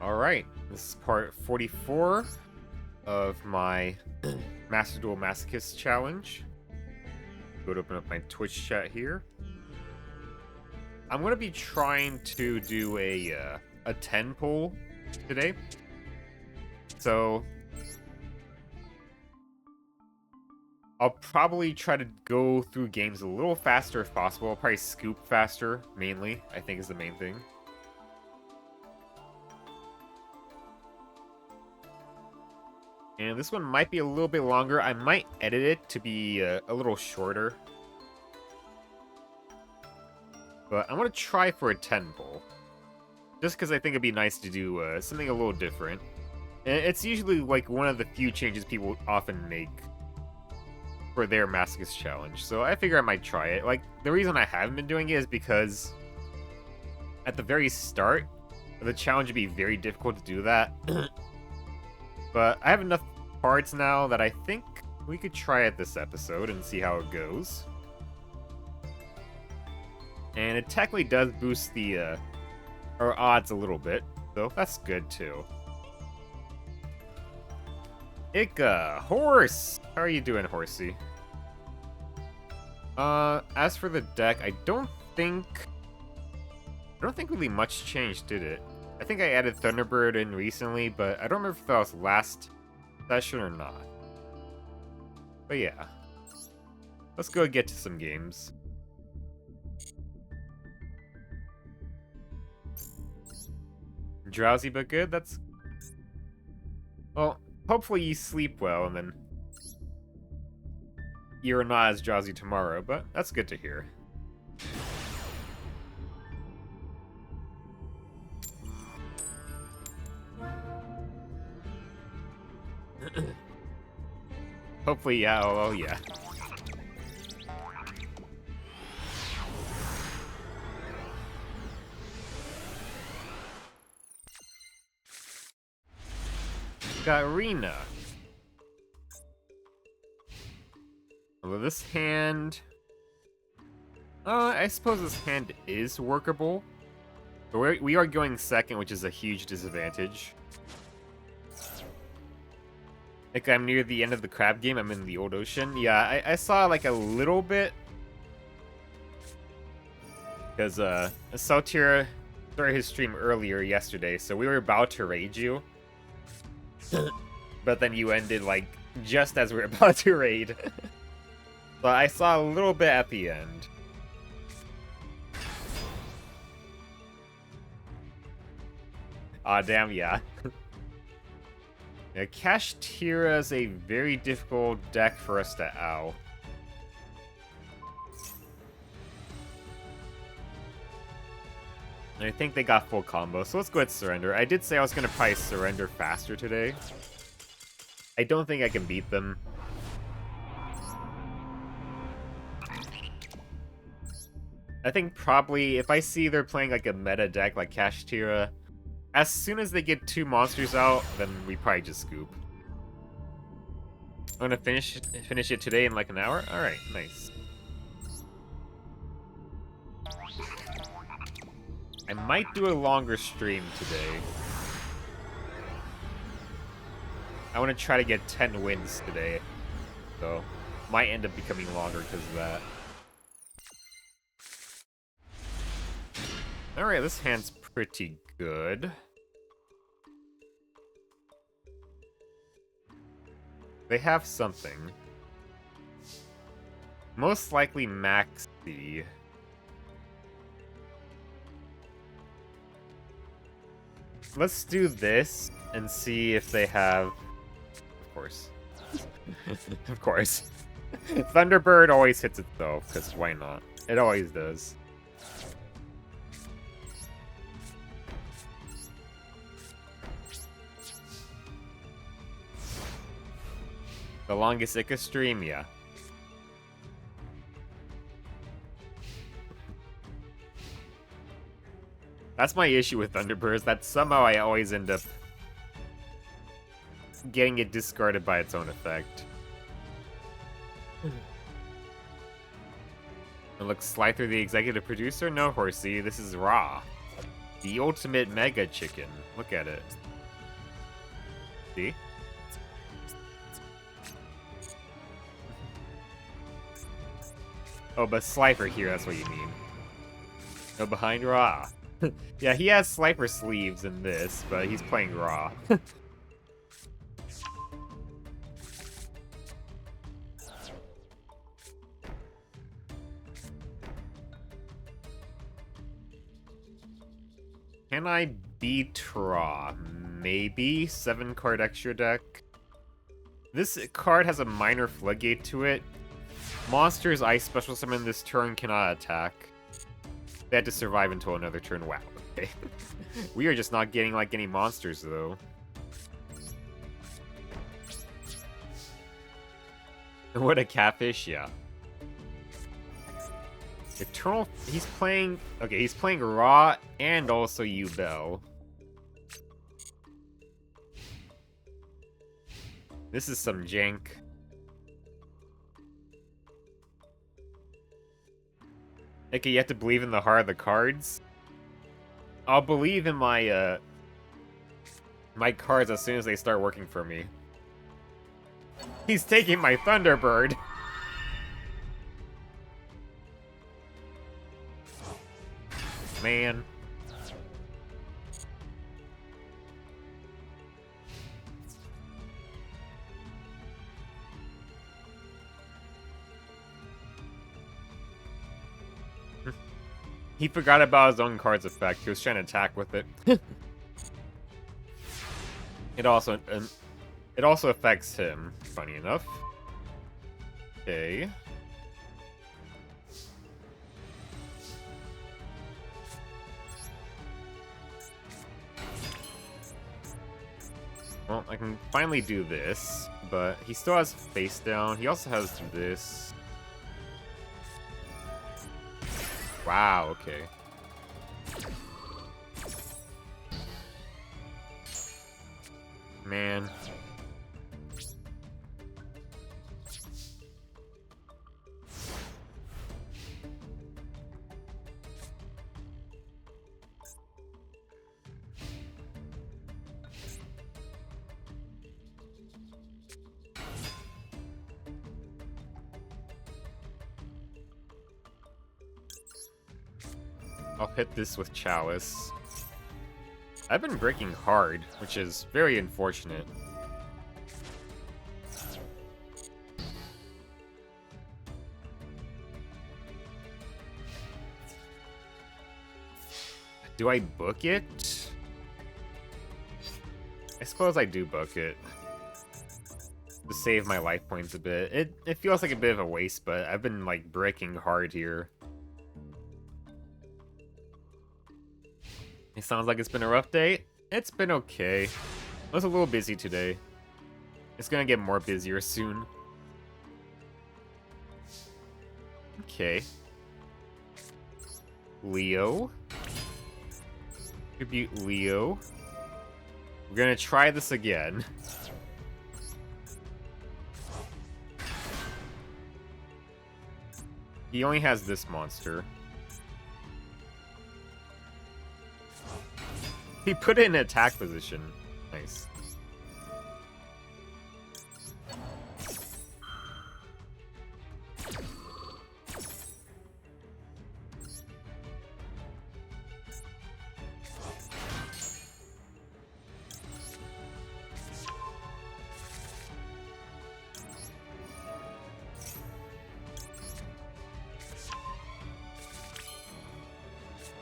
Alright, this is part 44 of my Master Duel Masochist challenge. Go to open up my Twitch chat here. I'm going to be trying to do a 10 pull today. So I'll probably try to go through games a little faster if possible. I'll probably scoop faster, mainly, I think is the main thing. And this one might be a little bit longer. I might edit it to be a little shorter. But I'm going to try for a 10 pull. Just because I think it'd be nice to do something a little different. And it's usually like one of the few changes people often make for their Masochist challenge. So I figure I might try it. Like, the reason I haven't been doing it is because at the very start, the challenge would be very difficult to do that. But I have enough parts now that I think we could try it this episode and see how it goes. And it technically does boost the our odds a little bit, so that's good too. Horse! How are you doing, horsey? As for the deck, I don't think really much changed, did it? I think I added Thunderbird in recently, but I don't remember if that was last session or not. But yeah. Let's go get to some games. Drowsy but good? That's... Well, hopefully you sleep well and then you're not as drowsy tomorrow, but that's good to hear. Hopefully, yeah, oh yeah. Got Arena. Although this hand... I suppose this hand is workable. But we are going second, which is a huge disadvantage. Like, I'm near the end of the crab game. I'm in the old ocean. Yeah, I saw, like, a little bit. Because, Saltira started his stream earlier yesterday, so we were about to raid you. But then you ended, like, just as we were about to raid. So I saw a little bit at the end. Aw, damn, yeah. Yeah, Kashtira is a very difficult deck for us to ow. And I think they got full combo, so let's go ahead and surrender. I did say I was going to probably surrender faster today. I don't think I can beat them. I think probably if I see they're playing like a meta deck like Kashtira, as soon as they get 2 monsters out, then we probably just scoop. I'm gonna finish it today in like an hour? Alright, nice. I might do a longer stream today. I want to try to get 10 wins today. So, might end up becoming longer because of that. Alright, this hand's pretty good. They have something. Most likely Maxi. Let's do this and see if they have... Of course. Of course. Thunderbird always hits itself, because why not? It always does. The longest Ica stream, yeah. That's my issue with Thunderbirds, that somehow I always end up getting it discarded by its own effect. It looks slide through the executive producer? No, horsey, this is raw. The ultimate mega chicken. Look at it. See? Oh, but Slifer here, that's what you mean. No, behind Ra. Yeah, he has Slifer sleeves in this, but he's playing Ra. Can I beat Ra? Maybe. 7-card extra deck. This card has a minor floodgate to it. Monsters I special summon this turn cannot attack. They had to survive until another turn. Wow, okay. We are just not getting, like, any monsters, though. What a catfish, yeah. Eternal... He's playing... Okay, he's playing Ra and also Duel. This is some jank. Okay, you have to believe in the heart of the cards. I'll believe in my, my cards as soon as they start working for me. He's taking my Thunderbird! Man. He forgot about his own card's effect. He was trying to attack with it. It also affects him, funny enough. Okay. Well, I can finally do this, but he still has face down. He also has this. Wow, okay. Man. I'll hit this with Chalice. I've been breaking hard, which is very unfortunate. Do I book it? I suppose I do book it. To save my life points a bit. It feels like a bit of a waste, but I've been, like, breaking hard here. It sounds like it's been a rough day. It's been okay. I was a little busy today. It's gonna get more busier soon. Okay. Leo. Tribute Leo. We're gonna try this again. He only has this monster. He put it in attack position. Nice.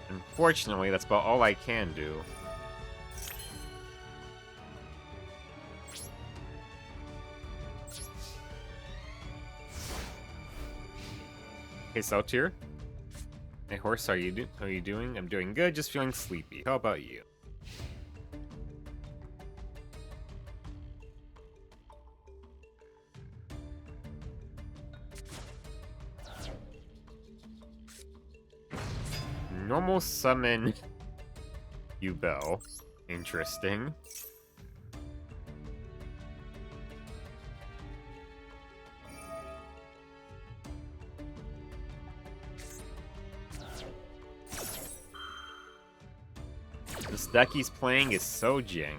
Unfortunately, that's about all I can do. Hey, Saltier. Hey, horse, how are you doing? I'm doing good, just feeling sleepy. How about you? Normal summon Duel. Interesting. This deck he's playing is so jank.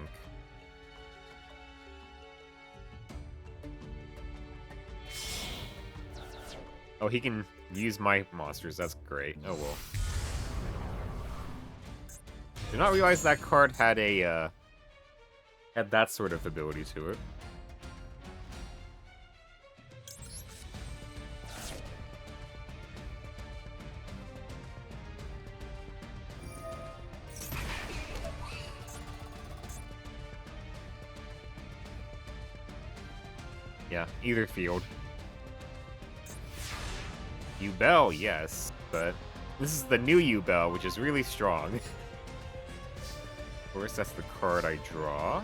Oh, he can use my monsters. That's great. Oh, well. Did not realize that card had a, had that sort of ability to it. Yeah, either field. Bell, yes, but this is the new Bell, which is really strong. Of course, that's the card I draw.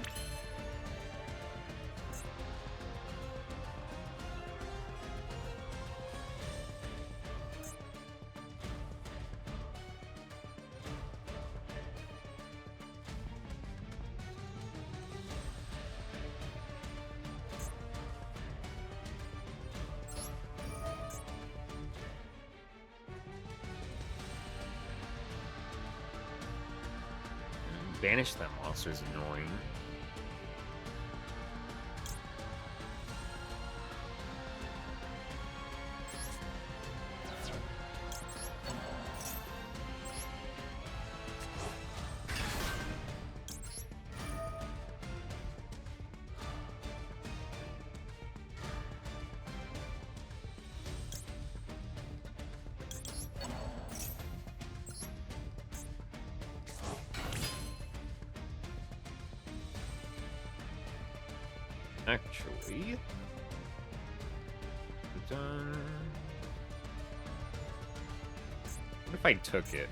Banish that monster is annoying. Actually, done. What if I took it?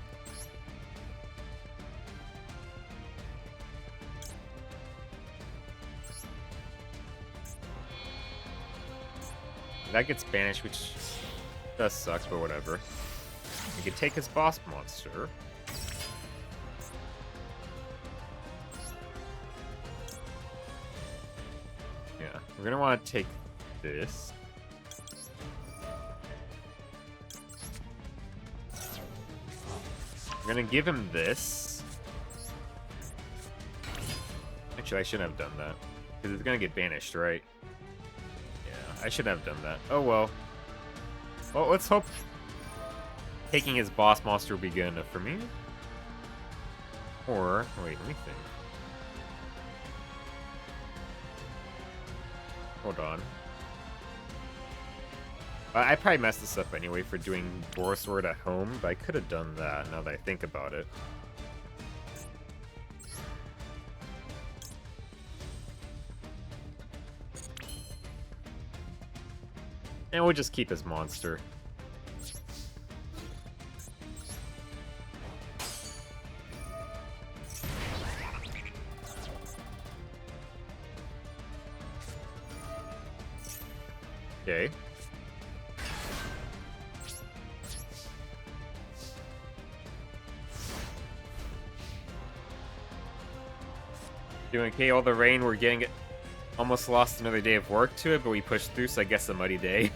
That gets banished, which does suck, but whatever. We could take his boss monster. We're gonna want to take this. We're gonna give him this. Actually, I shouldn't have done that. Because it's gonna get banished, right? Yeah, I shouldn't have done that. Oh well. Well, let's hope taking his boss monster will be good enough for me. Or, wait, let me think. Hold on. I probably messed this up anyway for doing Borosword at home, but I could have done that now that I think about it. And we'll just keep his monster. Okay. Doing okay, all the rain, we're getting it. Almost lost another day of work to it, but we pushed through, so I guess a muddy day.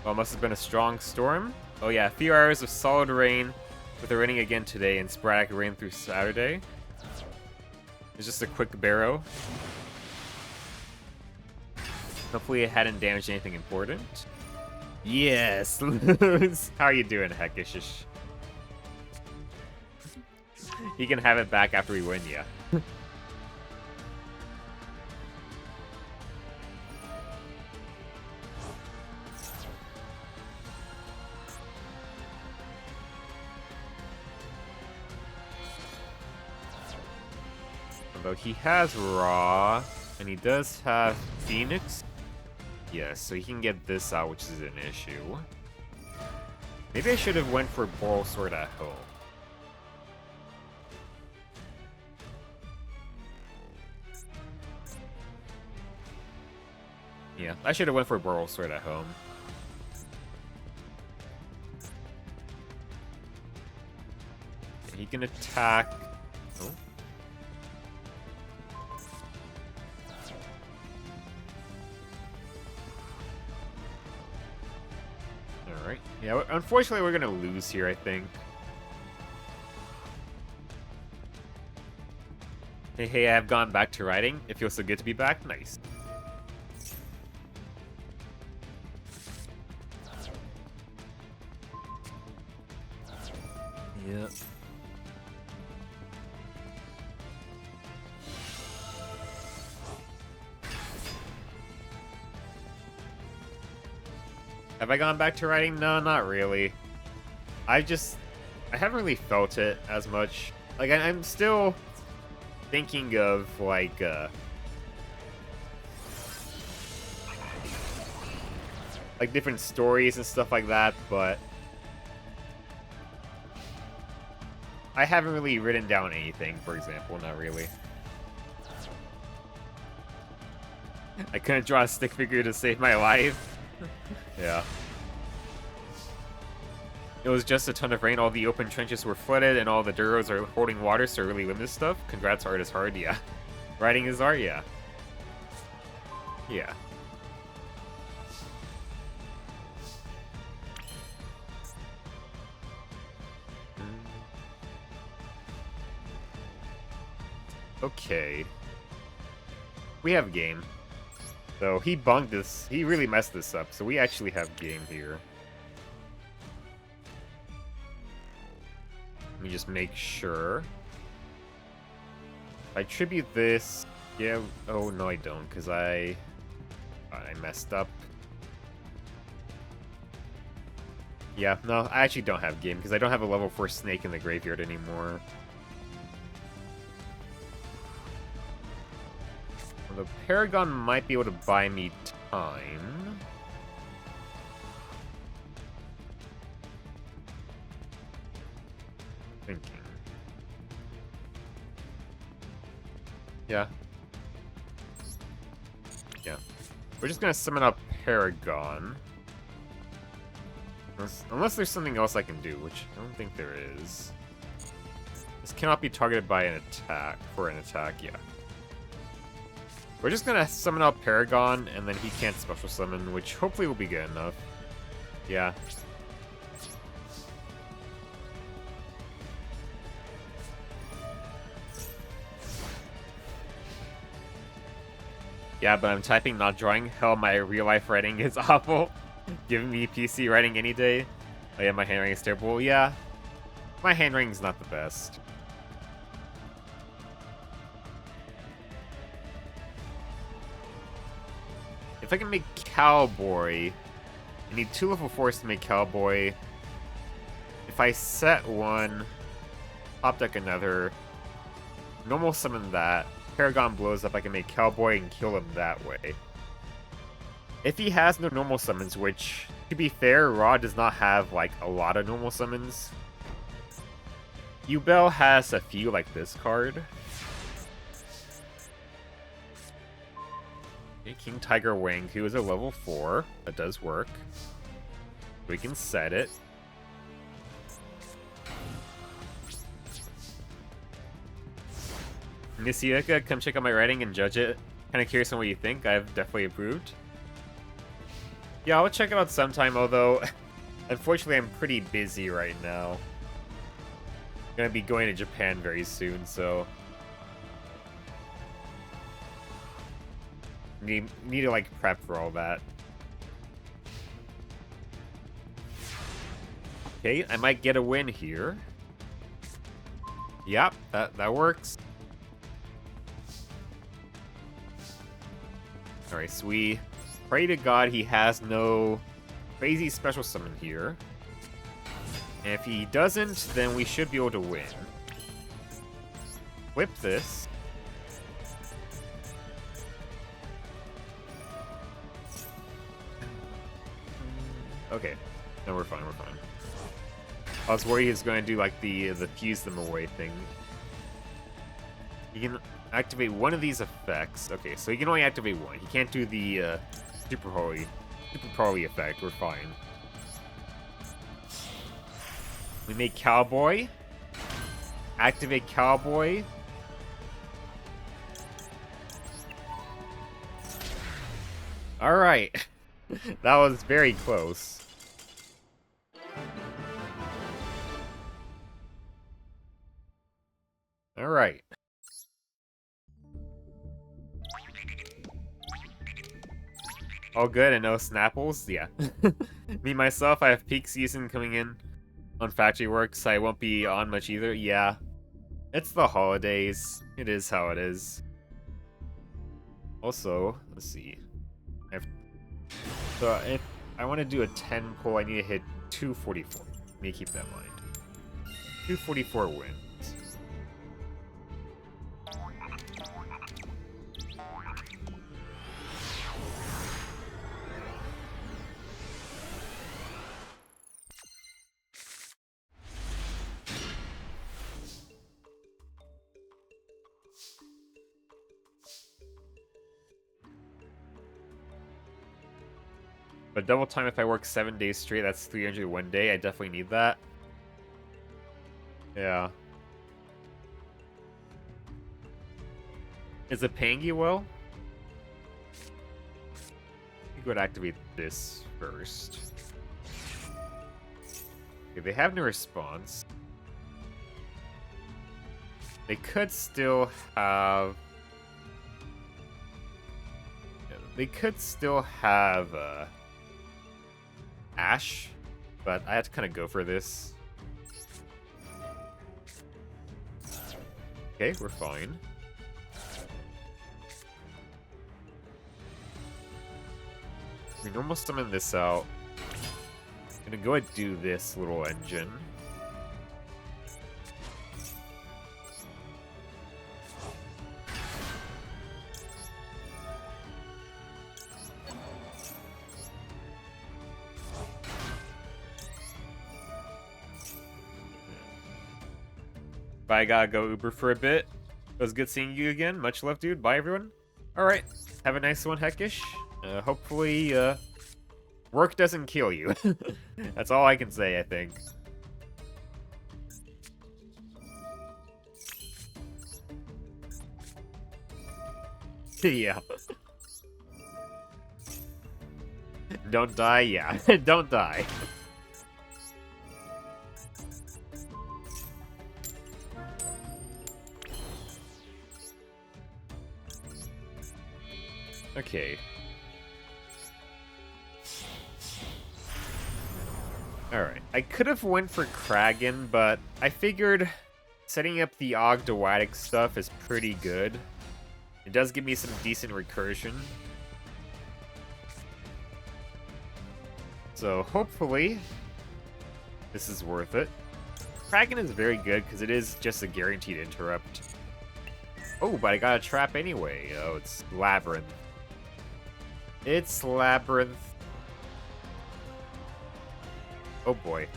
Well, it must have been a strong storm. Oh yeah, a few hours of solid rain, with it raining again today, and sporadic rain through Saturday. It's just a quick barrow. Hopefully it hadn't damaged anything important. Yes! How are you doing, Hekishish? You can have it back after we win, yeah. Although he has Raw, and he does have Phoenix. Yes, so he can get this out, which is an issue. Maybe I should have went for Borosword at home. Yeah, I should have went for Borosword at home. He can attack. Oh. Alright. Yeah, unfortunately we're gonna lose here, I think. Hey, I've gone back to riding. It feels so good to be back. Nice. Yep. Have I gone back to riding? No, not really. I haven't really felt it as much. Like, I'm still thinking of, like different stories and stuff like that, but I haven't really written down anything, for example, not really. I couldn't draw a stick figure to save my life. Yeah. It was just a ton of rain, all the open trenches were flooded, and all the duros are holding water, so really limit stuff. Congrats, art is hard, yeah. Writing is art, yeah. Yeah. Okay. We have game. So he bunged this. He really messed this up. So we actually have game here. Let me just make sure. I tribute this. Yeah. Oh no, I don't, because I messed up. Yeah. No, I actually don't have game because I don't have a level 4 snake in the graveyard anymore. The Paragon might be able to buy me time. Thinking. Yeah. Yeah. We're just gonna summon up Paragon. Unless there's something else I can do, which I don't think there is. This cannot be targeted by an attack, yeah. We're just gonna summon out Paragon, and then he can't special summon, which hopefully will be good enough. Yeah. Yeah, but I'm typing, not drawing. Hell, my real-life writing is awful. Giving me PC writing any day. Oh yeah, my handwriting is terrible. Yeah. My handwriting's not the best. If I can make Cowboy, I need 2 level 4s to make Cowboy. If I set one, top deck another, normal summon that, Paragon blows up, I can make Cowboy and kill him that way. If he has no normal summons, which, to be fair, Raw does not have, like, a lot of normal summons. Duel has a few, like this card. King Tiger Wing, who is a level 4. That does work. We can set it. Nishioka, come check out my writing and judge it. Kind of curious on what you think. I've definitely approved. Yeah, I'll check it out sometime, although unfortunately I'm pretty busy right now. I'm gonna be going to Japan very soon, so need to like prep for all that. Okay, I might get a win here. Yep, that works. Alright, so we pray to God he has no crazy special summon here. And if he doesn't, then we should be able to win. Flip this. Okay. No, we're fine, we're fine. I was worried he was going to do, like, the fuse them away thing. You can activate one of these effects. Okay, so he can only activate one. He can't do the, Super Harley effect. We're fine. We make Cowboy. Activate Cowboy. Alright. That was very close. Alright. All good and no Snapples? Yeah. Me, myself, I have peak season coming in on factory work, so I won't be on much either. Yeah. It's the holidays. It is how it is. Also, let's see. So if I want to do a 10 pull, I need to hit 244. Let me keep that in mind. 244 wins. But double time if I work 7 days straight, that's 300 one day. I definitely need that. Yeah. Is it paying you well? I think I would activate this first. Okay, they have no response. They could still have... Yeah, they could still have Ash, but I have to kind of go for this. Okay, we're fine. We normal summon this out. I'm gonna go ahead and do this little engine. But I gotta go Uber for a bit. It was good seeing you again. Much love, dude. Bye, everyone. Alright. Have a nice one, Heckish. Hopefully, work doesn't kill you. That's all I can say, I think. Yeah. Don't die? Yeah. Don't die. Okay. Alright. I could have went for Kragan, but I figured setting up the Ogdoadic stuff is pretty good. It does give me some decent recursion. So hopefully this is worth it. Kragan is very good because it is just a guaranteed interrupt. Oh, but I got a trap anyway. Oh, it's Labyrinth. It's Labyrinth. Oh boy.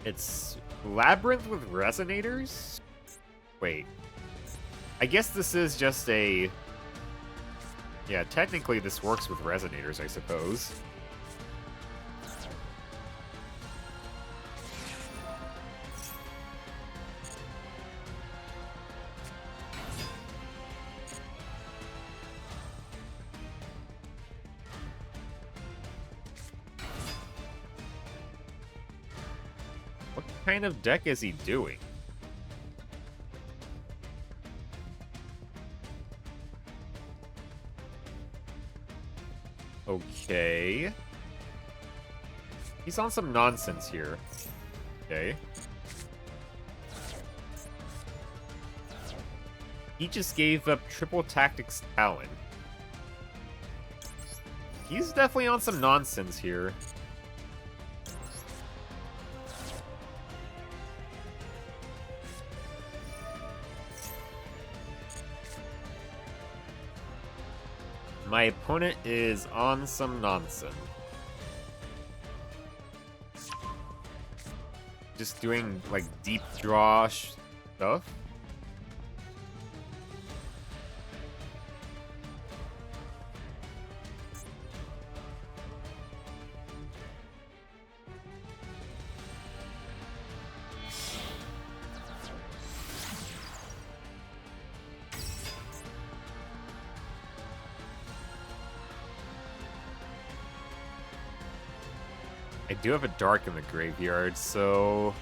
It's Labyrinth with Resonators? Wait. I guess this is just a... Yeah, technically this works with Resonators, I suppose. What kind of deck is he doing? Okay. He's on some nonsense here. Okay. He just gave up triple tactics talent. He's definitely on some nonsense here. My opponent is on some nonsense. Just doing, like, deep draw stuff. I do have a dark in the graveyard, so...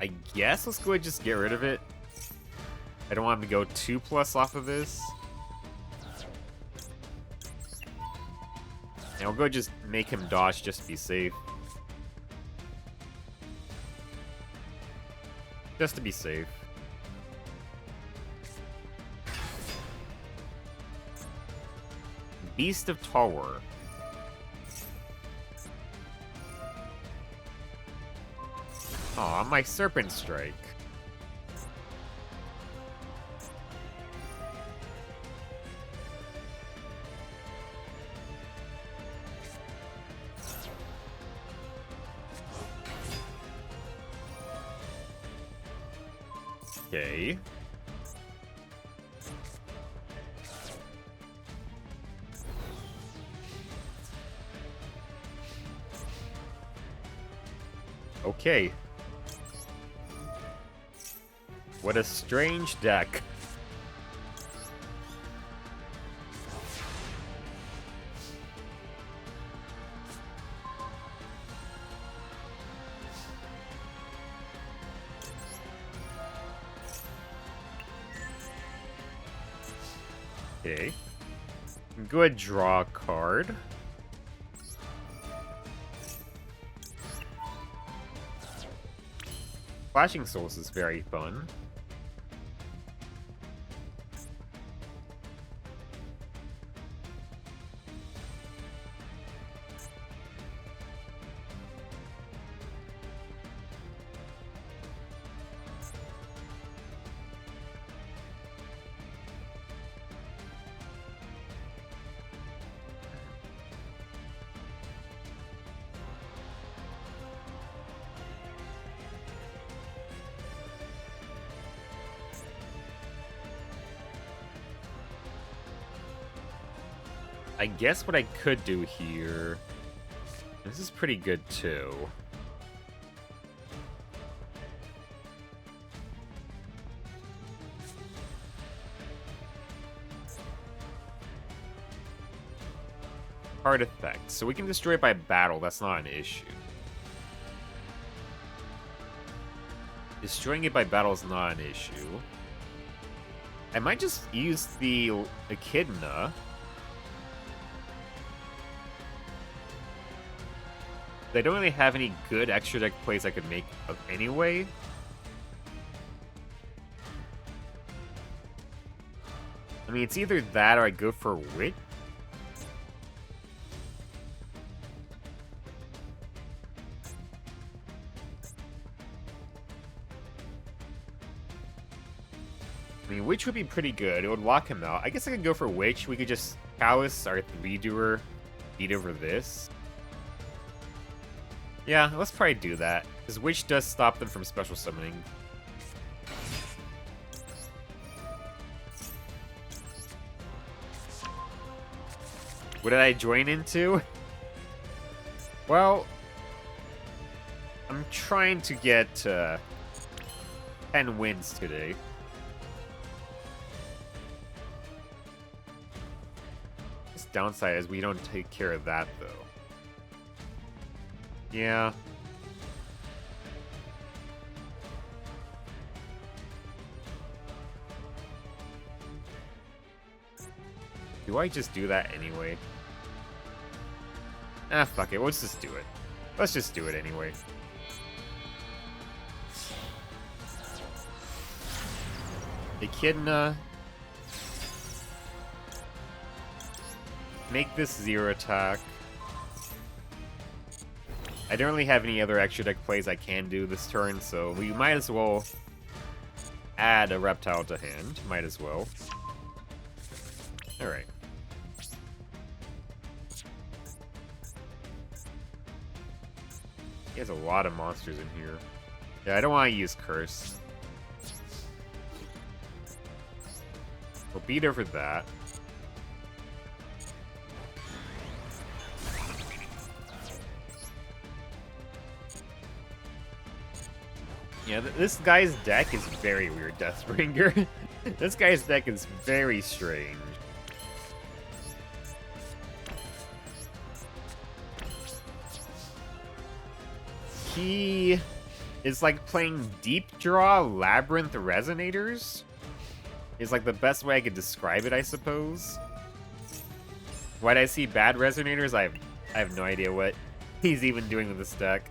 I guess let's go ahead and just get rid of it. I don't want him to go 2+ off of this. And we'll go just make him dodge just to be safe. Just to be safe. Beast of Tower. Aw, my Serpent Strike. Okay. Okay. What a strange deck. Okay. Go ahead, draw a card. Flashing Souls is very fun. I guess what I could do here... This is pretty good, too. Artifact. So we can destroy it by battle. That's not an issue. Destroying it by battle is not an issue. I might just use the Echidna. I don't really have any good extra deck plays I could make of anyway. I mean, it's either that or I go for Witch. I mean, Witch would be pretty good. It would lock him out. I guess I could go for Witch. We could just Callus our 3-doer, beat over this. Yeah, let's probably do that, because Witch does stop them from special summoning. What did I join into? Well, I'm trying to get 10 wins today. This downside is we don't take care of that, though. Yeah. Do I just do that anyway? Ah, fuck it. Let's just do it. Let's just do it anyway. Echidna. Make this 0 attack. I don't really have any other extra deck plays I can do this turn, so we might as well add a Reptile to hand. Might as well. Alright. He has a lot of monsters in here. Yeah, I don't want to use Curse. We'll beat over that. Yeah, this guy's deck is very weird, Deathbringer. This guy's deck is very strange. He is like playing Deep Draw Labyrinth Resonators. Is like the best way I could describe it, I suppose. Why did I see bad Resonators? I have no idea what he's even doing with this deck.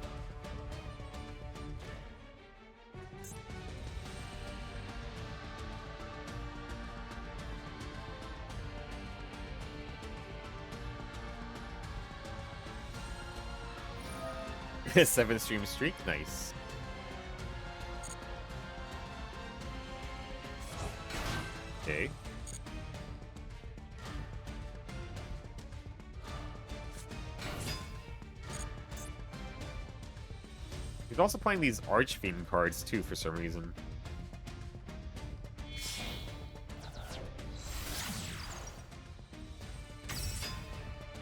Seven stream streak, nice. Okay. He's also playing these Archfiend cards too for some reason.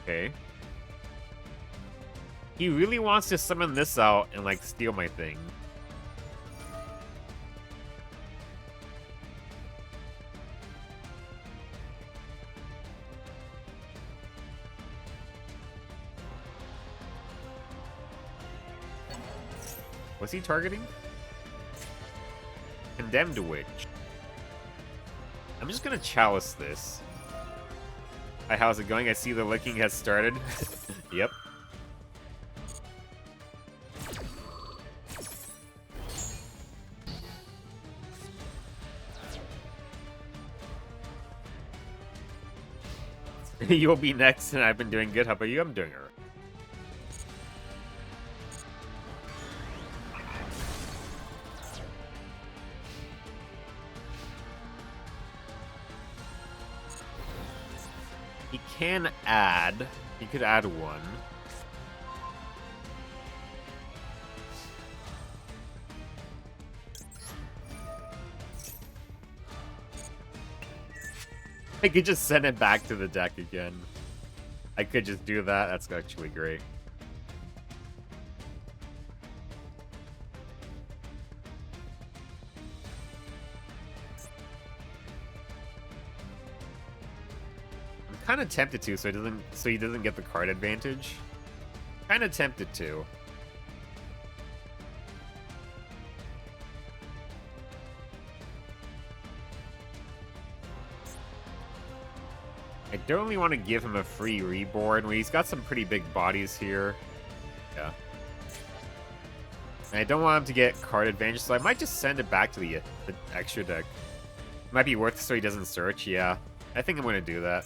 Okay. He really wants to summon this out and, like, steal my thing. What's he targeting? Condemned Witch. I'm just gonna Chalice this. Hi, how's it going? I see the licking has started. Yep. You'll be next, and I've been doing good. How about you? I'm doing alright. He can add. He could add one. I could just send it back to the deck again. I could just do that. That's actually great. I'm kind of tempted to, so he doesn't get the card advantage. Kind of tempted to. I don't really want to give him a free reborn when he's got some pretty big bodies here. Yeah. And I don't want him to get card advantage, so I might just send it back to the extra deck. Might be worth it so he doesn't search, yeah. I think I'm going to do that.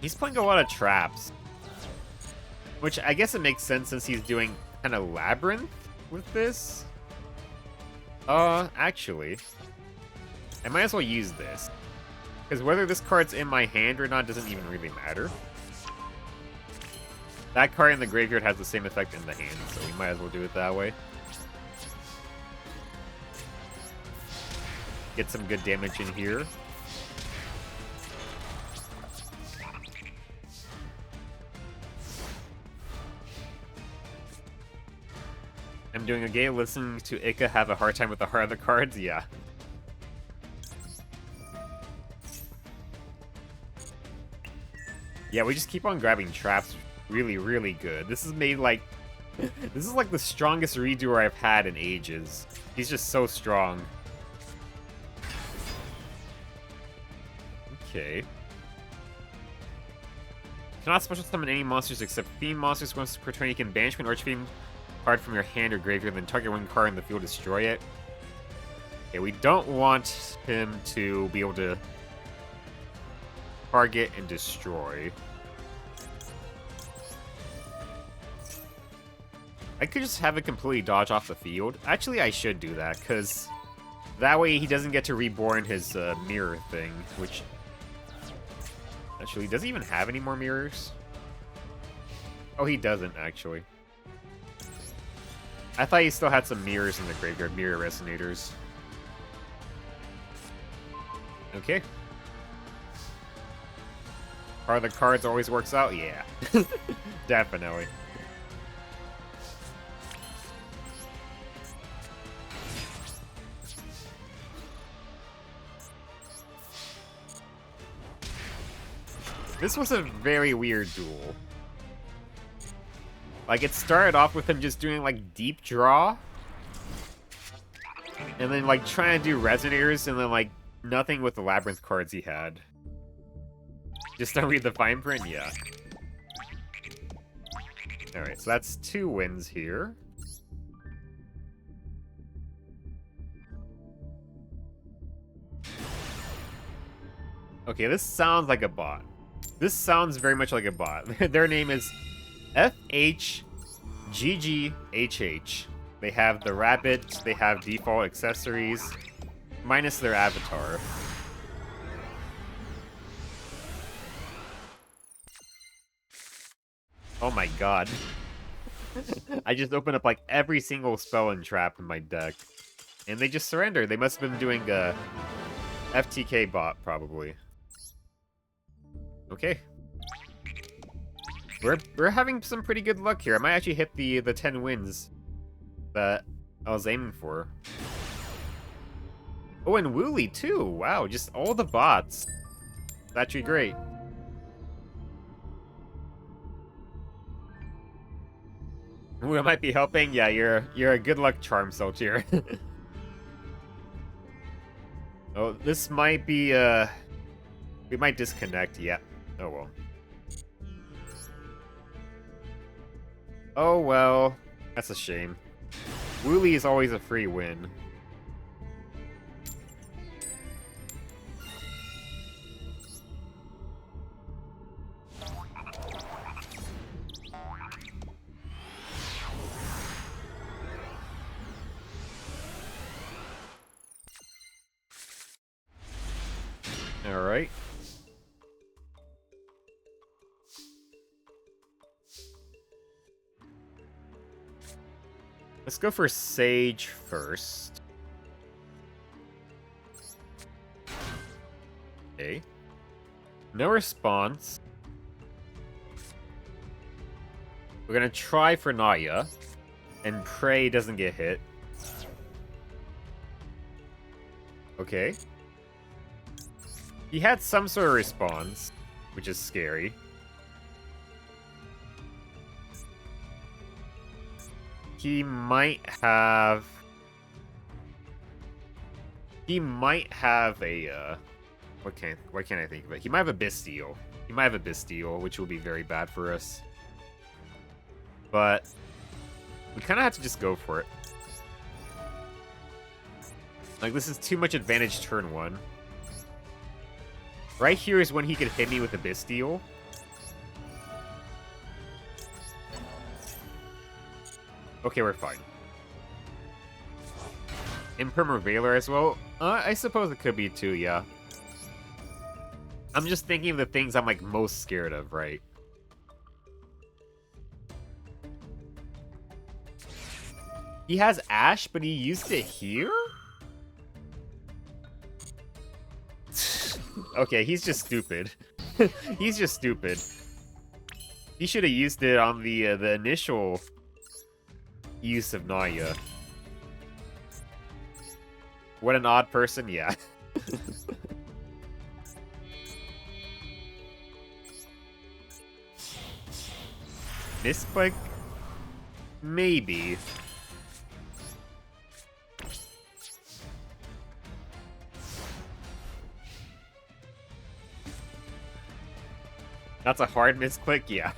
He's playing a lot of traps. Which I guess it makes sense since he's doing kind of Labyrinth with this. Actually, I might as well use this. Because whether this card's in my hand or not doesn't even really matter. That card in the graveyard has the same effect in the hand, so we might as well do it that way. Get some good damage in here. I'm doing okay. Listening to Ika have a hard time with the heart of the cards? Yeah. Yeah, we just keep on grabbing traps. Really, really good. This is made like... this is like the strongest redoer I've had in ages. He's just so strong. Okay. Cannot special summon any monsters except Fiend monsters. Once per turn, you can banish an Archfiend card from your hand or graveyard, then target one card in the field, destroy it. Okay, we don't want him to be able to target and destroy. I could just have it completely dodge off the field. Actually, I should do that, because that way he doesn't get to reborn his mirror thing, which... Actually, does he even have any more mirrors? Oh, he doesn't, actually. I thought he still had some mirrors in the graveyard, mirror resonators. Okay. Are the cards always works out? Yeah. Definitely. This was a very weird duel. Like, it started off with him just doing, like, deep draw. And then, like, trying to do resonators, and then, like, nothing with the labyrinth cards he had. Just don't read the fine print? Yeah. Alright, so that's 2 wins here. Okay, this sounds like a bot. This sounds very much like a bot. Their name is FHGGHH. They have the rabbit, they have default accessories, minus their avatar. Oh my god. I just opened up like every single spell and trap in my deck. And they just surrendered. They must have been doing a FTK bot, probably. Okay. We're having some pretty good luck here. I might actually hit the 10 wins that I was aiming for. Oh, and Wooly too. Wow, just all the bots. It's actually great. Ooh, I might be helping. Yeah, you're a good luck charm, Soltier. Oh, this might be we might disconnect. Yeah. Oh well. Oh well. That's a shame. Wooly is always a free win. Alright. Let's go for Sage first. Okay. No response. We're gonna try for Naya. And pray doesn't get hit. Okay. He had some sort of response, which is scary. He might have a what can I think of it? He might have a Bisteel. He might have a Bisteel, which will be very bad for us. But we kind of have to just go for it. Like, this is too much advantage turn 1. Right here is when he could hit me with a Bisteel. Okay, we're fine. Impermavailer as well? I suppose it could be too, yeah. I'm just thinking of the things I'm, like, most scared of, right? He has Ash, but he used it here? Okay, he's just stupid. He's just stupid. He should have used it on the initial use of Naya. What an odd person, yeah. Misclick? Maybe. That's a hard misclick? Yeah.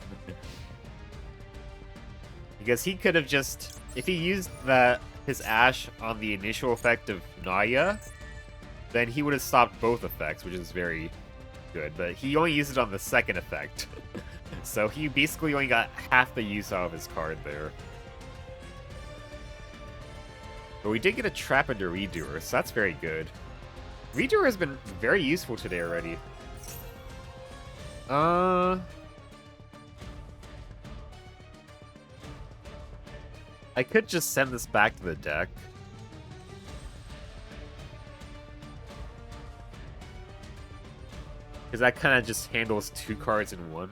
Because he could have just... If he used his Ash on the initial effect of Naya, then he would have stopped both effects, which is very good. But he only used it on the second effect. So he basically only got half the use out of his card there. But we did get a Trap into Redoer, so that's very good. Redoer has been very useful today already. I could just send this back to the deck. Because that kind of just handles 2 cards in one.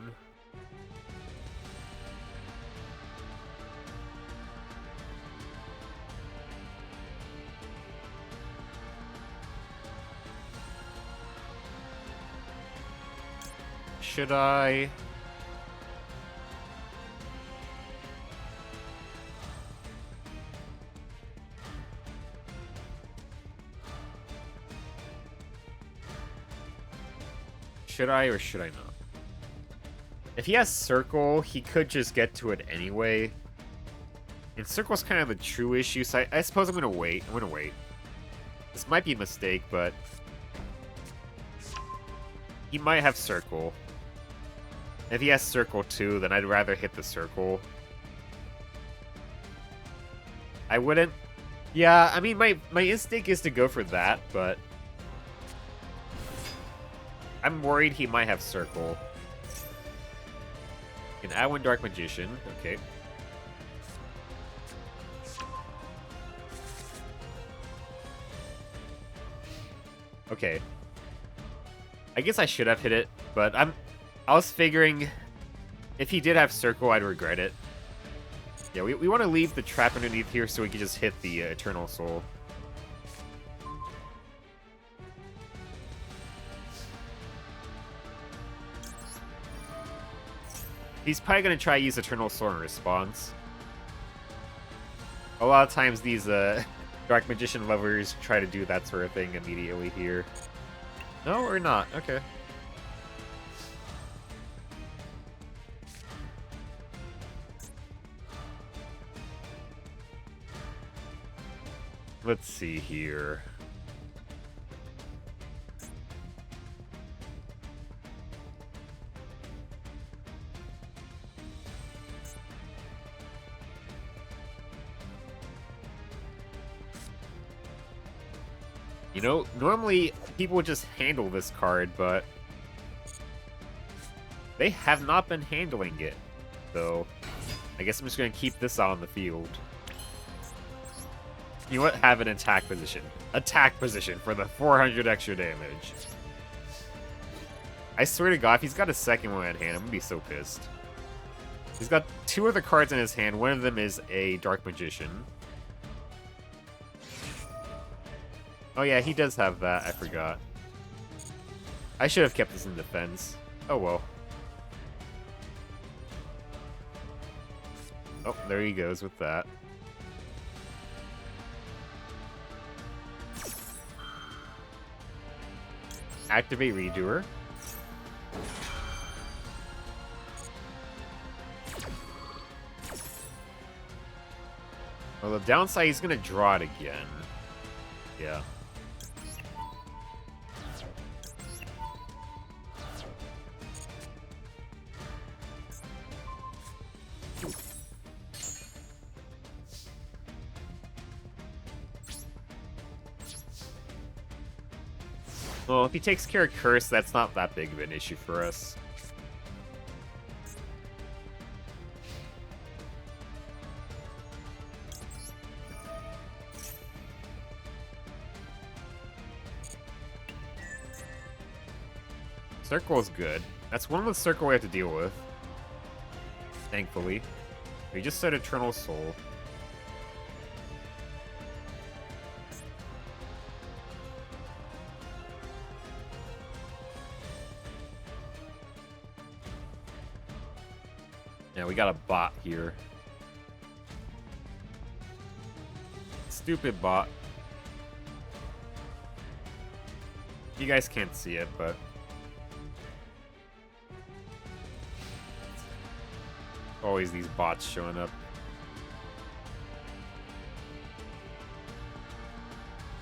Should I? Should I or should I not? If he has Circle, he could just get to it anyway. And Circle's kind of the true issue, so I suppose I'm gonna wait. I'm gonna wait. This might be a mistake, but he might have Circle. If he has Circle too, then I'd rather hit the Circle. I wouldn't. Yeah, I mean, my instinct is to go for that, but I'm worried he might have Circle. Can add one Dark Magician. Okay. Okay. I guess I should have hit it, but I was figuring if he did have Circle, I'd regret it. Yeah, we want to leave the trap underneath here so we can just hit the Eternal Soul. He's probably going to try to use Eternal Soul in response. A lot of times these Dark Magician lovers try to do that sort of thing immediately here. No, or not? Okay. Let's see here. You know, normally people would just handle this card, but they have not been handling it. So I guess I'm just going to keep this on the field. You know what? Have an attack position. Attack position for the 400 extra damage. I swear to God, if he's got a second one in hand, I'm going to be so pissed. He's got two other cards in his hand. One of them is a Dark Magician. Oh yeah, he does have that. I forgot. I should have kept this in defense. Oh well. Oh, there he goes with that. Activate Redoer. Well, the downside, he's gonna draw it again. Yeah. Well, if he takes care of Curse, that's not that big of an issue for us. Circle is good. That's one of the Circle we have to deal with. Thankfully. We just said Eternal Soul. Yeah, we got a bot here. Stupid bot. You guys can't see it, but always these bots showing up.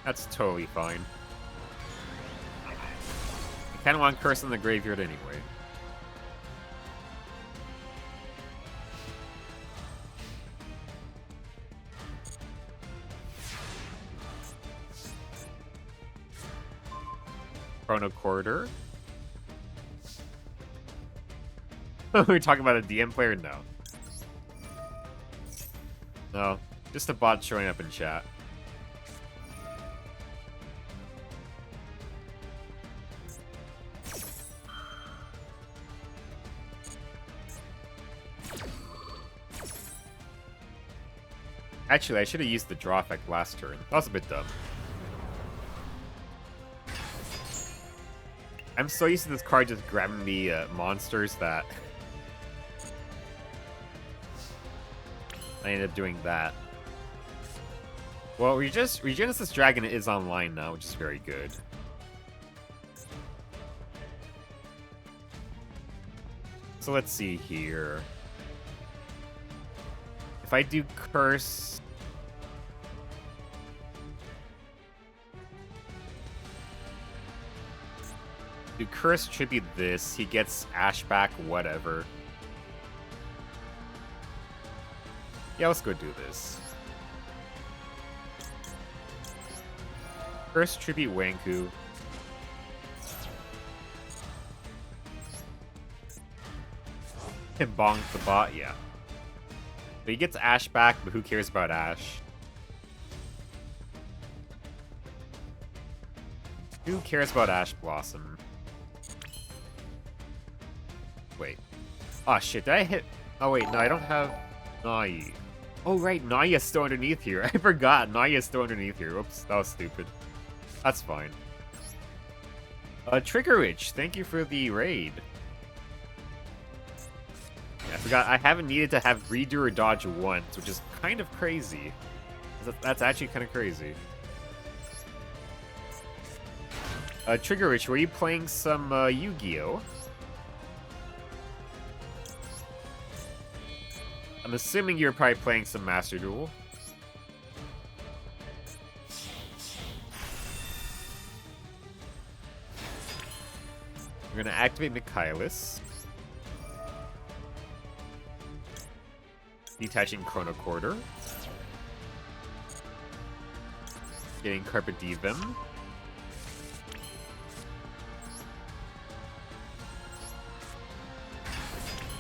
That's totally fine. I kind of want Curse in the graveyard anyway. Chrono Corridor. We're talking about a DM player? No. No. Just a bot showing up in chat. Actually, I should have used the draw effect last turn. That was a bit dumb. I'm so used to this card just grabbing me monsters that I ended up doing that. Well, Regenesis Dragon is online now, which is very good. So let's see here. If I do Curse... Do Curse tribute this, he gets Ash back, whatever. Yeah, let's go do this. Curse tribute Wanku. And bonk the bot, yeah. So he gets Ash back, but who cares about Ash? Who cares about Ash Blossom? Wait. Oh shit, did I hit... Oh wait, no, I don't have Nai. Oh right, Naya's still underneath here. I forgot, Naya's still underneath here. Oops, that was stupid. That's fine. Triggerwitch, thank you for the raid. Yeah, I forgot, I haven't needed to have redo or dodge once, which is kind of crazy. That's actually kind of crazy. Triggerwitch, were you playing some Yu-Gi-Oh? I'm assuming you're probably playing some Master Duel. We're gonna activate Michaelis. Detaching Chrono Quarter. Getting Carpe Diem.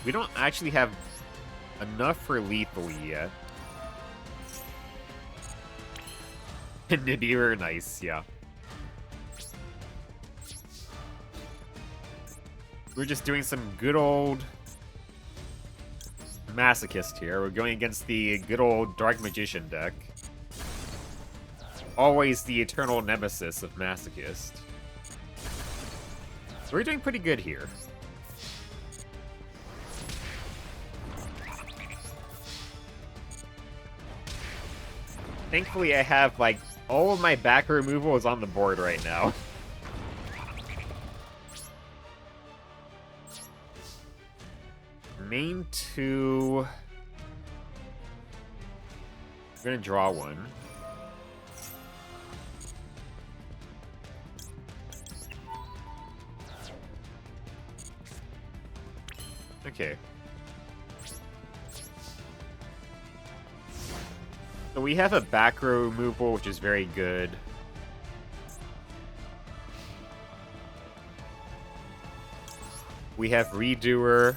We don't actually have enough for lethal yet. Nibiru, nice, yeah. We're just doing some good old Masochist here. We're going against the good old Dark Magician deck. Always the eternal nemesis of Masochist. So we're doing pretty good here. Thankfully, I have, like, all of my back removal is on the board right now. Main 2... I'm gonna draw one. Okay. So we have a back row removal, which is very good. We have Redoer,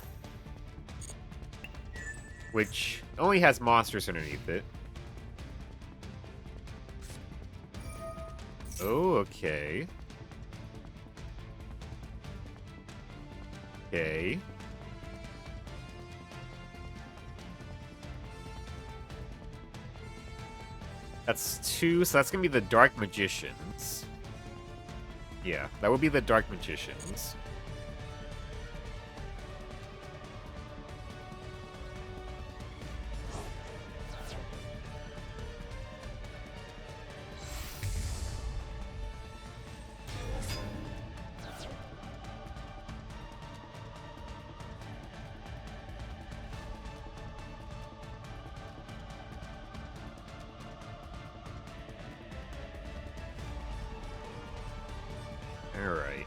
which only has monsters underneath it. Oh, okay. Okay. That's 2, so that's gonna be the Dark Magicians. Yeah, that would be the Dark Magicians. Alright.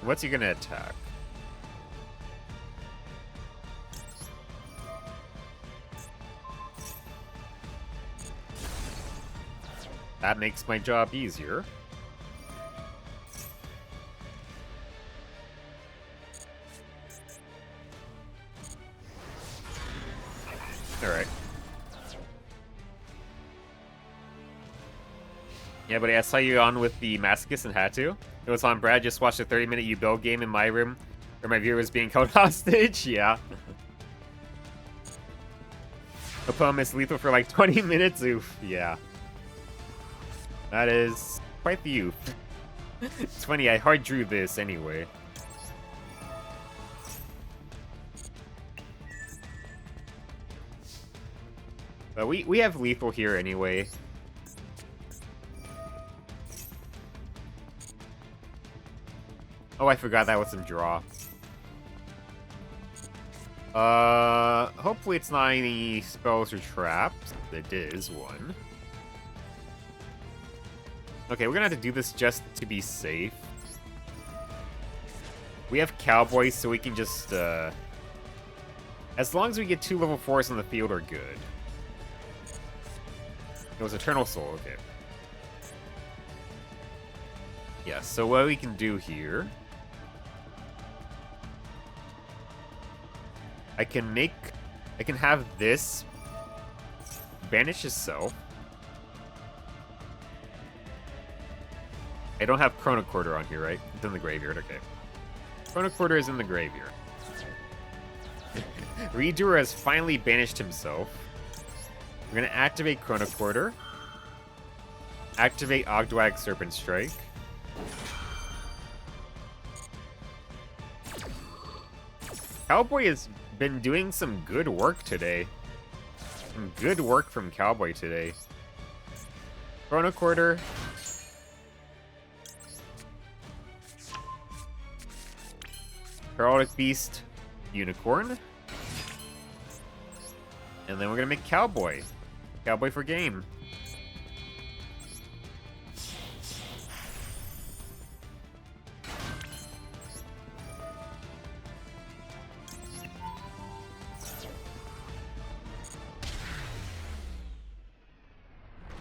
What's he gonna attack? That makes my job easier. Alright. Yeah, buddy, I saw you on with the Masochist and had to. It was on Brad, just watched a 30-minute U-Build game in my room where my viewer was being held hostage. Yeah. Opponent is lethal for like 20 minutes. Oof, yeah. That is quite the oof. It's funny, I hard drew this anyway. But we have lethal here anyway. Oh, I forgot that was some draw. Hopefully it's not any spells or traps. It is one. Okay, we're gonna have to do this just to be safe. We have Cowboy, so we can just, as long as we get 2 level 4s on the field, are good. It was Eternal Soul, okay. Yeah, so what we can do here... I can have this banish itself. I don't have Chrono Quarter on here, right? It's in the graveyard, okay. Chrono Quarter is in the graveyard. Redoer has finally banished himself. We're gonna activate Chrono Quarter. Activate Ogdwag Serpent Strike. Cowboy has been doing some good work today. Some good work from Cowboy today. Chrono Quarter. Heraldic Beast, Unicorn. And then we're gonna make Cowboy. Cowboy for game.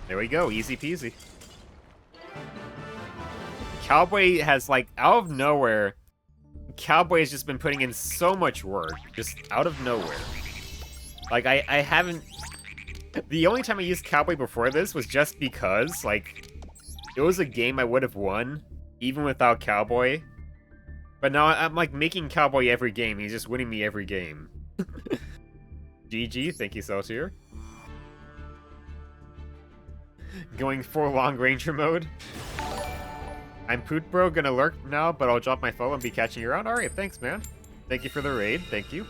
There we go, easy peasy. Cowboy has, like, out of nowhere, Cowboy has just been putting in so much work, just out of nowhere. Like, I haven't... The only time I used Cowboy before this was just because, like, it was a game I would have won, even without Cowboy. But now I'm, like, making Cowboy every game. He's just winning me every game. GG, thank you, Celsius. Going full long ranger mode. I'm Poot Bro, gonna lurk now, but I'll drop my phone and be catching you around. Alright, thanks, man. Thank you for the raid, thank you.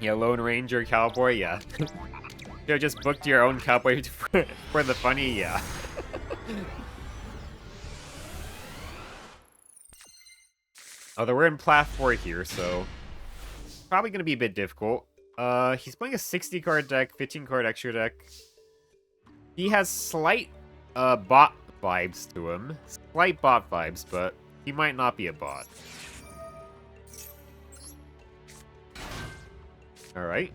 Yeah, Lone Ranger Cowboy, yeah. You just booked your own Cowboy for the funny, yeah. Although we're in Plat 4 here, so... Probably gonna be a bit difficult. He's playing a 60-card deck, 15-card extra deck. He has slight, bot vibes to him. Slight bot vibes, but he might not be a bot. Alright.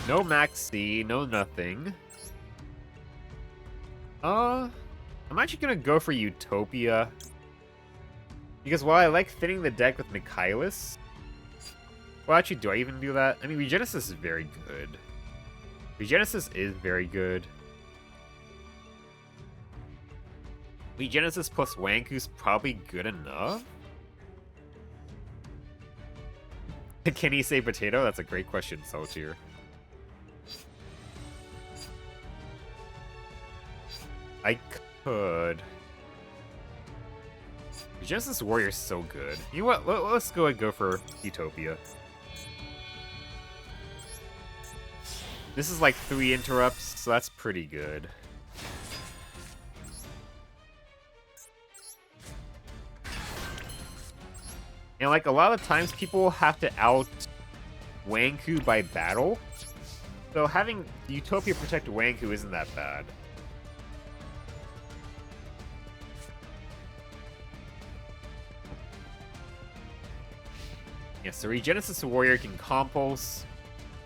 No Max C, no nothing. I'm actually gonna go for Utopia. Because while I like thinning the deck with Michaelis... Well, actually, do I even do that? I mean, Regenesis is very good. Regenesis is very good. Regenesis plus Wanku's probably good enough? Can he say potato? That's a great question, Saltier. I could. Regenesis Warrior's so good. You know what? Let's go and go for Utopia. This is like 3 interrupts, so that's pretty good. And like a lot of times people have to out Wanku by battle. So having Utopia protect Wanku isn't that bad. Yeah, so Regenesis Warrior can compulse.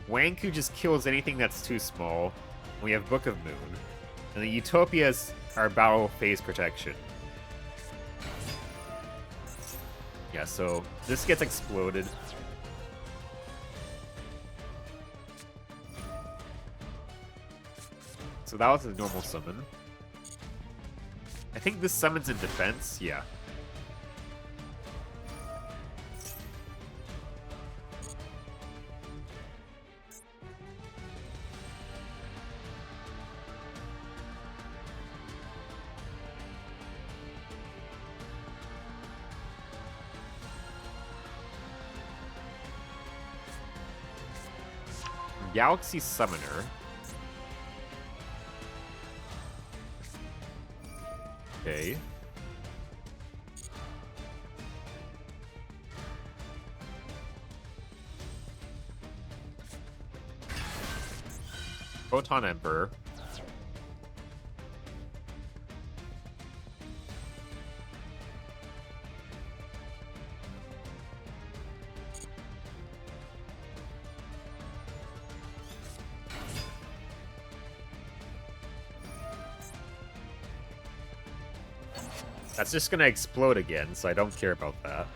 Wanku just kills anything that's too small. We have Book of Moon. And the Utopias are battle phase protection. Yeah, so this gets exploded. So that was a normal summon. I think this summons in defense, yeah. Galaxy Summoner. Okay. Photon Emperor. That's just gonna explode again, so I don't care about that.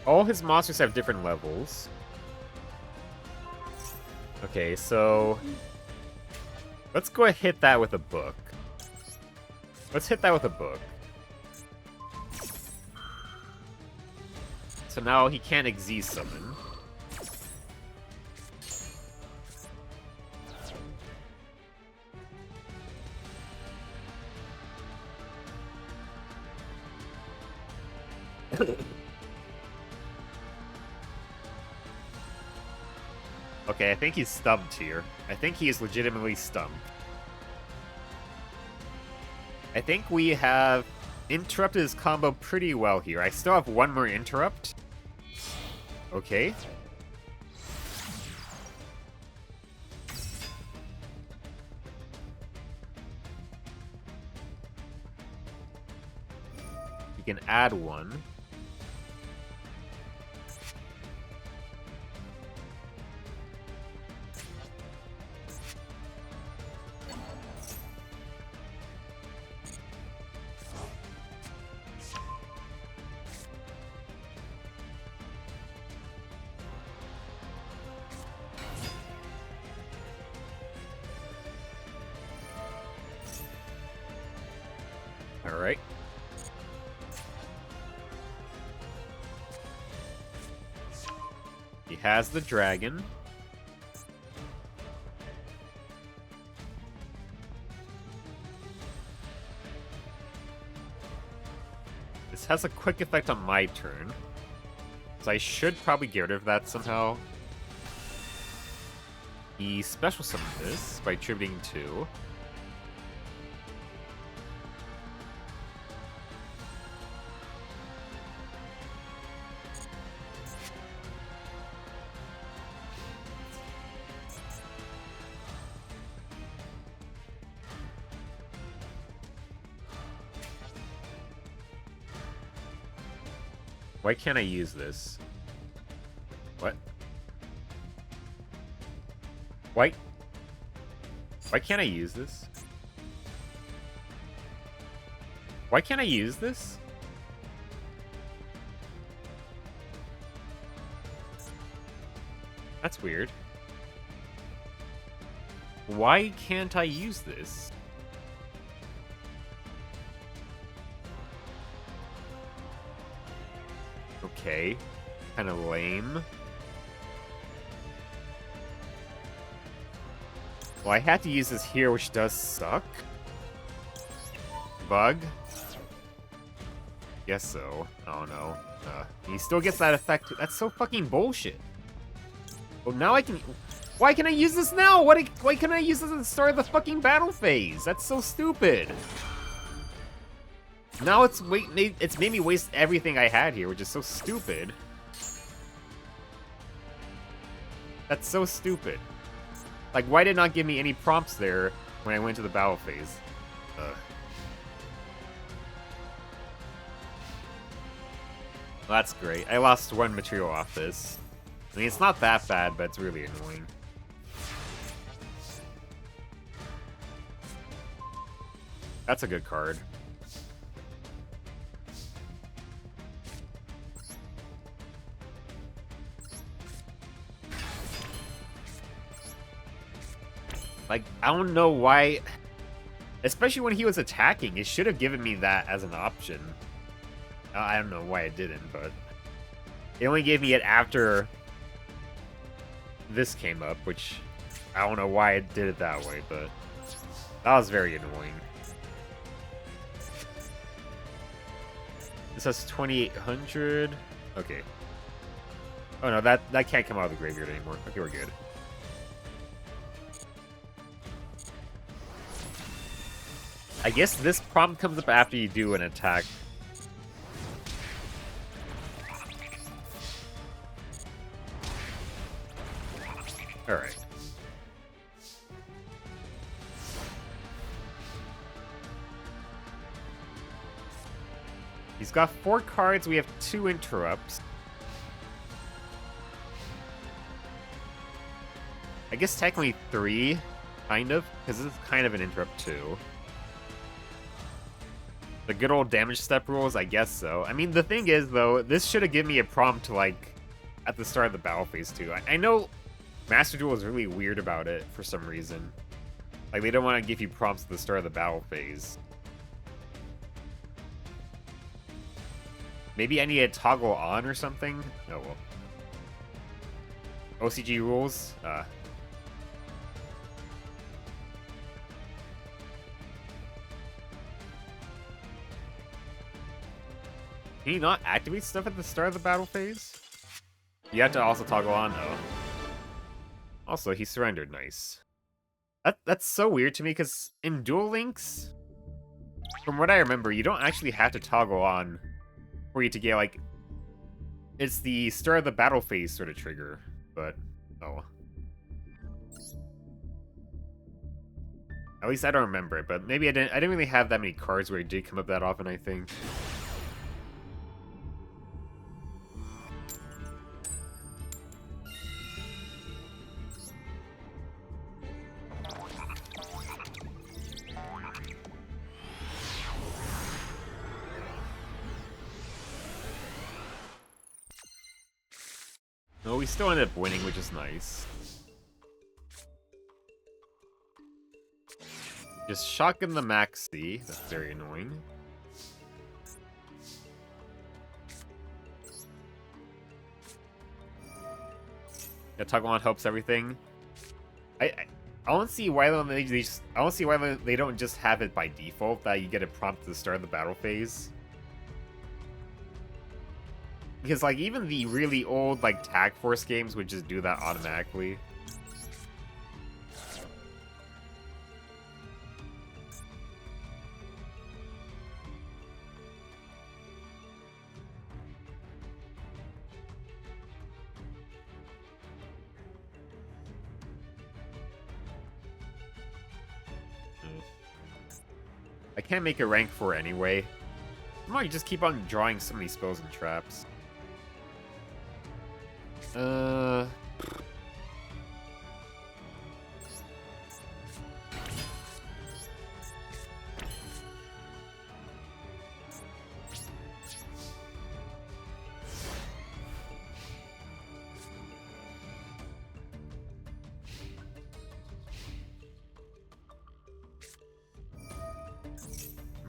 All his monsters have different levels. Okay, so... let's go ahead and hit that with a book. Let's hit that with a book. So now he can't Xyz summon. Okay, I think he's stumped here. I think he is legitimately stumped. I think we have interrupted his combo pretty well here. I still have one more interrupt. Okay. You can add one. Alright. He has the dragon. This has a quick effect on my turn. So I should probably get rid of that somehow. He special summoned this by attributing 2. Why can't I use this? What? Why can't I use this? Why can't I use this? That's weird. Why can't I use this? Okay. Kind of lame. Well, I had to use this here, which does suck. Bug? Guess so. Oh no. He still gets that effect. That's so fucking bullshit. Well, now I can... Why can I use this now? Why can I use this at the start of the fucking battle phase? That's so stupid. Now it's made me waste everything I had here, which is so stupid. That's so stupid. Like, why did it not give me any prompts there when I went to the battle phase? Ugh. Well, that's great. I lost 1 material off this. I mean, it's not that bad, but it's really annoying. That's a good card. Like, I don't know why... Especially when he was attacking, it should have given me that as an option. I don't know why it didn't, but... It only gave me it after this came up, which... I don't know why it did it that way, but... That was very annoying. This has 2800. Okay. Oh no, that can't come out of the graveyard anymore. Okay, we're good. I guess this prompt comes up after you do an attack. Alright. He's got 4 cards, we have 2 interrupts. I guess technically 3, kind of, because this is kind of an interrupt too. The good old damage step rules, I guess so. I mean, the thing is, though, this should have given me a prompt, like, at the start of the battle phase, too. I know Master Duel is really weird about it for some reason. Like, they don't want to give you prompts at the start of the battle phase. Maybe I need to toggle on or something? Oh, well. OCG rules? Can you not activate stuff at the start of the battle phase? You have to also toggle on, though. Also, he surrendered. Nice. That's so weird to me, because in Duel Links, from what I remember, you don't actually have to toggle on for you to get, like... It's the start of the battle phase sort of trigger, but... Oh. At least I don't remember it, but maybe I didn't really have that many cards where it did come up that often, I think. No, we still ended up winning, which is nice. Just shotgun the maxi. That's very annoying. Yeah, toggle on helps everything. I don't see why they don't just have it by default that you get a prompt at the start of the battle phase. Because, like, even the really old, like, Tag Force games would just do that automatically. I can't make a rank 4 anyway. I might just keep on drawing so many spells and traps.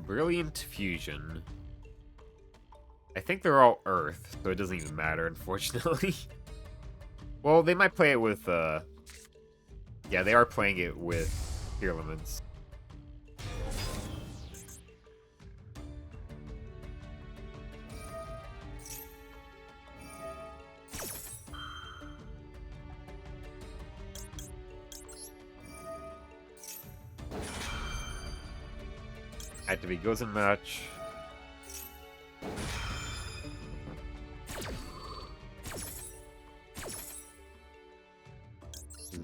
Brilliant Fusion. I think they're all Earth, so it doesn't even matter, unfortunately. Well, they might play it with, yeah, they are playing it with Pure Elements. Activate goes in match.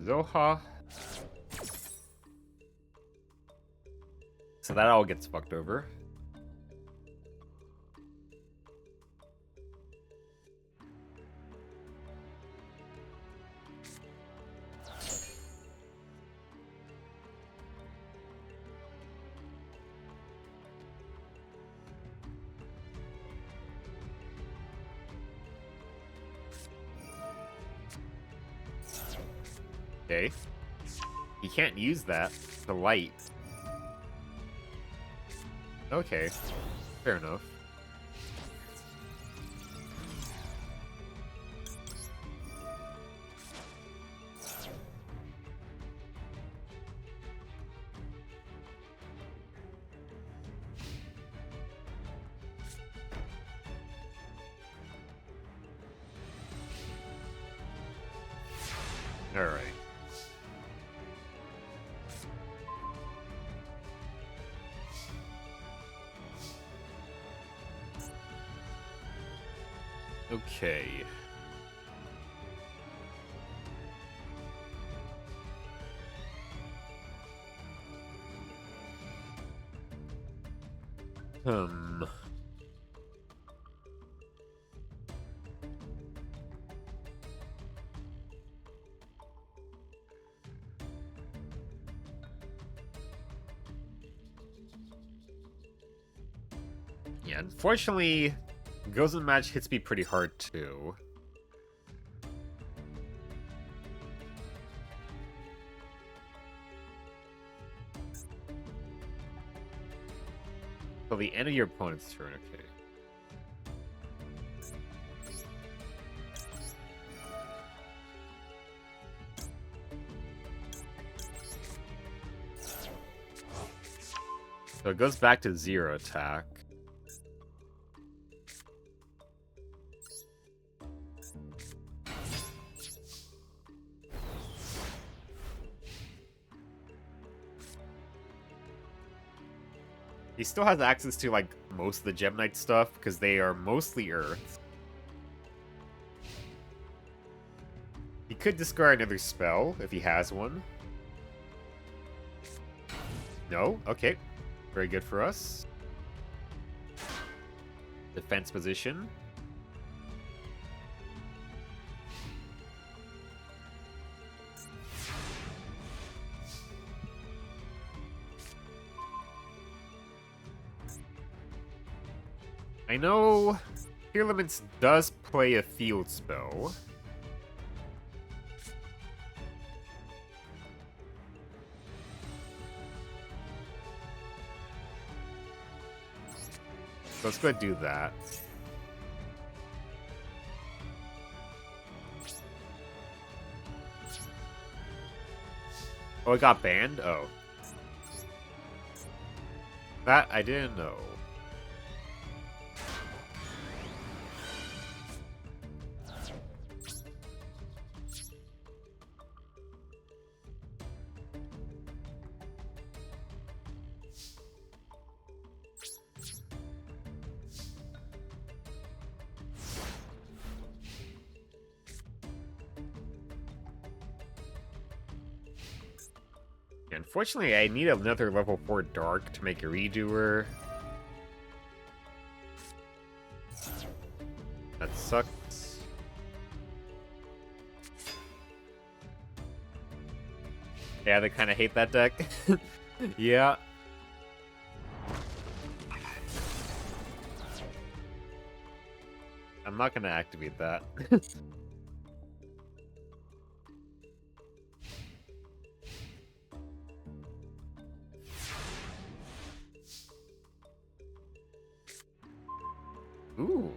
Zoha. So that all gets fucked over. Okay. You can't use that. The light. Okay. Fair enough. Alright. Okay. Hmm. Yeah, unfortunately, Gozen Match hits me pretty hard too. Till the end of your opponent's turn, okay. So it goes back to 0 attack. He still has access to, like, most of the Gem Knight stuff, because they are mostly Earth. He could discard another spell, if he has one. No? Okay. Very good for us. Defense position. I know Fear Limits does play a field spell. So let's go ahead and do that. Oh, it got banned? Oh. That I didn't know. Unfortunately, I need another level 4 Dark to make a redoer. That sucks. Yeah, they kind of hate that deck. Yeah. I'm not going to activate that. Ooh.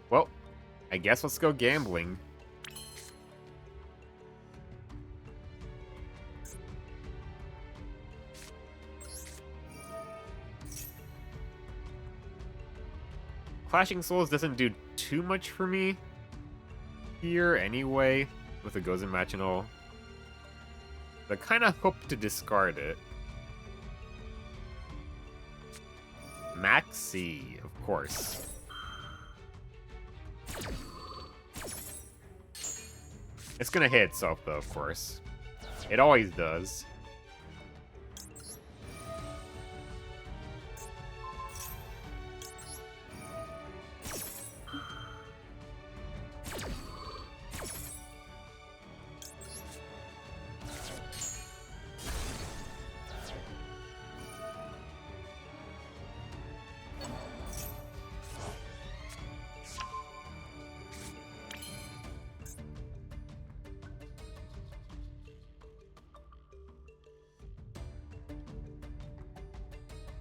Well, I guess let's go gambling. Clashing Souls doesn't do too much for me here anyway, with the Gozen match and all. But kind of hope to discard it. Maxi, of course. It's gonna hit itself though, of course. It always does.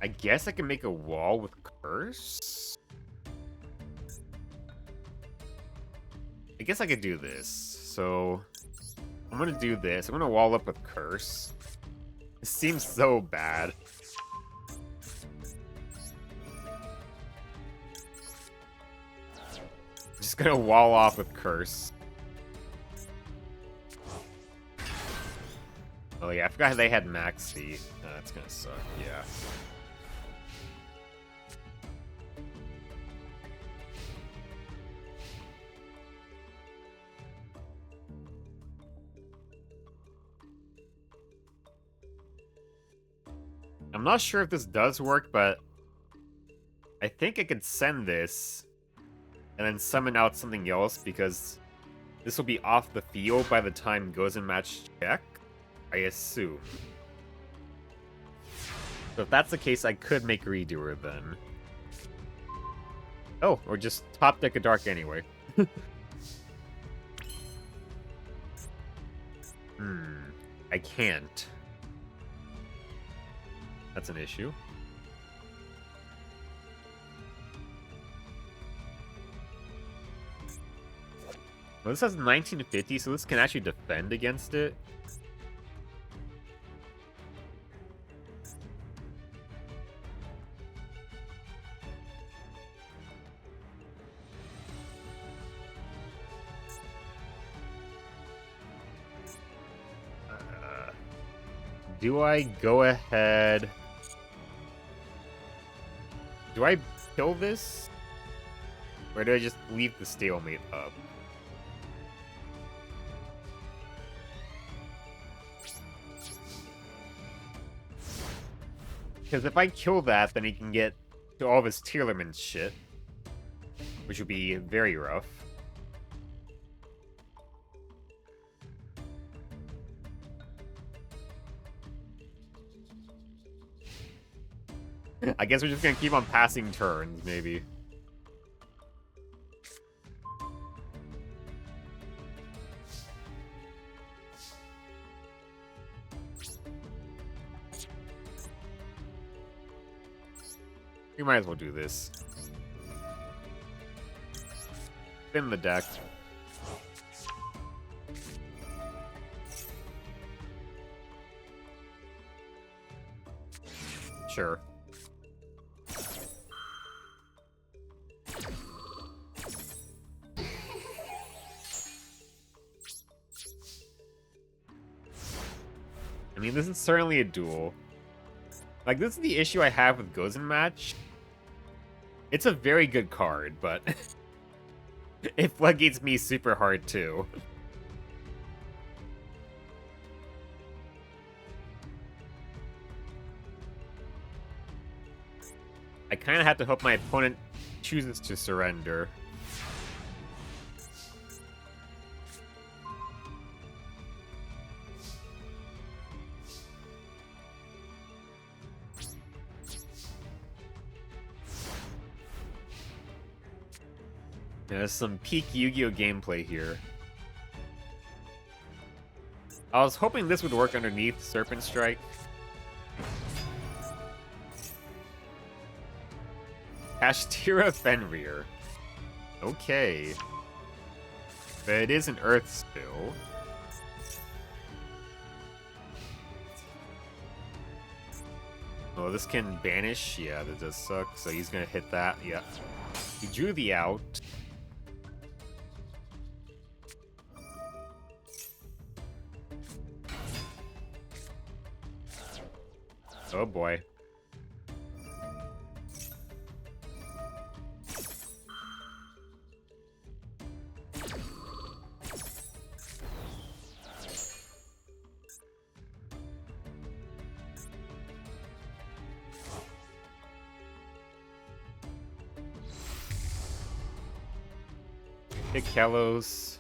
I guess I can make a wall with Curse? I guess I could do this. So, I'm gonna do this. I'm gonna wall up with Curse. It seems so bad. Just gonna wall off with Curse. Oh yeah, I forgot they had Maxi. That's gonna suck, yeah. I'm not sure if this does work, but I think I could send this and then summon out something else because this will be off the field by the time goes in match check, I assume. So if that's the case, I could make Redoer then. Oh, or just top deck a Dark anyway. I can't. That's an issue. Well, this has 1950, so this can actually defend against it. Do I go ahead? Do I kill this? Or do I just leave the stalemate up? Because if I kill that, then he can get to all of his Tearlerman shit. Which would be very rough. I guess we're just gonna keep on passing turns, maybe. We might as well do this. Spin the deck. Sure. I mean, this is certainly a duel. Like, this is the issue I have with Gozen Match. It's a very good card, but it floodgates me super hard, too. I kind of have to hope my opponent chooses to surrender. There's some peak Yu-Gi-Oh gameplay here. I was hoping this would work underneath Serpent Strike. Ashtira Fenrir. Okay. But it is an Earth still. Oh, this can banish? Yeah, that does suck. So he's gonna hit that. Yeah. He drew the out. Oh boy. Hit Kalos.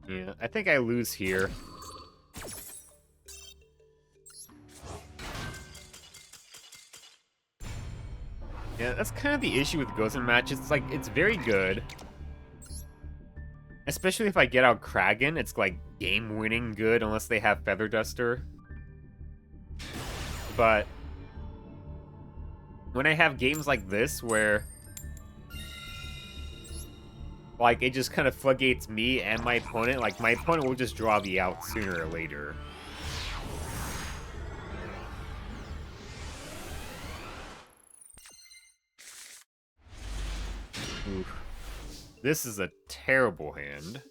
Yeah, I think I lose here. Yeah, that's kind of the issue with Gozen matches. It's like, it's very good. Especially if I get out Kragan, it's like game-winning good unless they have Feather Duster. But when I have games like this where, like, it just kind of floodgates me and my opponent, like, my opponent will just draw the out sooner or later. Oof. This is a terrible hand.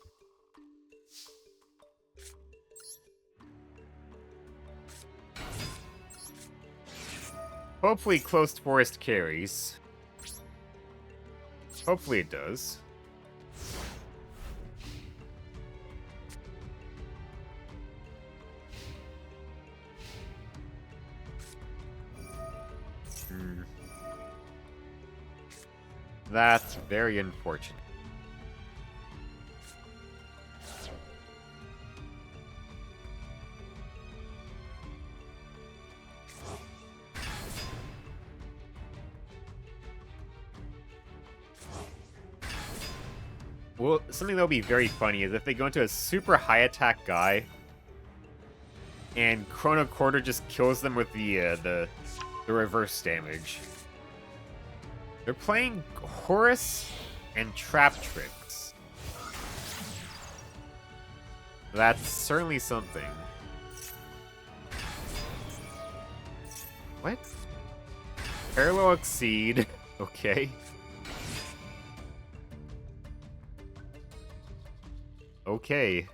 Hopefully Closed Forest carries. Hopefully it does. That's very unfortunate. Well, something that'll be very funny is if they go into a super high attack guy, and Chrono Quarter just kills them with the reverse damage. They're playing Horus and Trap Tricks. That's certainly something. What? Parallel Exceed. Okay. Okay.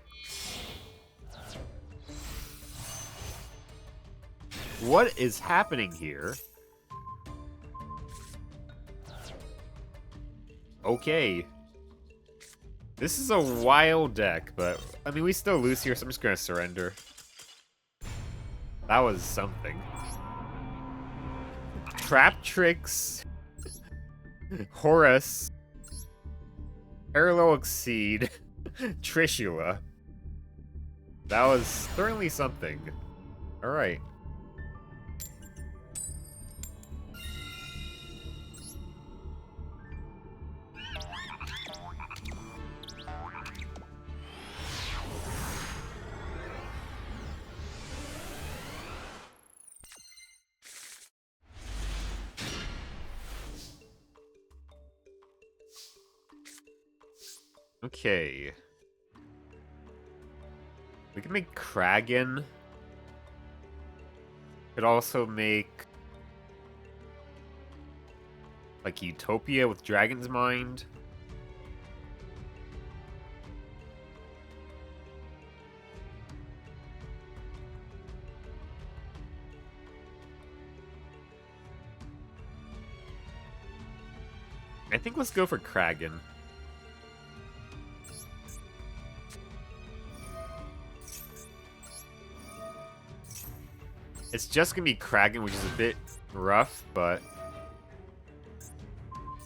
What is happening here? Okay. This is a wild deck, but, I mean, we still lose here, so I'm just gonna surrender. That was something. Trap Tricks. Horus. Parallel Exceed. Trishula. That was certainly something. Alright. Okay. We can make Kragan. Could also make like Utopia with Dragon's Mind. I think let's go for Kragan. It's just gonna be Kragan, which is a bit rough, but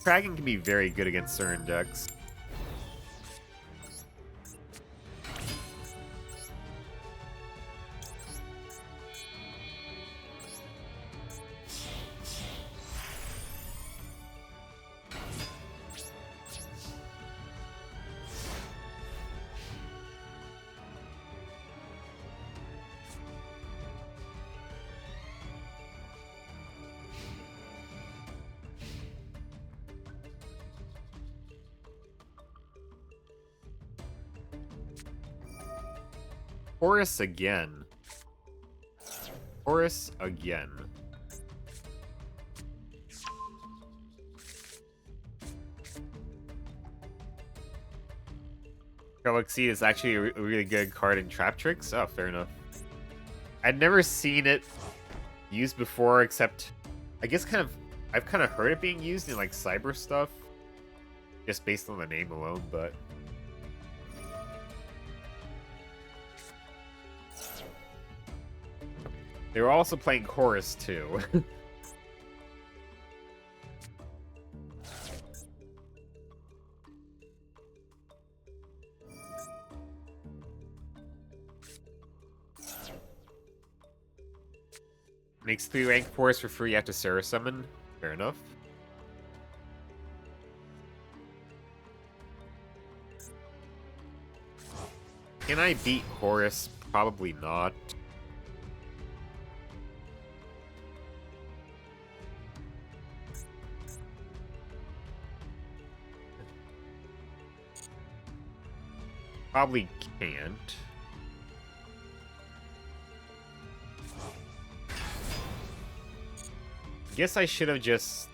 Kragan can be very good against certain decks. Horus again. Horus again. Galaxy is actually a really good card in Trap Tricks. Oh, fair enough. I'd never seen it used before, except I guess I've kind of heard it being used in like cyber stuff, just based on the name alone, but. They were also playing Horus, too. Makes 3 rank Horus for free after Sarah Summon. Fair enough. Can I beat Horus? Probably not. Probably can't. Guess I should have just...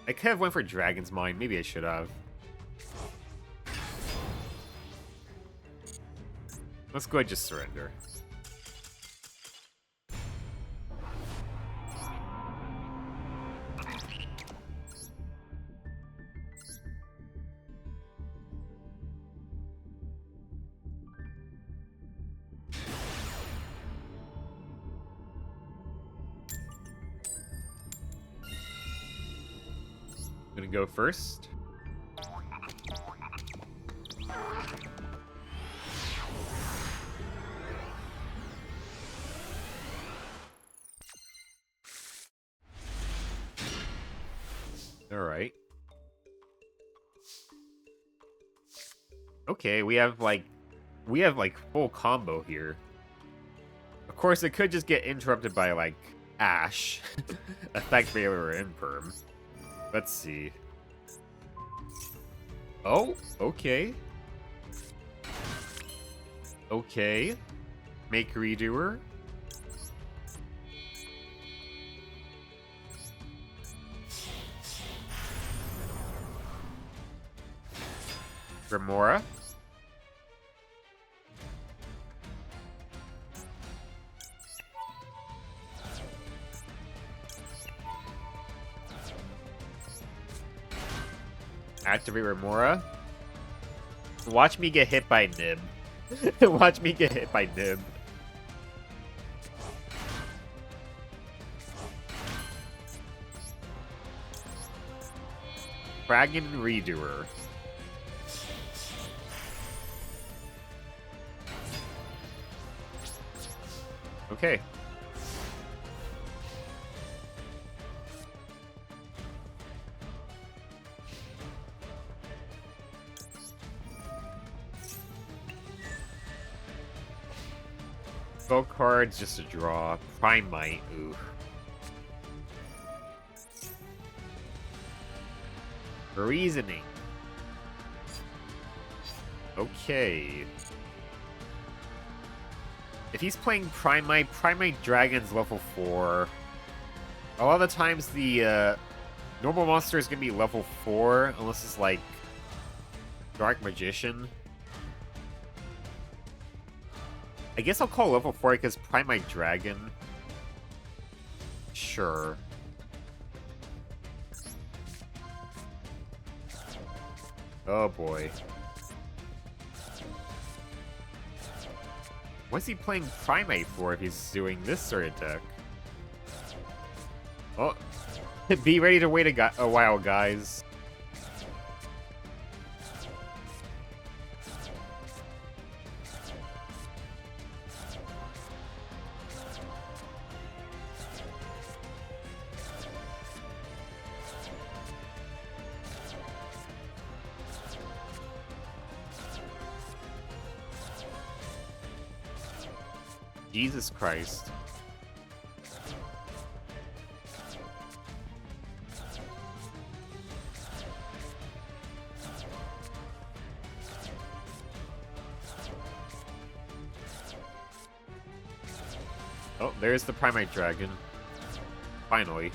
I could have went for Dragon's Mind. Maybe I should have. Let's go ahead and just surrender. Gonna go first. Alright. Okay, we have like full combo here. Of course, it could just get interrupted by like Ash, Effect Failure, or Imperm. Let's see. Oh, okay. Okay. Make Redoer. Remora. Activate Remora. Watch me get hit by Nib. Watch me get hit by Nib. Dragon Redoer. Okay. Spell cards, just a draw. Prime Might, ooh. Reasoning. Okay. If he's playing Prime Might Dragon's level 4. A lot of the times the normal monster is going to be level 4, unless it's like Dark Magician. I guess I'll call level 4 because Prime Might Dragon. Sure. Oh boy. What's he playing Primate for if he's doing this sort of deck? Oh, be ready to wait a while, guys. Jesus Christ. Oh, there's the Primate Dragon. Finally.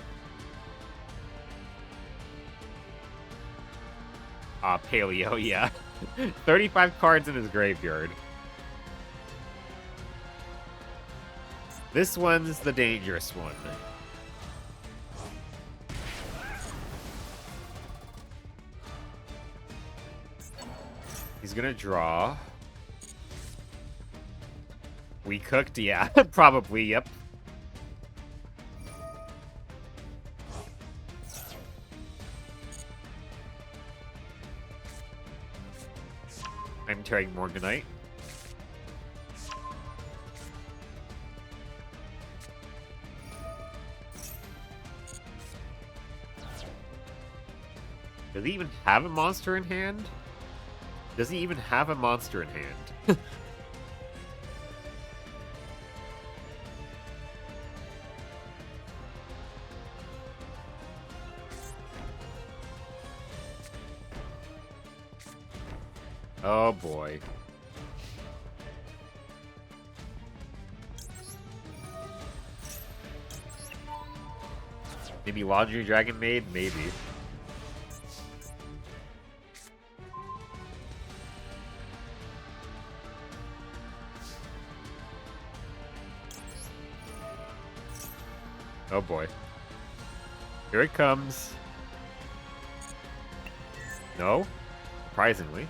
Ah, Paleo, yeah. 35 cards in his graveyard. This one's the dangerous one. He's gonna draw. We cooked? Yeah, probably, yep. I'm tearing Morganite. Does he even have a monster in hand? Does he even have a monster in hand? Oh boy. Maybe Laundry Dragon Maid? Maybe. Oh boy. Here it comes. No? Surprisingly.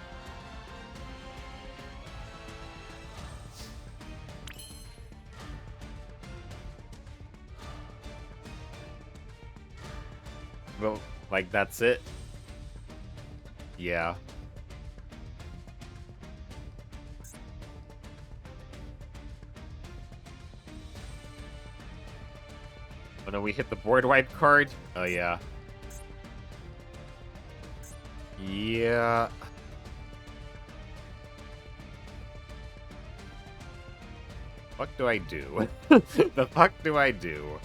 Well, like, that's it. Yeah. Oh no, we hit the board wipe card? Oh yeah. Yeah. What do I do? The fuck do I do?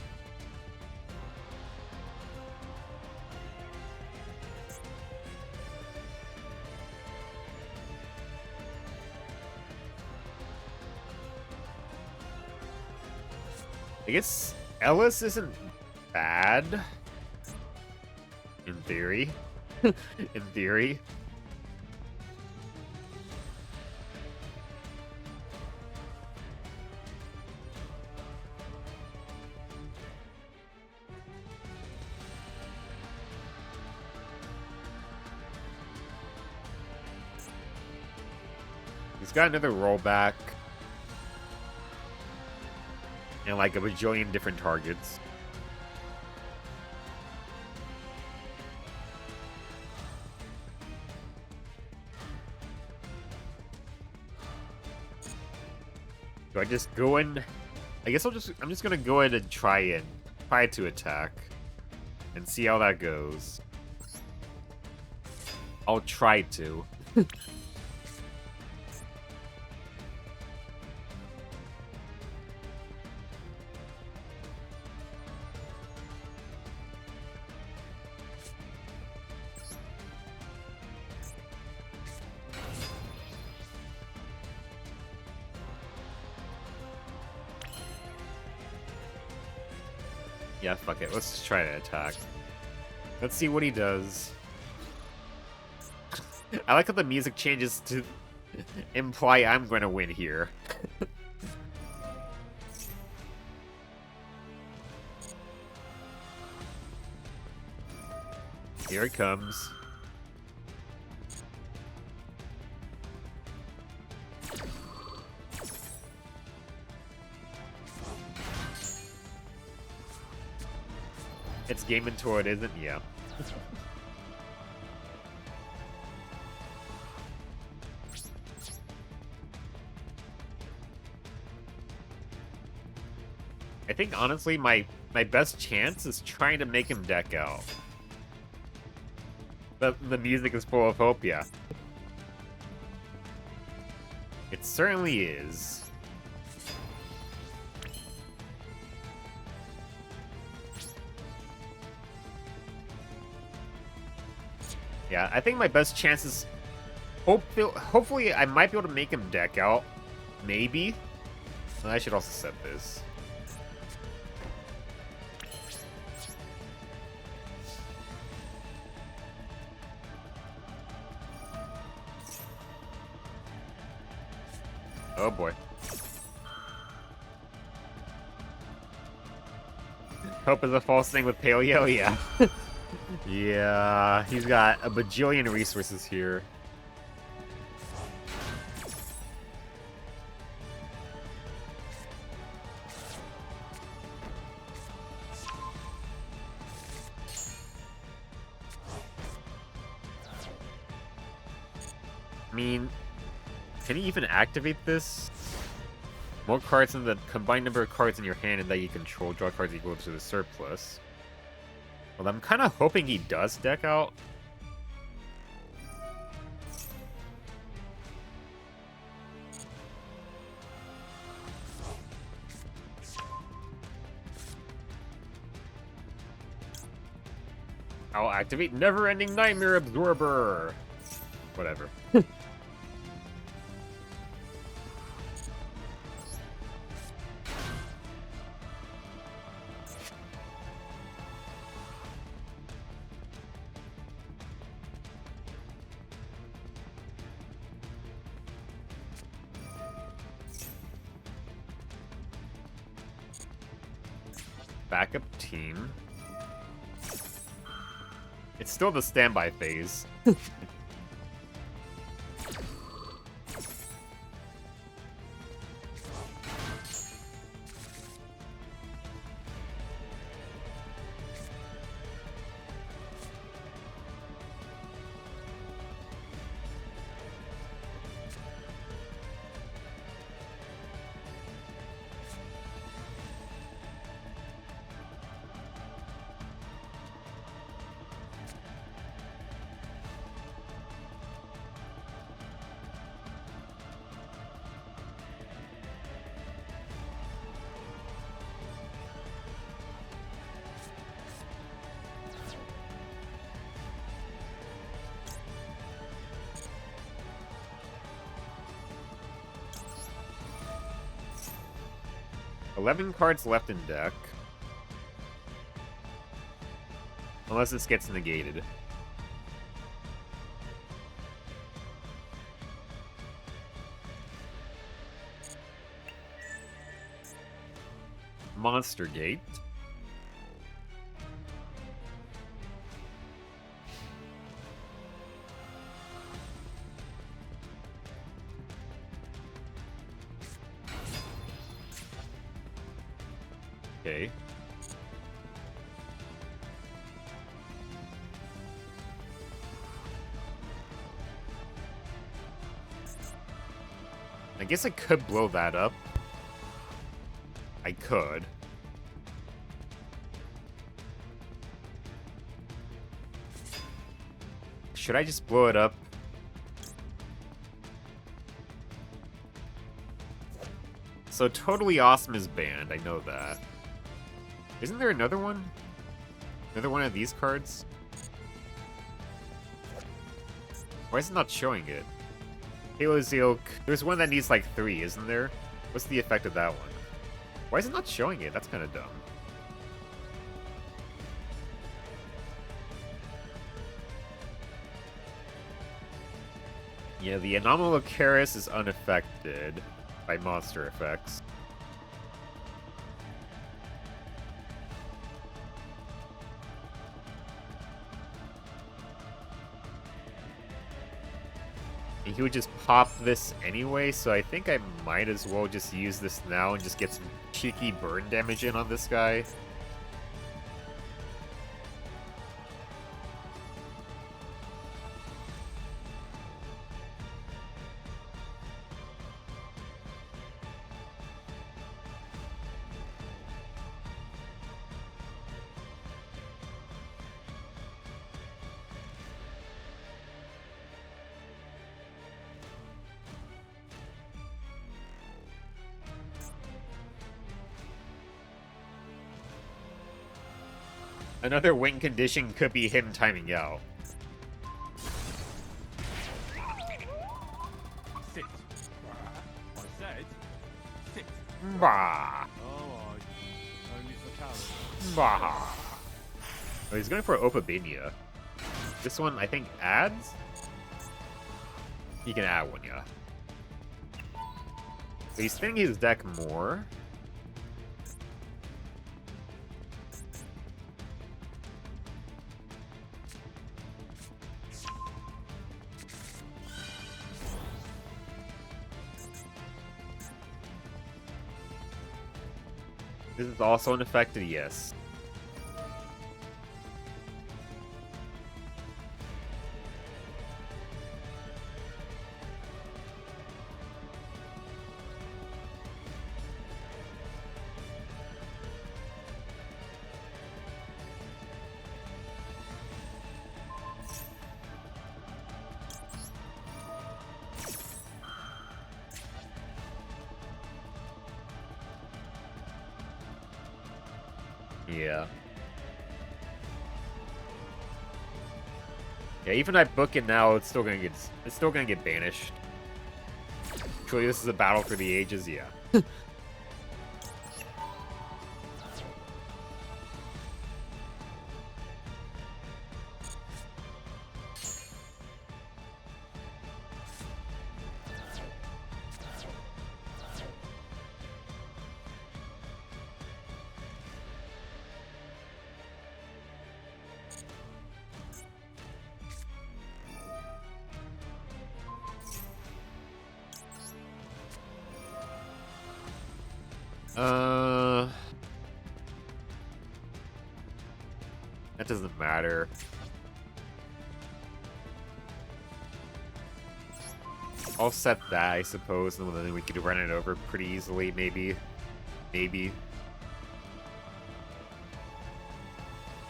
I guess Ellis isn't bad. In theory. In theory. He's got another rollback. And like a bajillion different targets. Do I just go in? I guess I'm just gonna go in and try to attack. And see how that goes. I'll try to. Yeah, fuck it. Let's just try to attack. Let's see what he does. I like how the music changes to imply I'm going to win here. Here it comes. It's game until it isn't, yeah. I think honestly my best chance is trying to make him deck out. The music is full of hope, yeah. It certainly is. Yeah, I think my best chance is hopefully I might be able to make him deck out. Maybe. And I should also set this. Oh boy. Hope is a false thing with Paleo, yeah. Yeah, he's got a bajillion resources here. I mean, can he even activate this? More cards than the combined number of cards in your hand and that you control. Draw cards equal to the surplus. Well, I'm kind of hoping he does deck out. I'll activate Never-Ending Nightmare Absorber. Whatever. Backup team. It's still the standby phase. 11 cards left in deck. Unless this gets negated. Monster Gate. Okay. I guess I could blow that up. I could. Should I just blow it up? So Totally Awesome is banned, I know that. Isn't there another one? Another one of these cards? Why is it not showing it? Halo's Yoke. There's one that needs like 3, isn't there? What's the effect of that one? Why is it not showing it? That's kind of dumb. Yeah, the Anomalocaris is unaffected by monster effects. And he would just pop this anyway, so I think I might as well just use this now and just get some cheeky burn damage in on this guy. Another win condition could be him timing out. Sit. I said, sit. Bah. Oh, only for cowards. Bah. Oh, he's going for Opabania. This one, I think, adds? He can add one, yeah. So he's spinning his deck more. This is also unaffected, yes. Yeah. Yeah, even if I book it now, it's still gonna get banished. Truly, this is a battle for the ages, yeah. Uh, that doesn't matter. I'll set that, I suppose, and then we could run it over pretty easily, maybe. Maybe.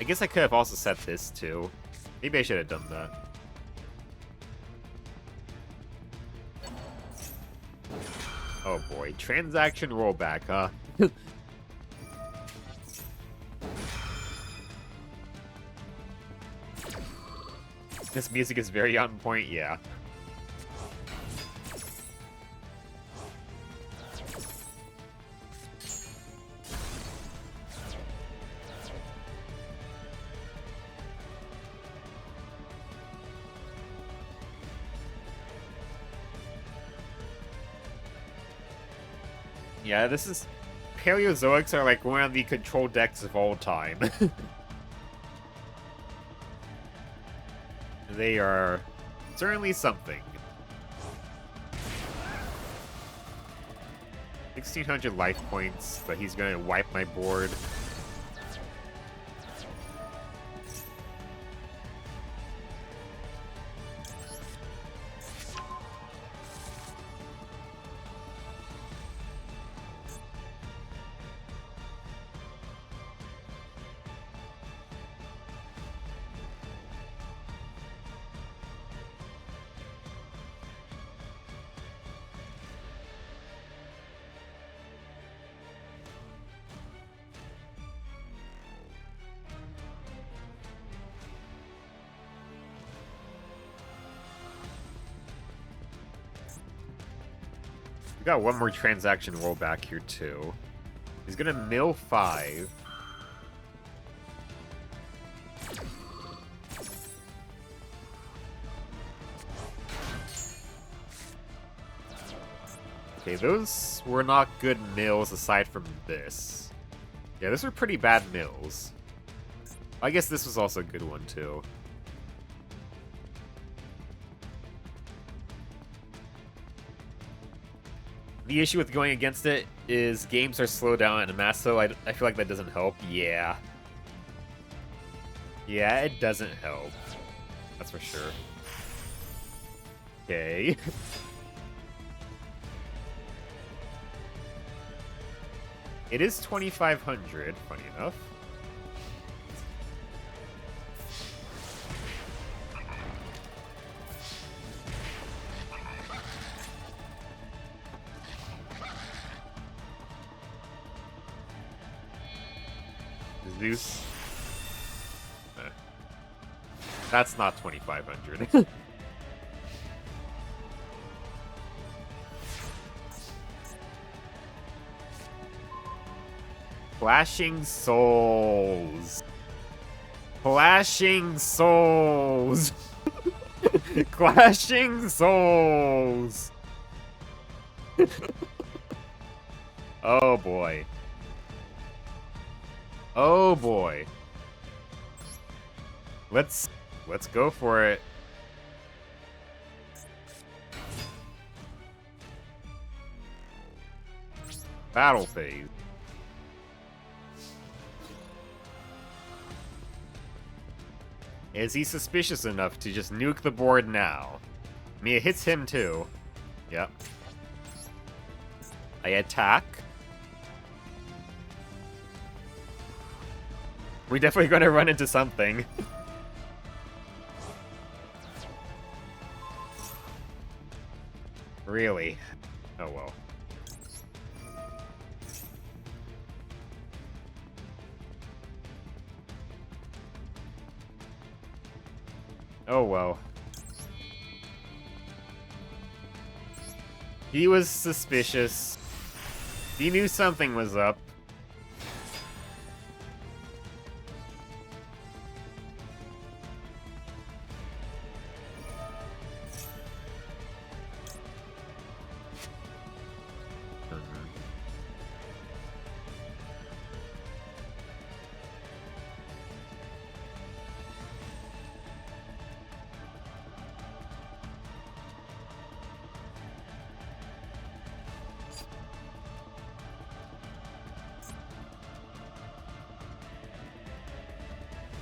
I guess I could have also set this, too. Maybe I should have done that. Oh boy, transaction rollback, huh? This music is very on point, yeah. Yeah, this is... Paleozoics are like one of the control decks of all time. They are certainly something. 1,600 life points, but he's gonna wipe my board. We got one more transaction rollback here, too. He's gonna mill 5. Okay, those were not good mills aside from this. Yeah, those were pretty bad mills. I guess this was also a good one, too. The issue with going against it is games are slowed down and Maso, I feel like that doesn't help. Yeah. Yeah, it doesn't help. That's for sure. Okay. It is 2,500, funny enough. Zeus. That's not 2,500. Clashing Souls. Clashing Souls. Clashing Souls. Oh boy. Oh boy. Let's go for it. Battle phase. Is he suspicious enough to just nuke the board now? I mean, it hits him too. Yep. I attack. We're definitely going to run into something. Really? Oh well. Oh well. He was suspicious. He knew something was up.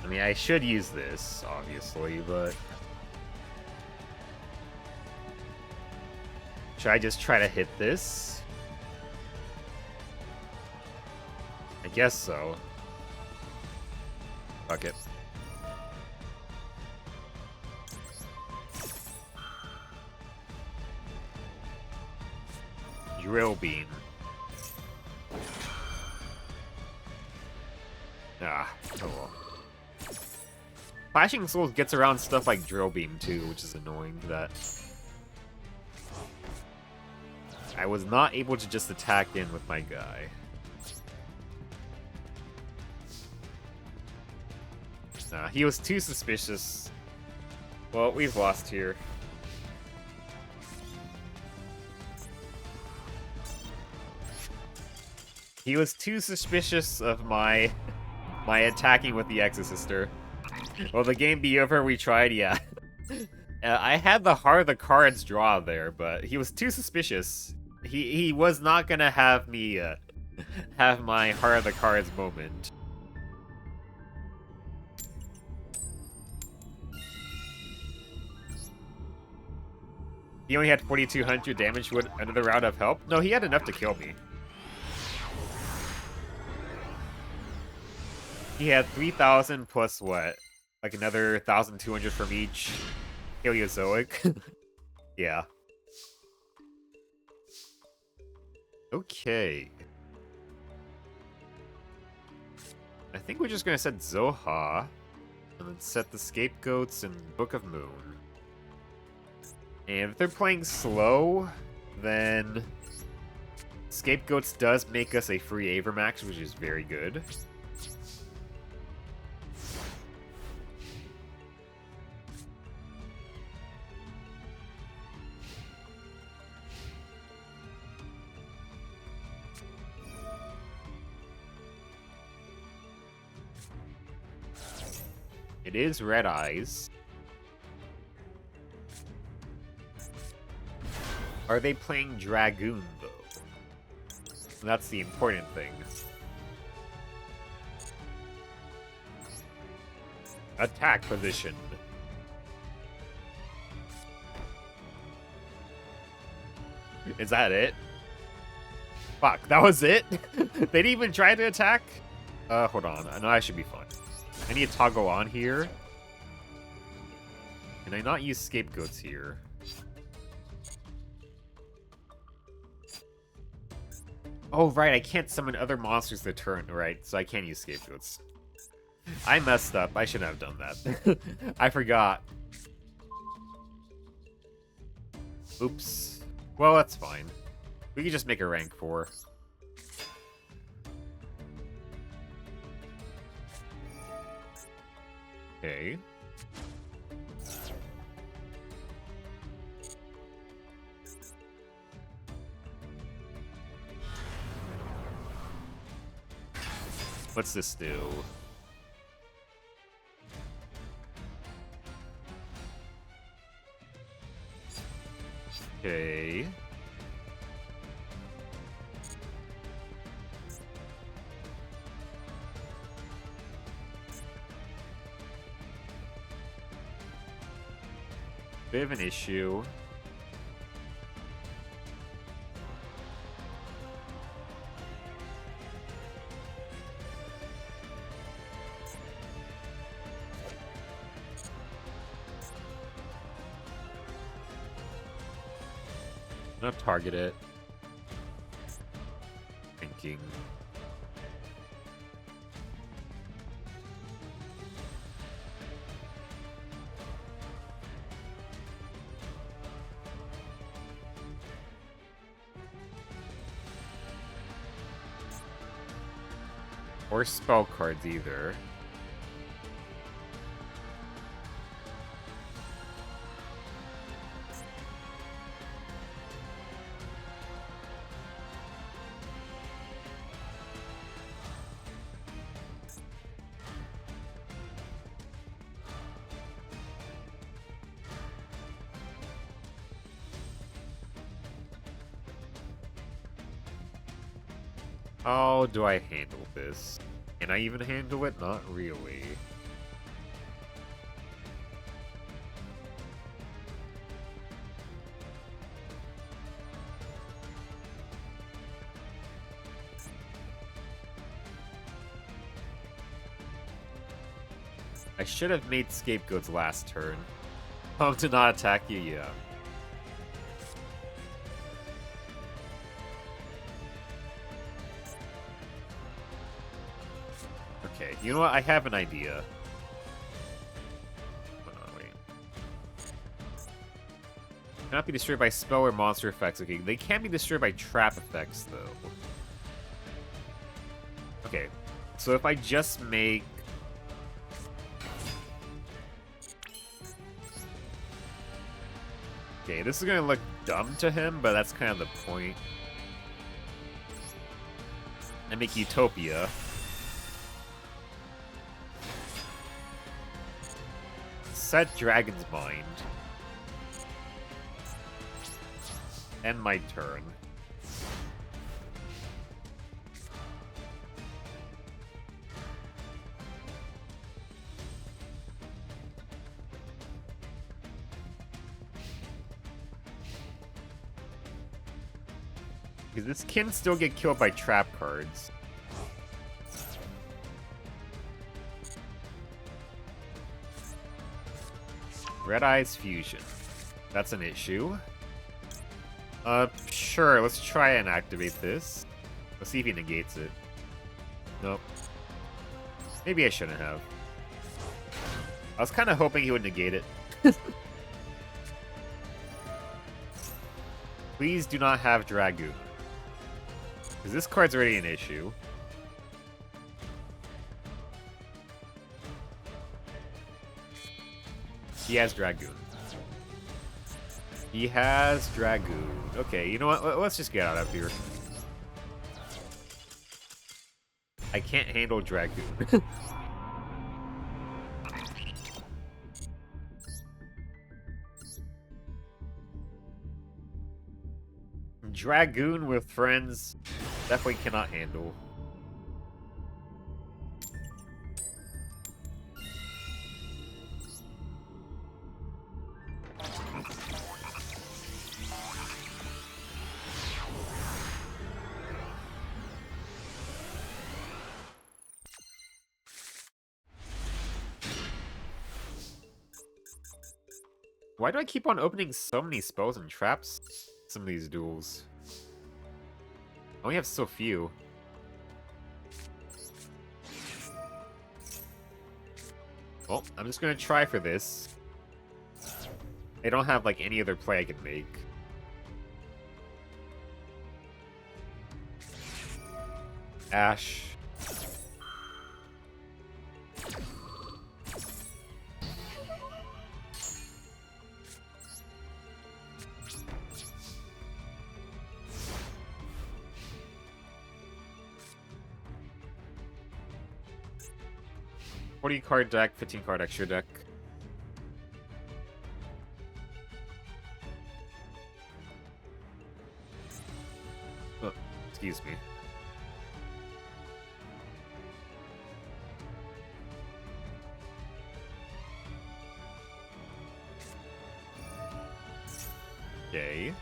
I mean, I should use this, obviously, but... Should I just try to hit this? I guess so. Fuck it. Drill beam. Ah, oh well. Flashing Souls gets around stuff like Drill Beam too, which is annoying that I was not able to just attack in with my guy. Nah, he was too suspicious. Well, we've lost here. He was too suspicious of my attacking with the Exorcister. Will the game be over? We tried, yeah. I had the heart of the cards draw there, but he was too suspicious. He was not gonna have me have my heart of the cards moment. He only had 4,200 damage. Would another round of help? No, he had enough to kill me. He had 3,000 plus what? Like another 1,200 from each Paleozoic? Yeah. Okay. I think we're just gonna set Zoha, and then set the Scapegoats and Book of Moon. And if they're playing slow, then Scapegoats does make us a free Avermax, which is very good. It is Red Eyes. Are they playing Dragoon, though? That's the important thing. Attack position. Is that it? Fuck, that was it? They didn't even try to attack? Hold on. No, I should be fine. I need to toggle on here. Can I not use Scapegoats here? Oh, right, I can't summon other monsters the turn, right, so I can't use Scapegoats. I messed up. I shouldn't have done that. I forgot. Oops. Well, that's fine. We can just make a rank 4. Okay. What's this do? Okay. Bit of an issue. Not target it. Thinking. Or spell cards either. How do I handle this? Can I even handle it? Not really. I should have made scapegoats last turn. To not attack you, yeah. Okay, you know what? I have an idea. Hold on, wait. Cannot be destroyed by spell or monster effects. Okay, they can be destroyed by trap effects, though. Okay, so if I just make... Okay, this is gonna look dumb to him, but that's kind of the point. I make Utopia. Set Dragon's Mind. End my turn. Because this can still get killed by trap cards. Red Eyes Fusion. That's an issue. Sure, let's try and activate this. Let's see if he negates it. Nope. Maybe I shouldn't have. I was kind of hoping he would negate it. Please do not have Dragoon. Because this card's already an issue. He has Dragoon. He has Dragoon. Okay, you know what? Let's just get out of here. I can't handle Dragoon. Dragoon with friends definitely cannot handle. Why do I keep on opening so many spells and traps? Some of these duels. I only have so few. Well, I'm just gonna try for this. I don't have like any other play I can make. Ash. Card deck, 15 card extra deck. Oh, excuse me. Okay.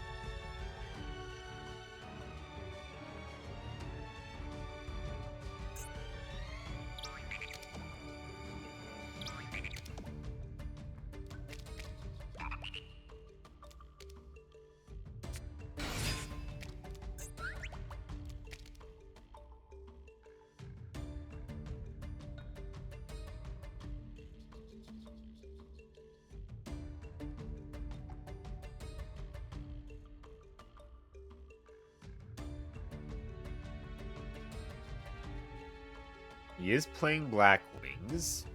He is playing Black Wings.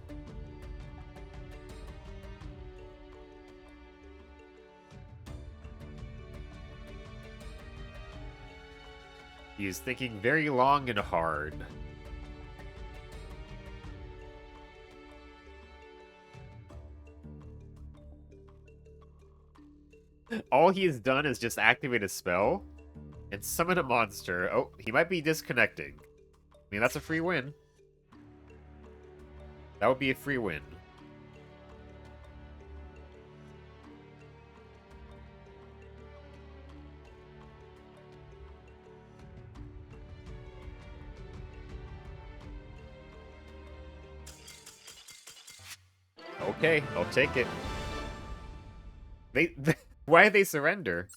He is thinking very long and hard. All he has done is just activate a spell and summon a monster. Oh, he might be disconnecting. I mean, that's a free win. That would be a free win. Okay, I'll take it. They why did they surrender?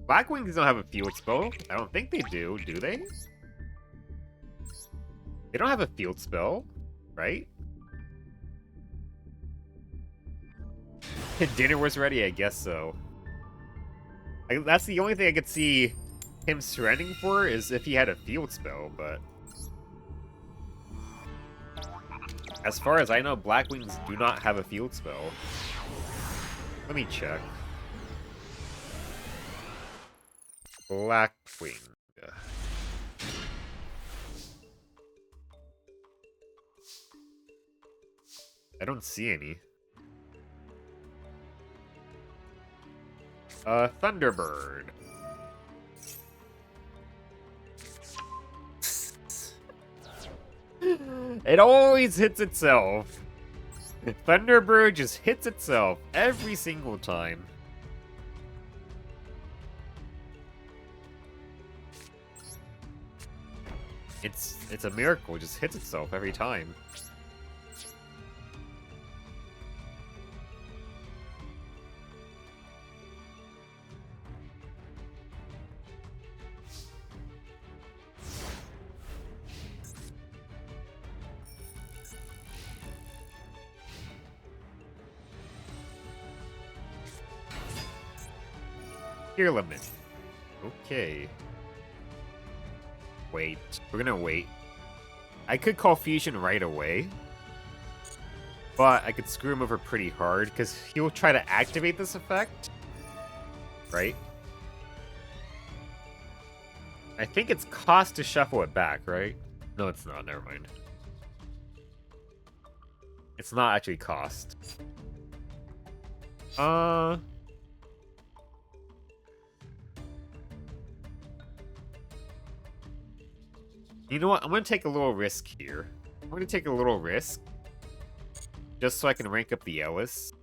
Blackwings don't have a field spell. I don't think they do they? They don't have a field spell, right? Dinner was ready, I guess so. That's the only thing I could see him surrendering for is if he had a field spell, but... As far as I know, Blackwings do not have a field spell. Let me check. Blackwing. I don't see any. Thunderbird. It always hits itself. Thunderbird just hits itself every single time. It's a miracle, it just hits itself every time. Gear limit. Okay. Wait. We're gonna wait. I could call Fusion right away. But I could screw him over pretty hard, because he'll try to activate this effect. Right? I think it's cost to shuffle it back, right? No, it's not. Never mind. It's not actually cost. You know what? I'm going to take a little risk here. I'm going to take a little risk. Just so I can rank up the Ellis.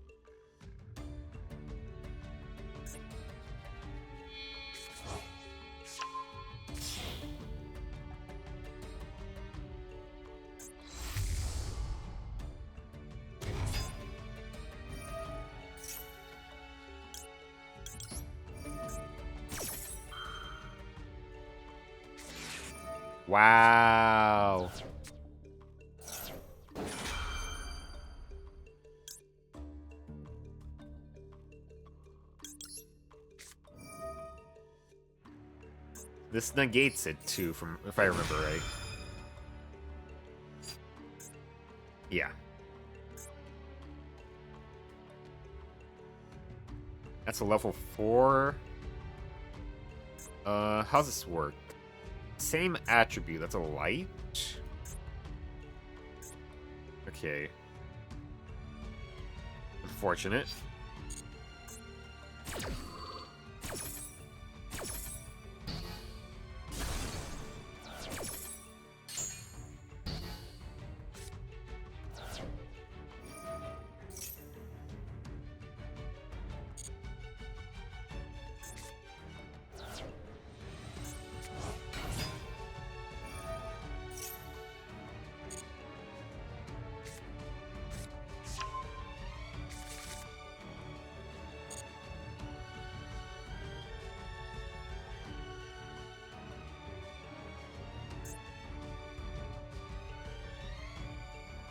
Wow. This negates it too, from if I remember right. Yeah. That's a level 4. How's this work? Same attribute, that's a light? Okay. Unfortunate.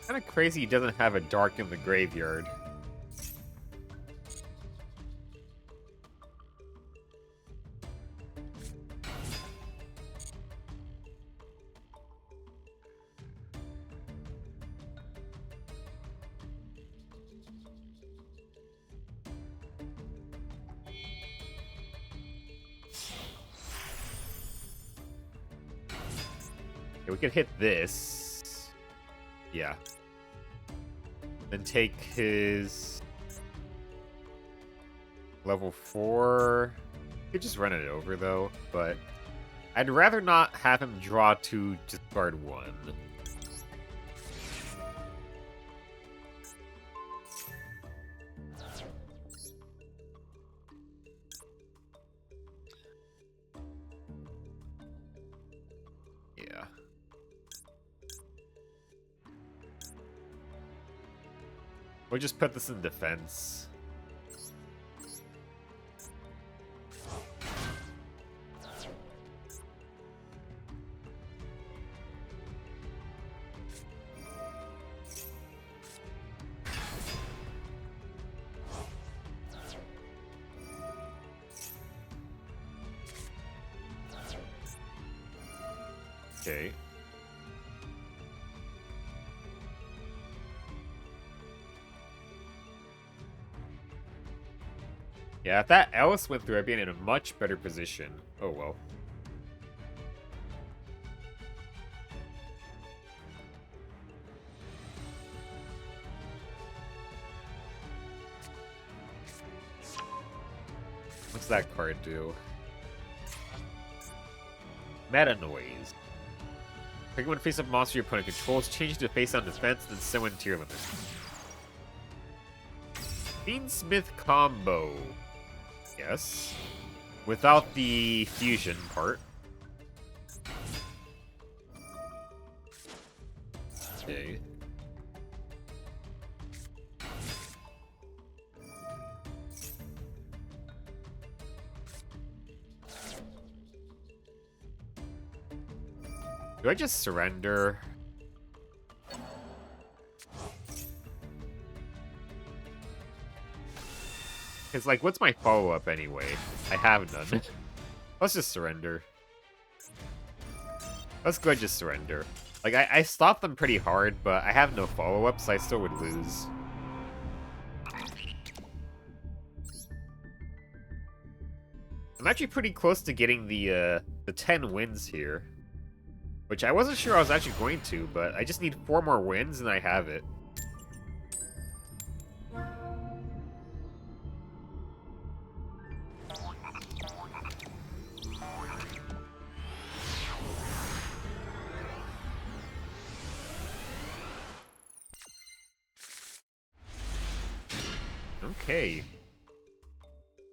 Kind of crazy he doesn't have a dark in the graveyard. Okay, we could hit this. Yeah. Then take his level 4. Could just run it over though, but I'd rather not have him draw 2, discard 1. Yeah. We'll just put this in defense. Okay. Yeah, if that Alice went through, I'd be in a much better position. Oh well. What's that card do? Meta Noise. Pick one face-up monster your opponent controls, change it to face-down defense, then summon tier limit. Fiendsmith combo. Yes. Without the fusion part. Okay. Do I just surrender? Because, like, what's my follow-up anyway? I have none. Let's just surrender. Let's go ahead and just surrender. Like, I stopped them pretty hard, but I have no follow-up, so I still would lose. I'm actually pretty close to getting the 10 wins here. Which I wasn't sure I was actually going to, but I just need 4 more wins and I have it. Okay.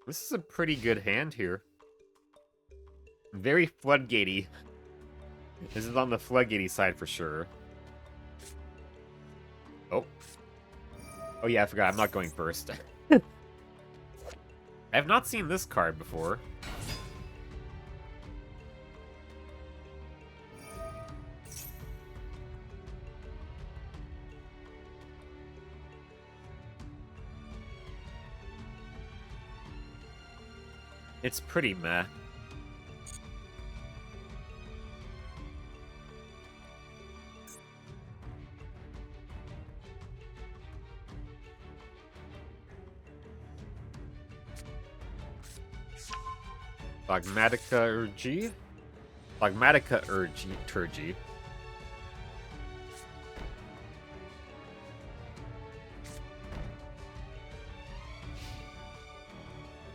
This is a pretty good hand here. Very floodgatey. This is on the floodgatey side for sure. Oh. Oh yeah, I forgot. I'm not going first. I have not seen this card before. It's pretty meh. Dogmatica Urgi? Dogmatica Turgy.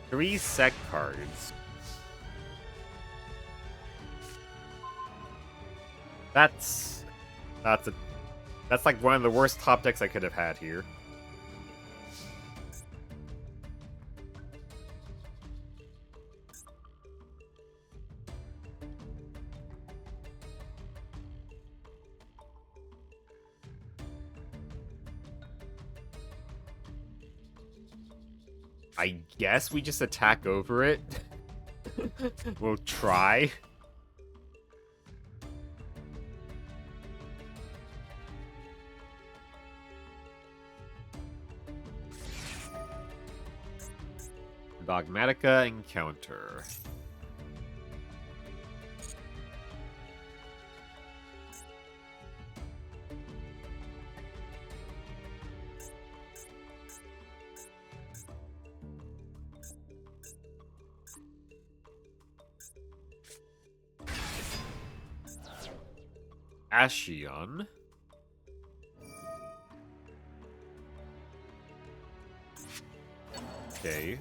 Three sec cards. That's like one of the worst top decks I could have had here. I guess we just attack over it. We'll try. Dogmatica Encounter. Ashion. Okay.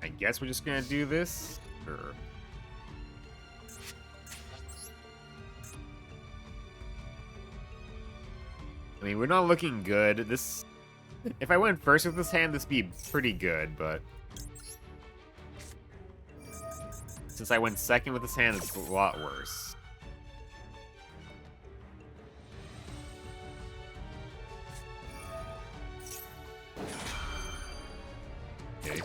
I guess we're just gonna do this. Sure. I mean, we're not looking good. This... If I went first with this hand, this would be pretty good, but... Since I went second with this hand, it's a lot worse. Okay.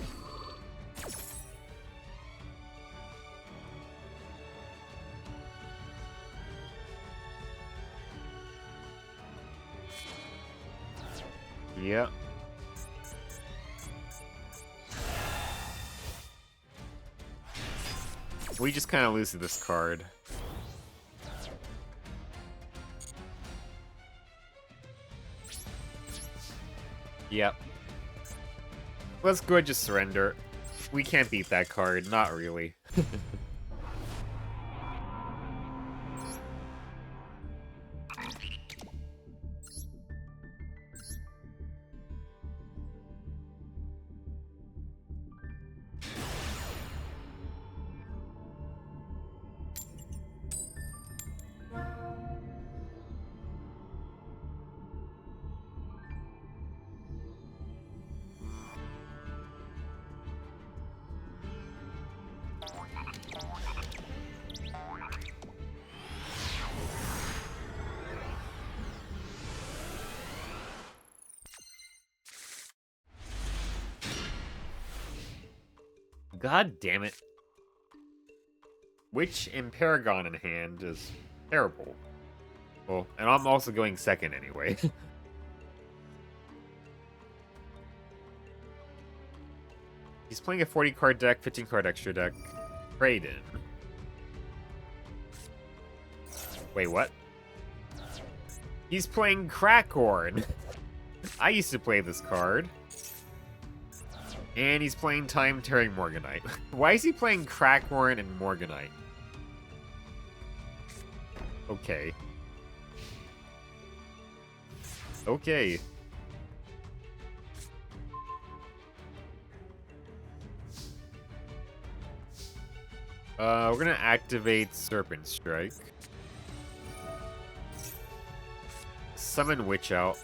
Yep. We just kind of lose to this card. Yep. Let's go ahead and just surrender. We can't beat that card, not really. God damn it. Witch and Paragon in hand is terrible. Well, and I'm also going second anyway. He's playing a 40-card deck, 15-card extra deck. Trade in. Wait, what? He's playing Crackhorn. I used to play this card. And he's playing Time Tearing Morganite. Why is he playing Crackhorn and Morganite? Okay. Okay. We're gonna activate Serpent Strike. Summon Witch out.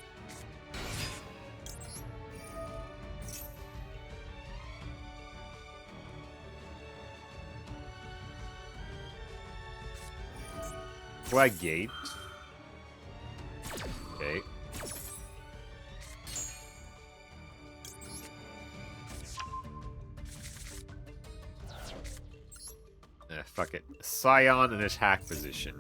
Flag Gate. Okay. Fuck it. Scion in attack position.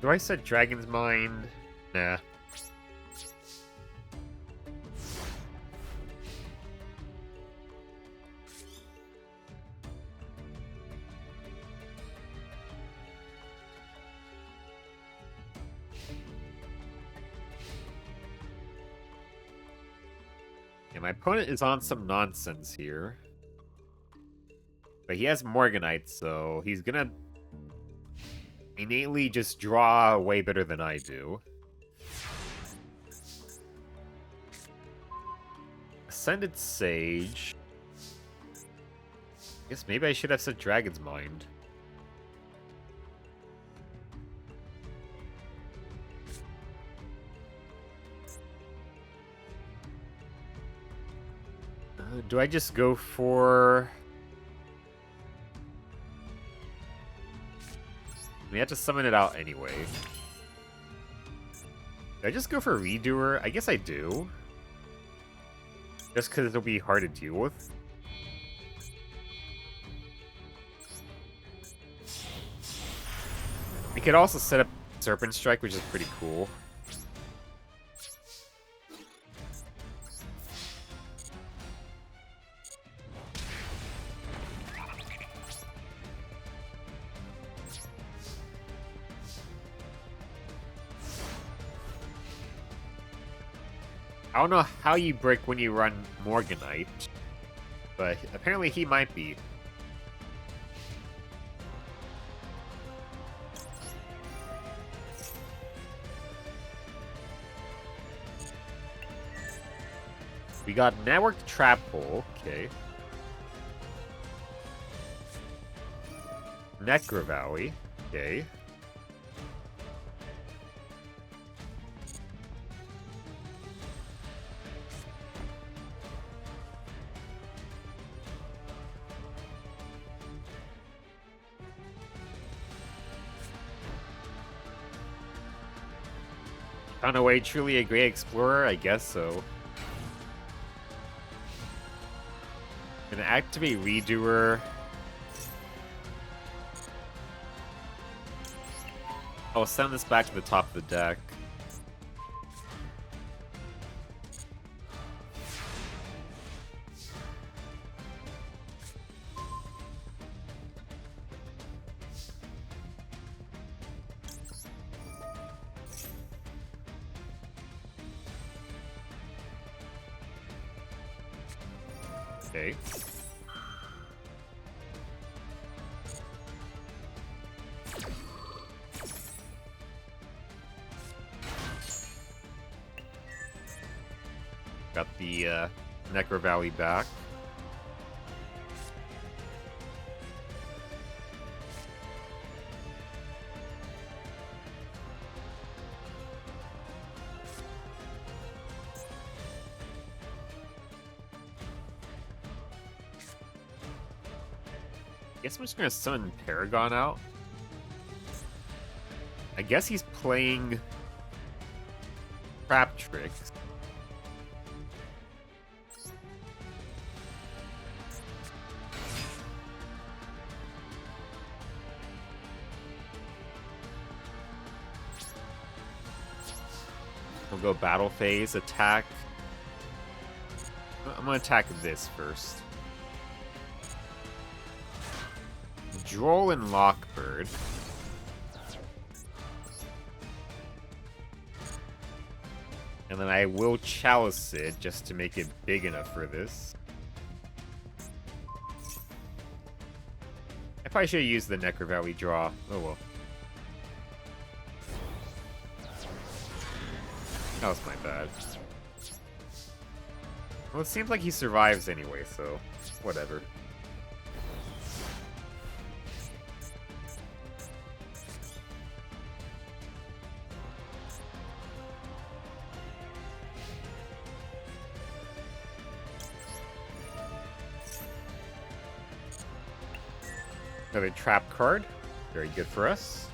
Do I set Dragon's Mind? Nah. Yeah, my opponent is on some nonsense here. But he has Morganite, so he's gonna innately just draw way better than I do. Ascended Sage. Guess maybe I should have said Dragon's Mind. Do I just go for... We have to summon it out anyway. Do I just go for Redoer? I guess I do. Just because it'll be hard to deal with. We could also set up Serpent Strike, which is pretty cool. I don't know how you break when you run Morganite, but apparently he might be. We got networked trap hole. Okay. Necro Valley. Okay. Found a way, truly a great explorer? I guess so. Gonna activate Redoer. I'll send this back to the top of the deck. Okay. Got the Necro Valley back. Guess I'm just gonna summon Paragon out. I guess he's playing Trap Tricks. We'll go battle phase, attack. I'm gonna attack this first. Droll and Lockbird. And then I will Chalice it just to make it big enough for this. I probably should have used the Necro Valley draw. Oh well. That was my bad. Well, it seems like he survives anyway, so whatever. Another trap card. Very good for us.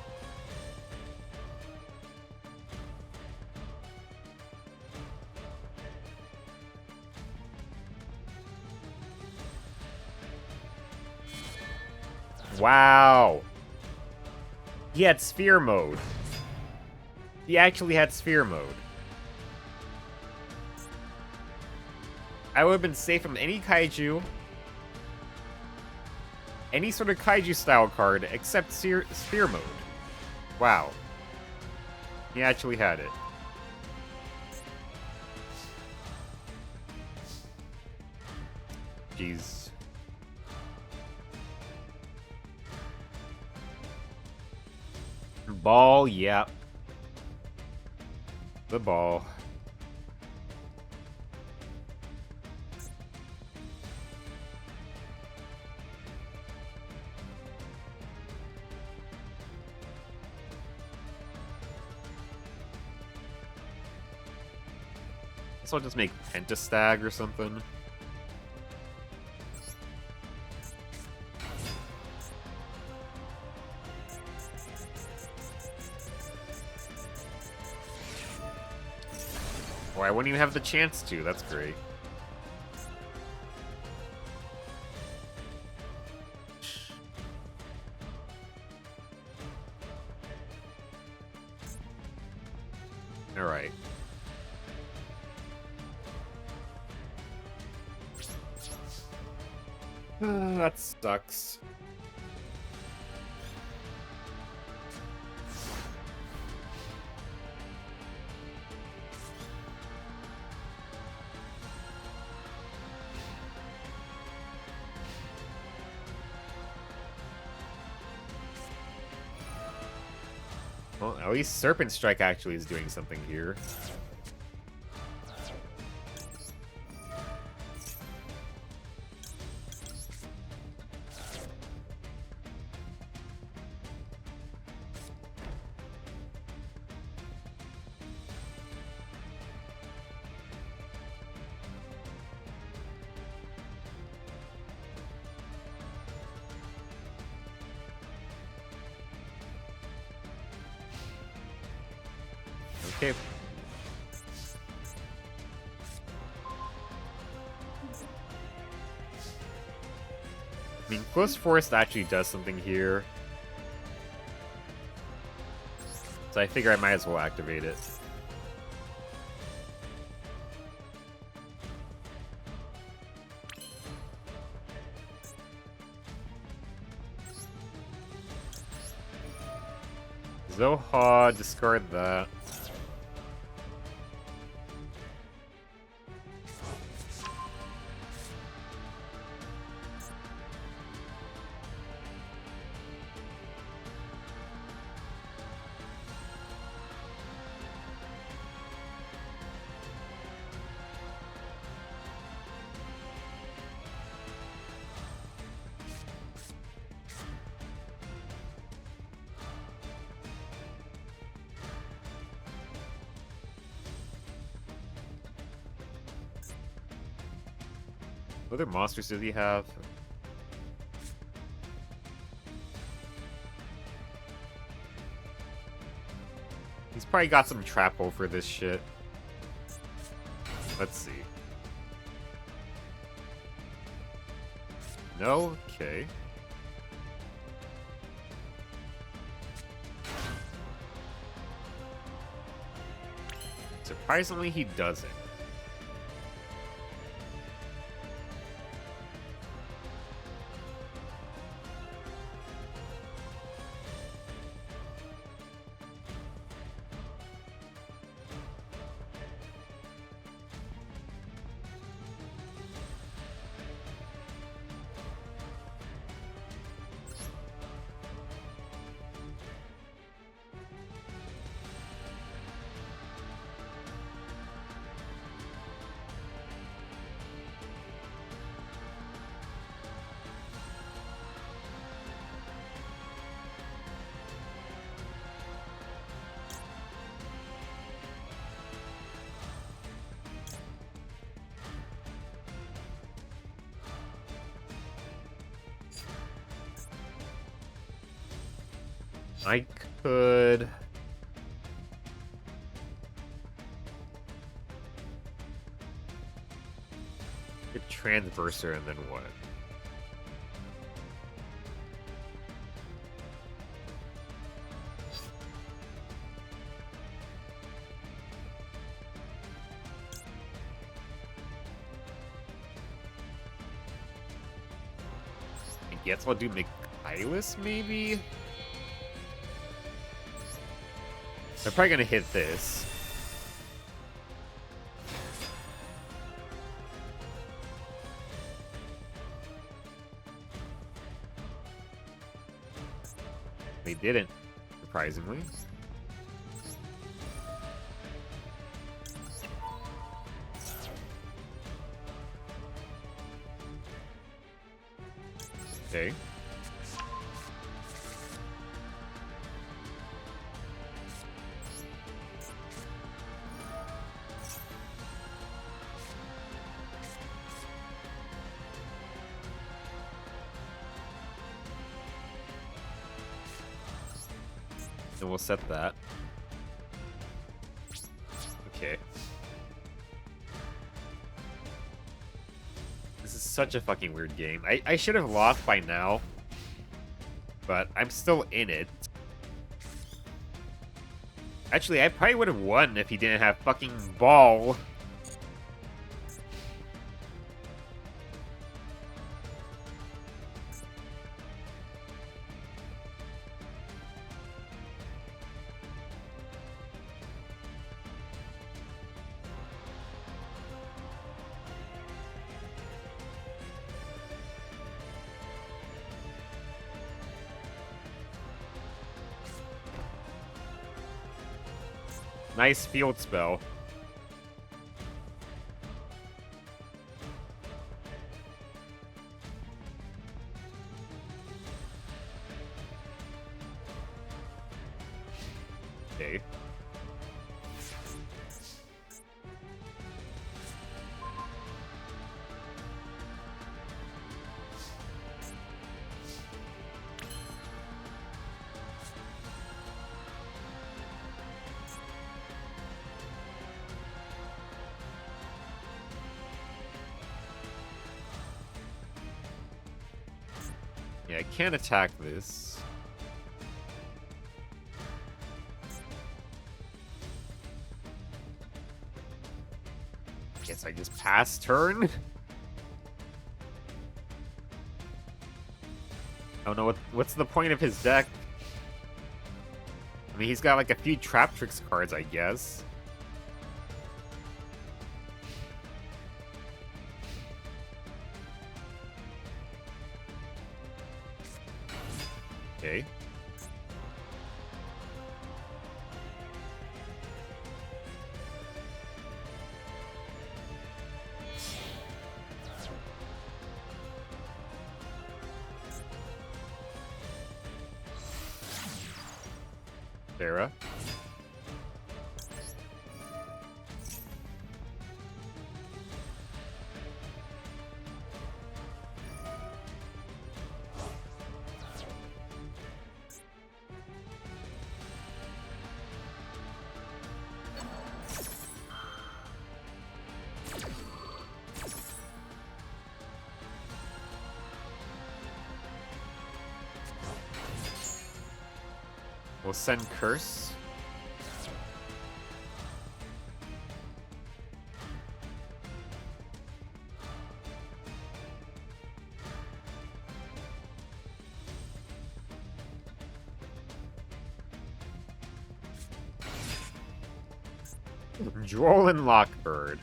Wow. He had sphere mode. He actually had sphere mode. I would have been safe from any kaiju. Any sort of kaiju style card except sphere mode. Wow. He actually had it. Jeez. Ball, yeah. The ball. So I'll just make Pentastag or something. Oh, I wouldn't even have the chance to. That's great. Alright. That sucks. Well, at least Serpent Strike actually is doing something here. Okay. I mean, Close Forest actually does something here. So I figure I might as well activate it. Zoha, discard that. What other monsters does he have? He's probably got some trap hole for this shit. Let's see. No? Okay. Surprisingly, he doesn't. I could... Get Transverser and then what? I guess I'll do Michaelis, maybe? I'm probably gonna hit this. They didn't, surprisingly. Okay. Then we'll set that. Okay. This is such a fucking weird game. I should have lost by now, but I'm still in it. Actually, I probably would have won if he didn't have fucking ball. Nice field spell. Okay. Yeah, I can't attack this. Guess I just pass turn? I don't know what's the point of his deck? I mean, he's got like a few Trap Tricks cards, I guess. Okay. Sarah. We'll send Curse. Duel and Lockbird.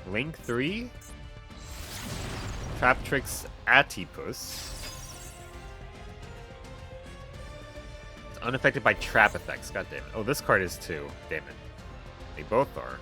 Link 3. Trap Tricks Atipus. It's unaffected by trap effects. God damn it. Oh, this card is too. Damn it. They both are.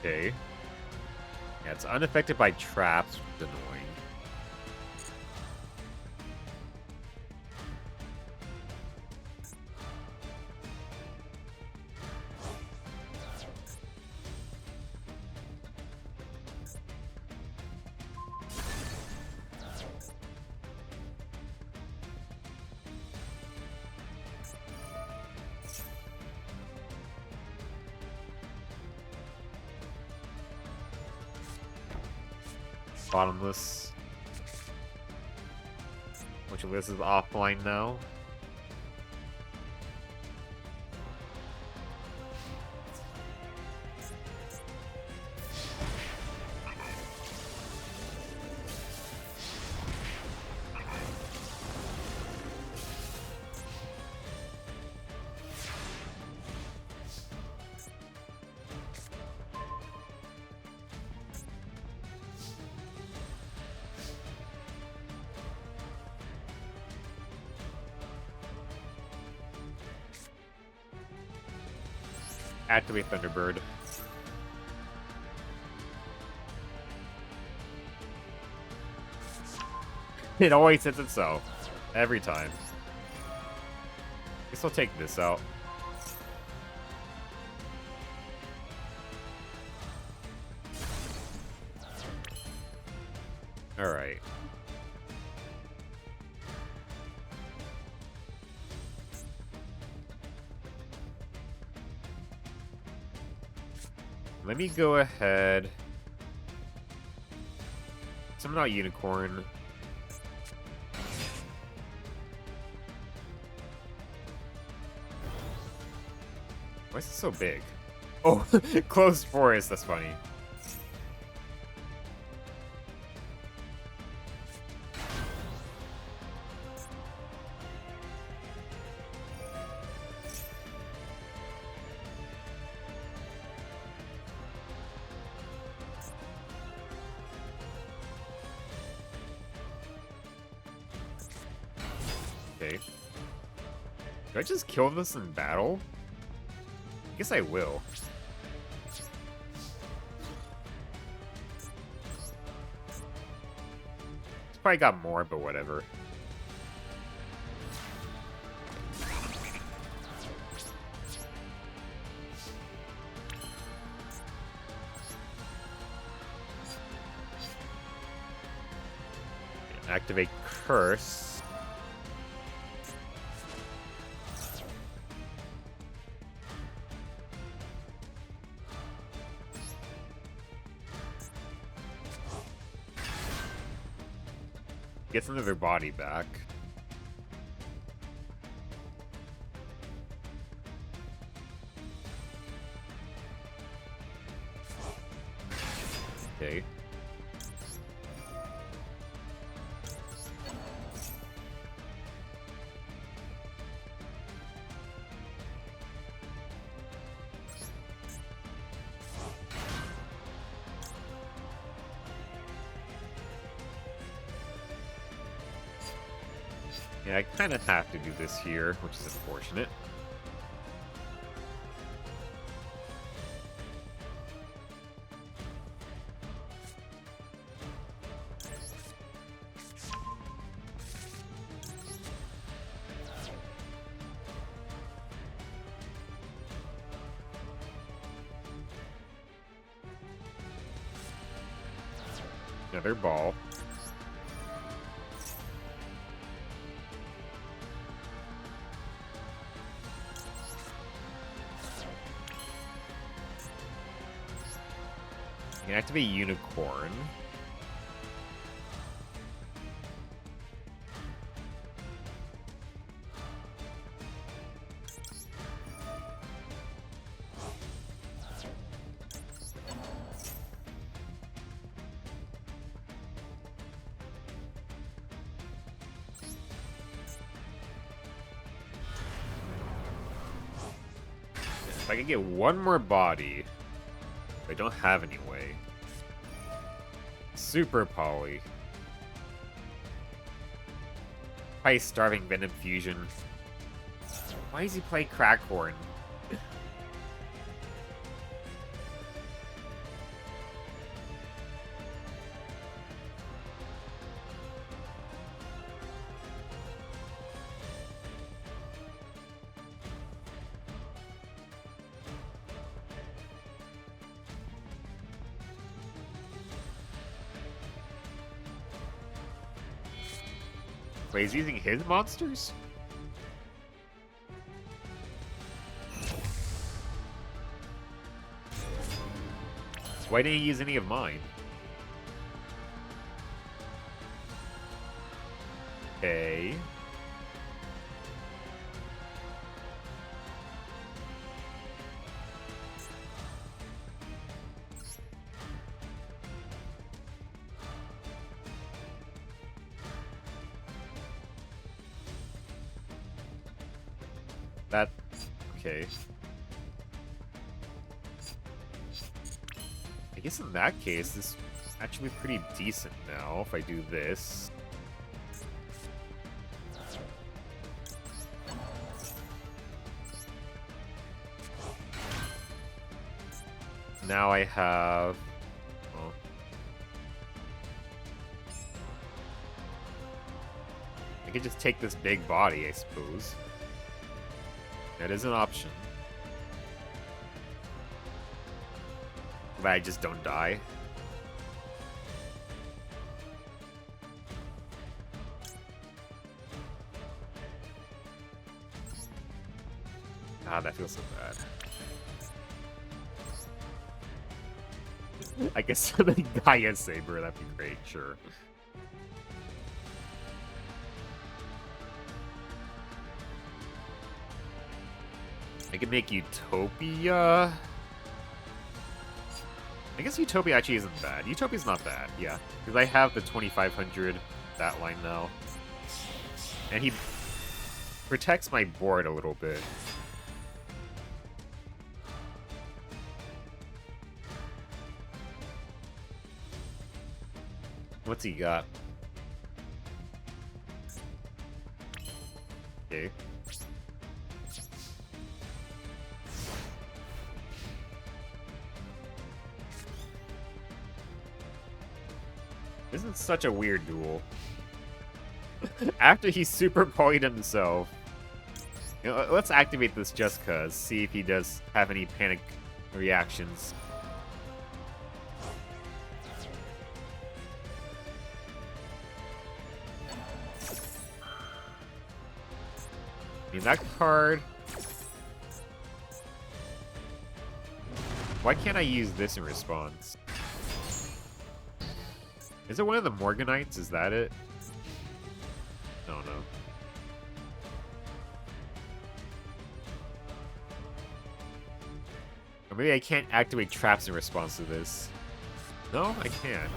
Okay. Yeah, it's unaffected by traps, which is annoying. Bottomless. Which of this is offline now? Activate Thunderbird. It always hits itself. Every time. Guess I'll take this out. Alright. Let me go ahead. Summon out Unicorn. Why is it so big? Oh, closed forest, that's funny. Okay. Do I just kill this in battle? I guess I will. It's probably got more, but whatever. Activate Curse. Gets into their body back. Okay. Yeah, I kind of have to do this here, which is unfortunate. Another ball. You can activate Unicorn. If I can get one more body, I don't have any way. Super Poly. Probably Starving Venom Fusion. Why does he play Crackhorn? Wait, he's using his monsters? Why didn't he use any of mine? Okay. That... okay. I guess in that case, this is actually pretty decent now, if I do this. Now I have... oh. I could just take this big body, I suppose. That is an option. But I just don't die. Ah, that feels so bad. I guess the Gaia Saber, that'd be great, sure. I could make Utopia. I guess Utopia actually isn't bad. Utopia's not bad, yeah. Because I have the 2500 that line now. And he protects my board a little bit. What's he got? Okay. This is such a weird duel. After he super polyed himself. You know, let's activate this just cuz. See if he does have any panic reactions. I mean, that card... Why can't I use this in response? Is it one of the Morganites? Is that it? I don't know. Or maybe I can't activate traps in response to this. No, I can't.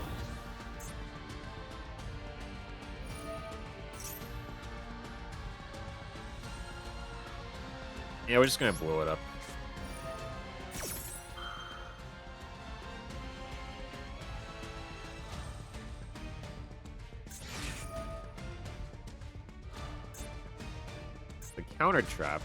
Yeah, we're just gonna blow it up. The counter trap.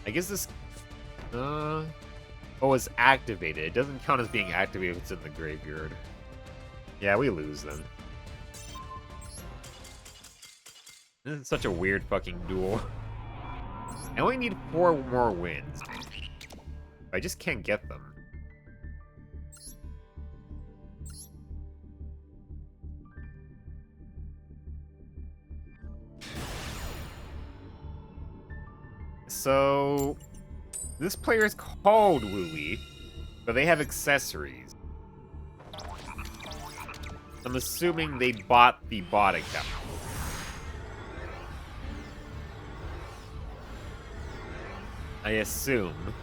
I guess this... Oh, it's activated. It doesn't count as being activated if it's in the graveyard. Yeah, we lose then. This is such a weird fucking duel. I only need 4 more wins. I just can't get them. So... This player is called Wooey, but they have accessories. I'm assuming they bought the bot account. I assume.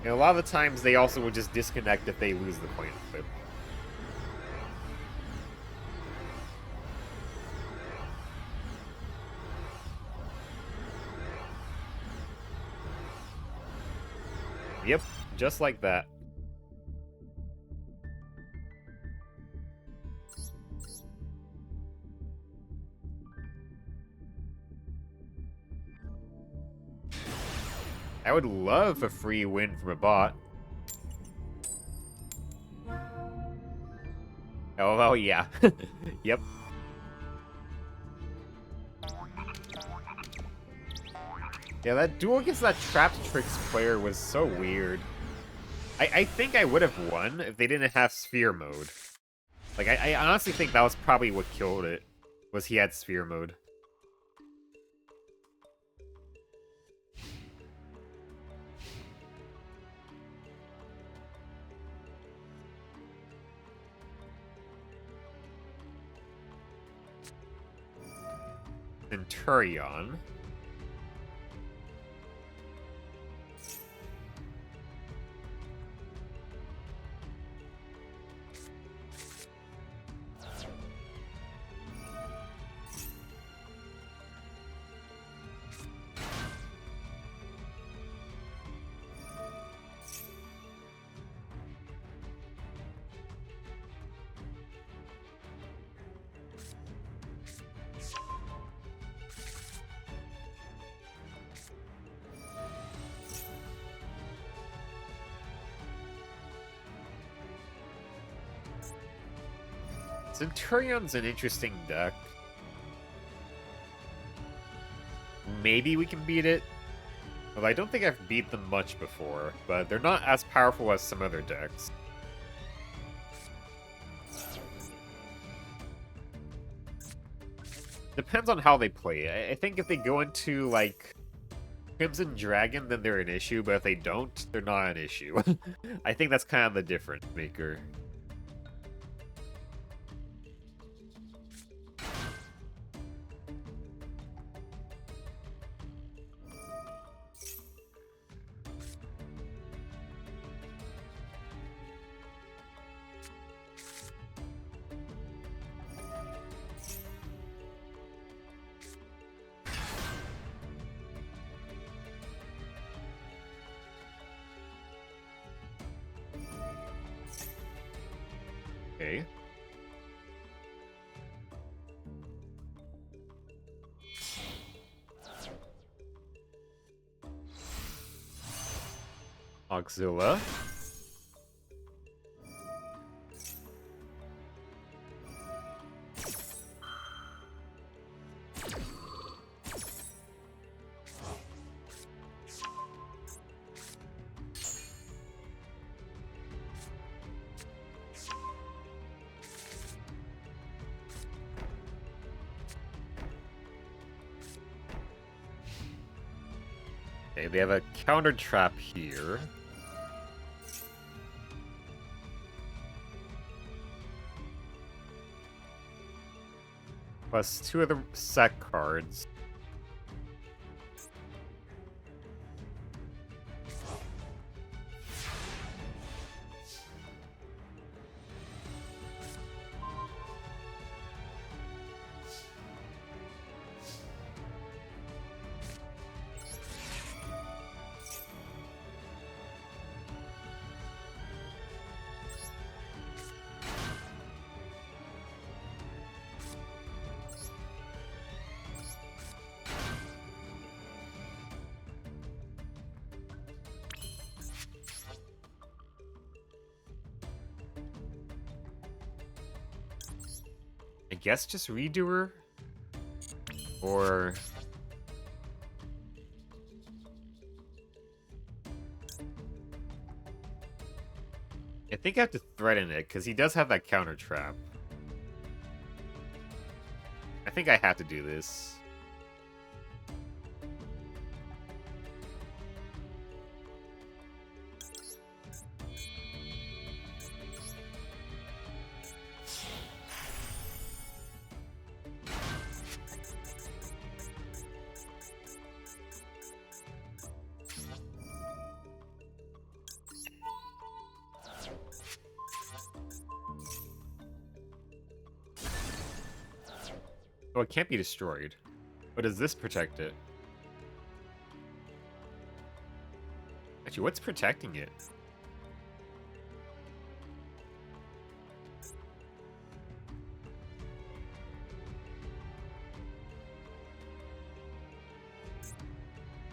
And a lot of the times they also would just disconnect if they lose the coin flip. Yep, just like that. I would love a free win from a bot. Oh yeah. Yep. Yeah, that duel against that Traps Tricks player was so weird. I think I would have won if they didn't have Sphere Mode. Like, I honestly think that was probably what killed it, was he had Sphere Mode. Centurion. Centurion's an interesting deck. Maybe we can beat it. Although I don't think I've beat them much before, but they're not as powerful as some other decks. Depends on how they play. I think if they go into, like, Crimson Dragon, then they're an issue, but if they don't, they're not an issue. I think that's kind of the difference maker. Okay. Auxilla. Okay, they have a counter trap here. Plus 2 of the set cards. I guess just redo her? Or... I think I have to threaten it, because he does have that counter trap. I think I have to do this. Oh, it can't be destroyed. But does this protect it? Actually, what's protecting it?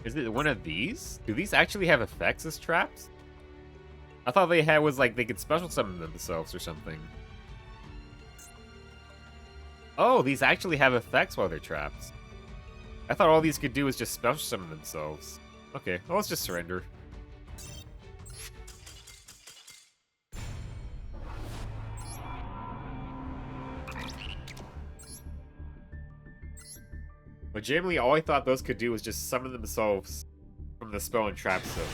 Is it one of these? Do these actually have effects as traps? I thought they had was like they could special summon themselves or something. Oh, these actually have effects while they're trapped. I thought all these could do was just special summon themselves. Okay, well, let's just surrender. Legitimately, all I thought those could do was just summon themselves from the spell and trap zone.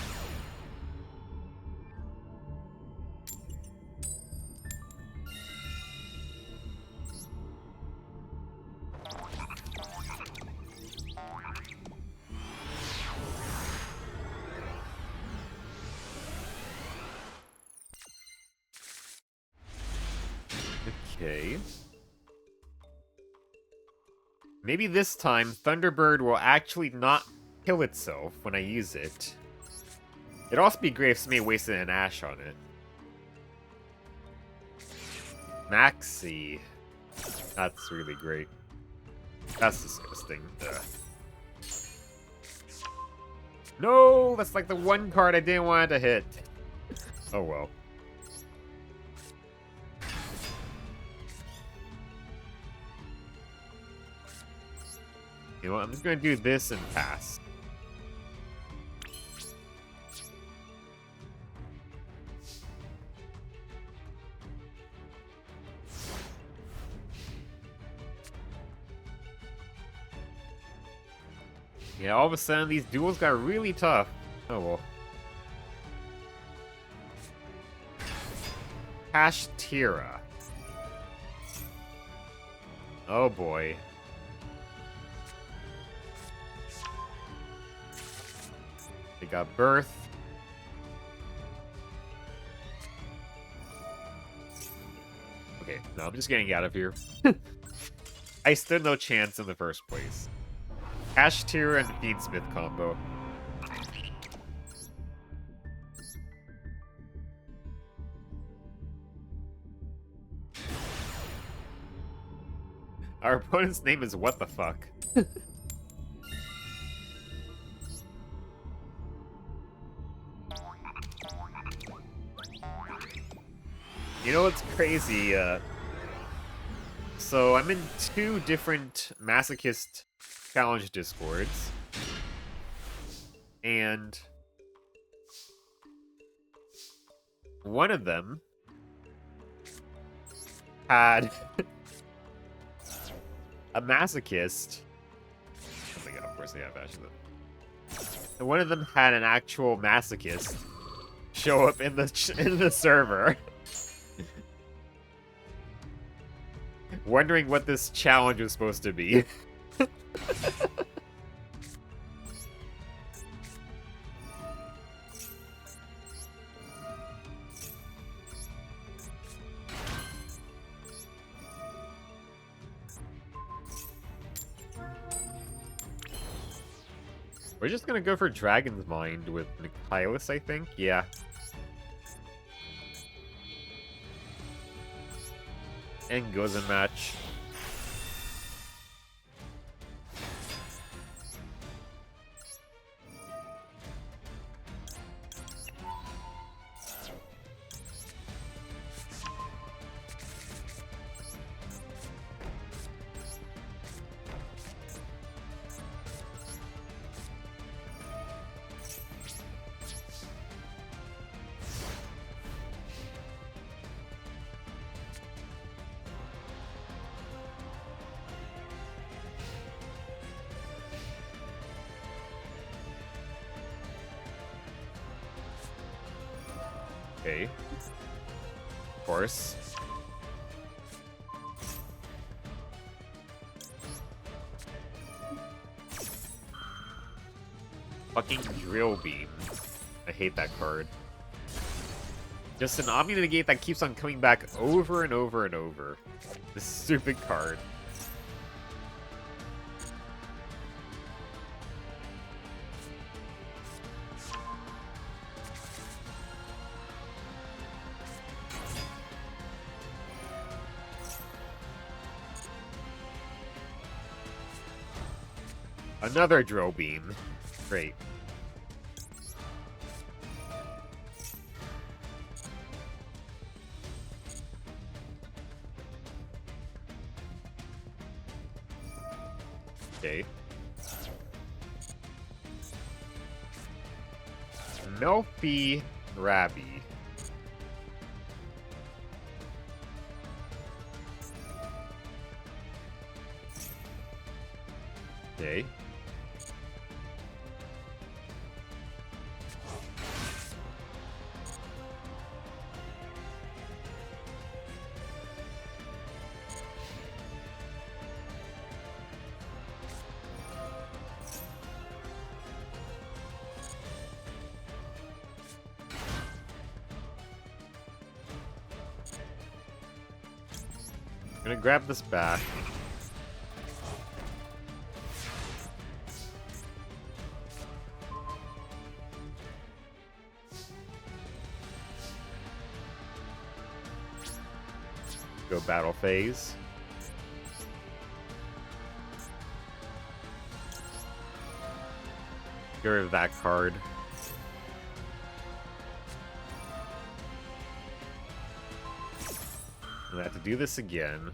Okay. Maybe this time, Thunderbird will actually not kill itself when I use it. It'd also be great if somebody wasted an Ash on it. Maxi. That's really great. That's disgusting. Ugh. No! That's like the one card I didn't want to hit. Oh well. You know what? I'm just gonna do this and pass. Yeah, all of a sudden these duels got really tough. Oh well. Hashtira. Oh boy. They got Birth. Okay, no, I'm just getting out of here. I stood no chance in the first place. Hashtira and Fiendsmith combo. Our opponent's name is what the fuck. You know what's crazy? So I'm in 2 different Masochist challenge discords. And one of them had a masochist. Oh my god, of course they have actually. And one of them had an actual masochist show up in the server. Wondering what this challenge was supposed to be. We're just gonna go for Dragon's Mind with Nikilis, I think? Yeah. And goes in match. Okay. Of course. Fucking Drill Beam. I hate that card. Just an Omni Negate that keeps on coming back over and over and over. This stupid card. Another Drill Beam. Great. Okay. Melfi Rabby. Okay. I'm gonna grab this back. Go battle phase. Get rid of that card. I have to do this again.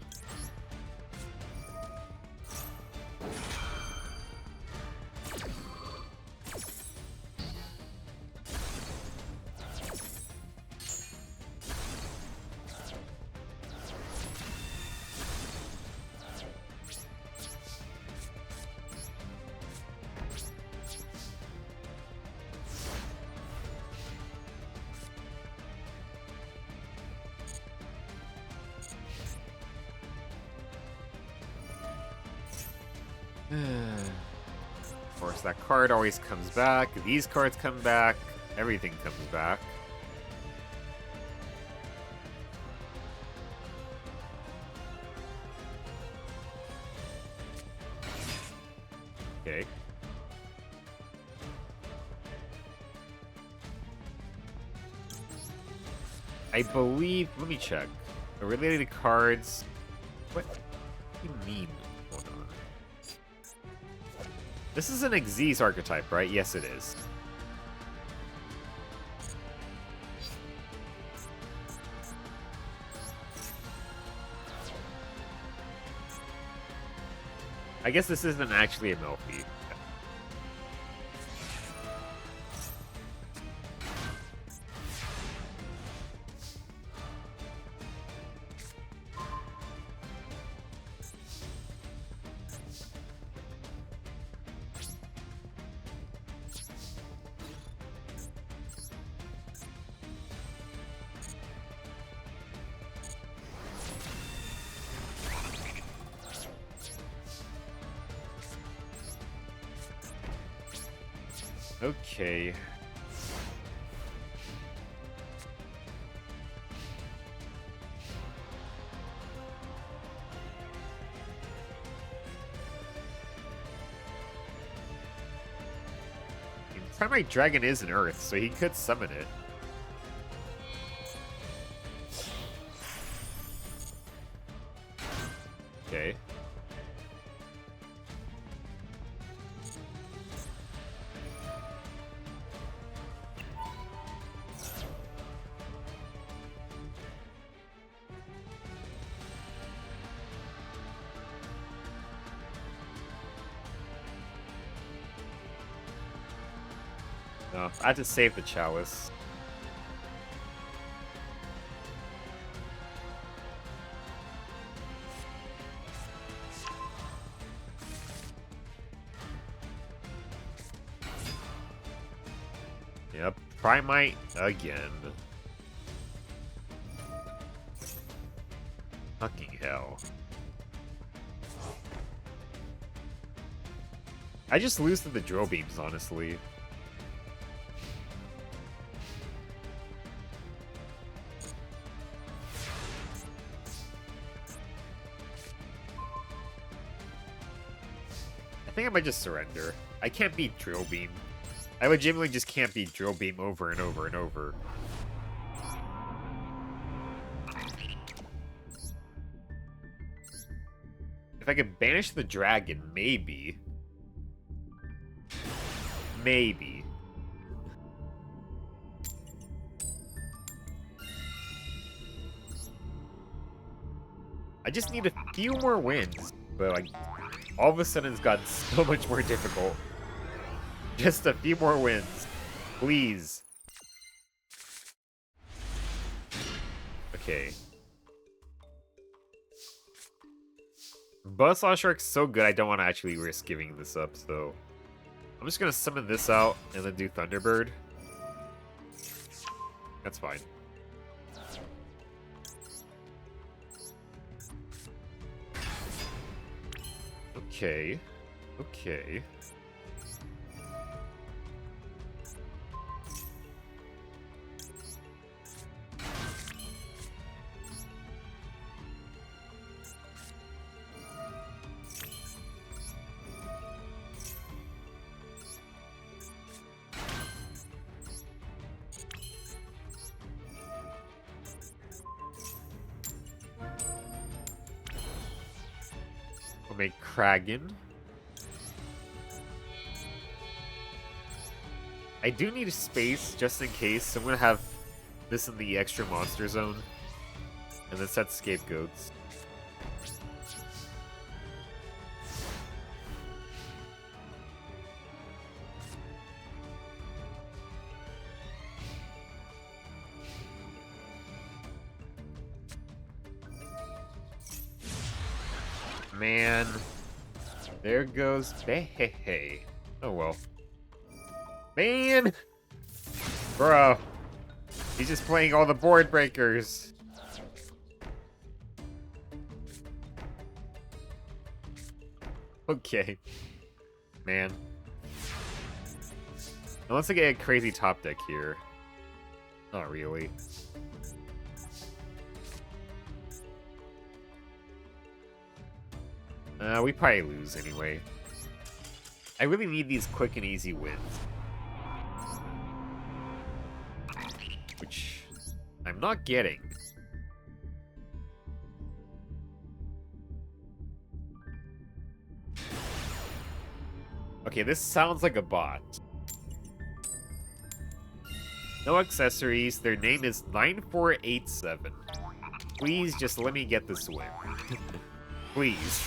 Of course, that card always comes back. These cards come back. Everything comes back. Okay. I believe... Let me check. Related cards... What? you mean? Hold on. This is an Xyz archetype, right? Yes, it is. I guess this isn't actually a Melfi. Okay. My dragon is an earth, so he could summon it. Okay. No, I had to save the chalice. Yep, Primite again. Fucking hell. I just lose to the drill beams, honestly. I think I might just surrender. I can't beat drill beam. I legitimately just can't beat drill beam over and over and over. If I could banish the dragon, maybe. Maybe. I just need a few more wins, but like, all of a sudden it's gotten so much more difficult. Just a few more wins. Please. Okay. Buzzsaw Shark's so good I don't want to actually risk giving this up, so... I'm just gonna summon this out and then do Thunderbird. That's fine. Okay. Okay. We'll make Kragan. I do need a space just in case, so I'm gonna have this in the extra monster zone. And then set scapegoats. Man, there goes hey. Oh well. Man! Bro. He's just playing all the board breakers. Okay. Man. Unless I get a crazy top deck here. Not really. We probably lose anyway. I really need these quick and easy wins. Which I'm not getting. Okay, this sounds like a bot. No accessories. Their name is 9487. Please just let me get this win. Please.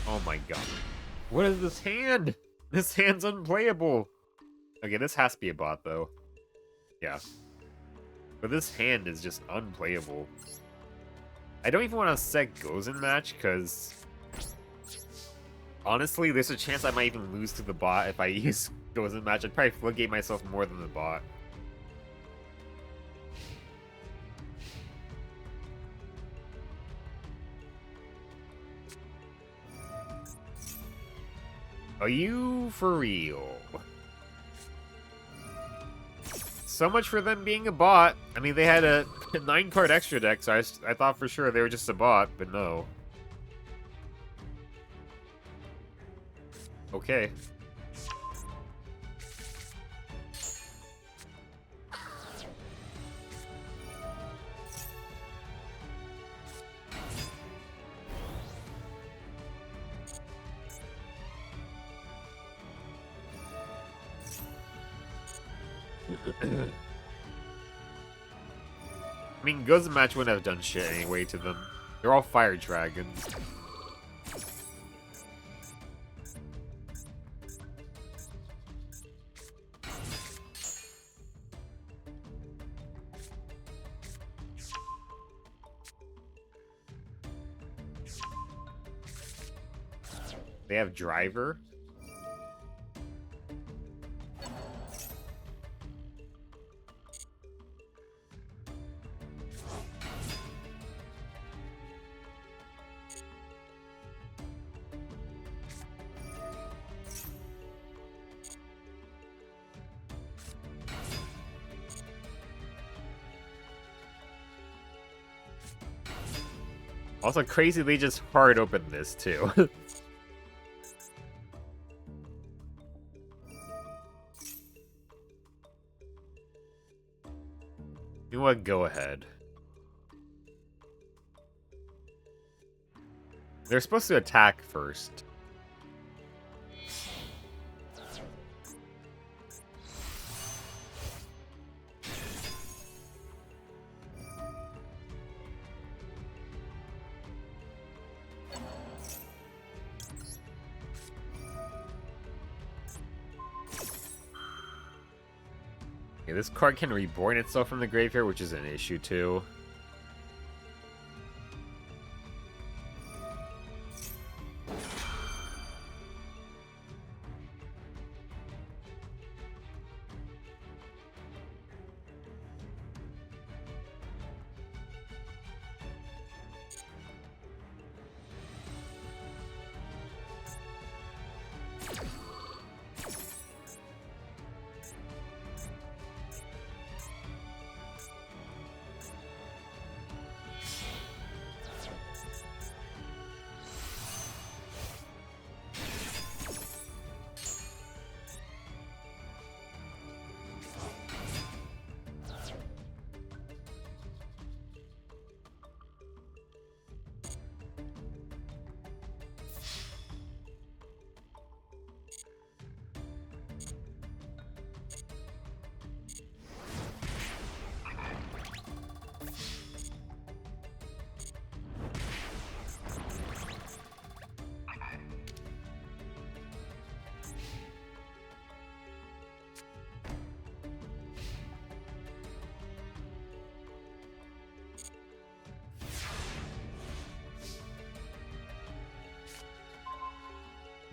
Oh my god. What is this hand? This hand's unplayable. Okay, this has to be a bot, though. Yeah. But this hand is just unplayable. I don't even want to set Gozen match, because... honestly, there's a chance I might even lose to the bot if I use Gozen match. I'd probably floodgate myself more than the bot. Are you for real? So much for them being a bot. I mean, they had a 9-card extra deck, so I thought for sure they were just a bot, but no. Okay. I mean, Gozen match wouldn't have done shit anyway to them. They're all fire dragons. They have driver. Also crazy they just hard opened this too. You know what? Go ahead. They're supposed to attack first. Okay, this card can reborn itself from the graveyard, which is an issue too.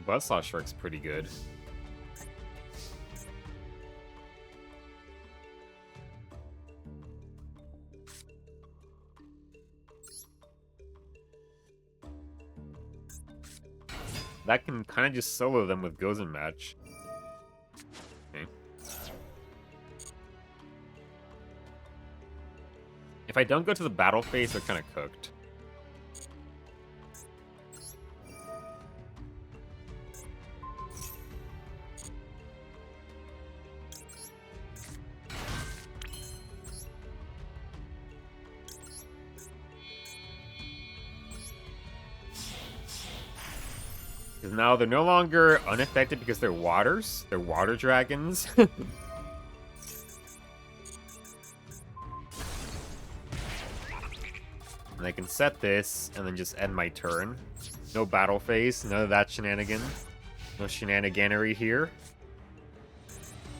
Buzzsaw Shark's pretty good. That can kind of just solo them with Gozen match. Okay. If I don't go to the battle phase, they're kind of cooked. Because now they're no longer unaffected because they're waters. They're water dragons. And I can set this, and then just end my turn. No battle phase, none of that shenanigan. No shenaniganery here.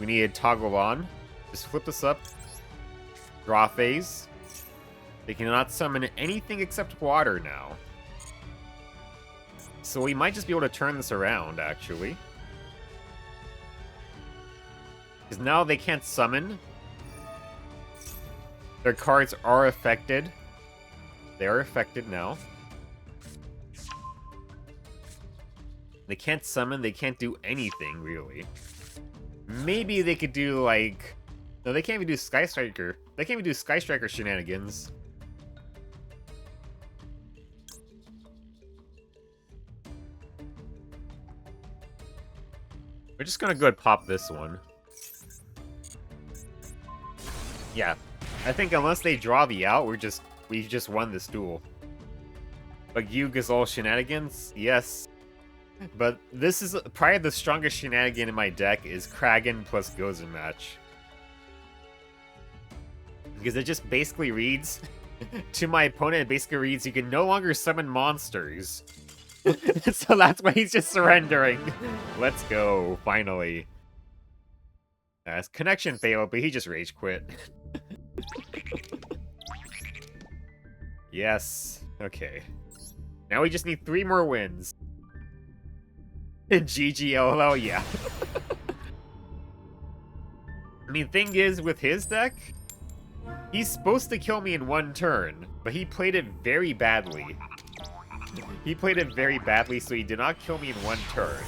We need to toggle on. Just flip this up. Draw phase. They cannot summon anything except water now. So we might just be able to turn this around, actually. Because now they can't summon. Their cards are affected. They are affected now. They can't summon, they can't do anything, really. Maybe they could do, like... No, they can't even do Sky Striker. They can't even do Sky Striker shenanigans. We're just gonna go ahead and pop this one. Yeah. I think unless they draw the out, we've just won this duel. But Yug is all shenanigans? Yes. But this is probably the strongest shenanigan in my deck is Kragan plus Gozen match. Because it just basically reads to my opponent, it basically reads you can no longer summon monsters. So that's why he's just surrendering. Let's go, finally. His connection failed, but he just rage quit. Yes. Okay. Now we just need 3 more wins. GG LOL, yeah. I mean, thing is, with his deck, he's supposed to kill me in 1 turn, but he played it very badly. He played it very badly, so he did not kill me in 1 turn.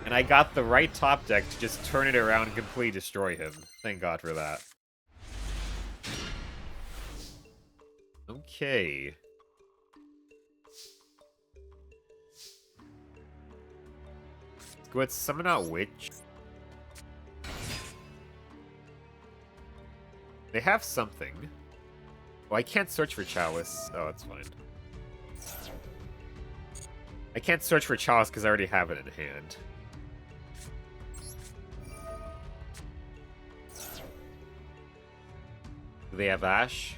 And I got the right top deck to just turn it around and completely destroy him. Thank God for that. Okay. Let's go ahead and summon out Witch. They have something. Well, I can't search for Chalice. Oh, that's fine. I can't search for Chalice because I already have it in hand. Do they have Ash?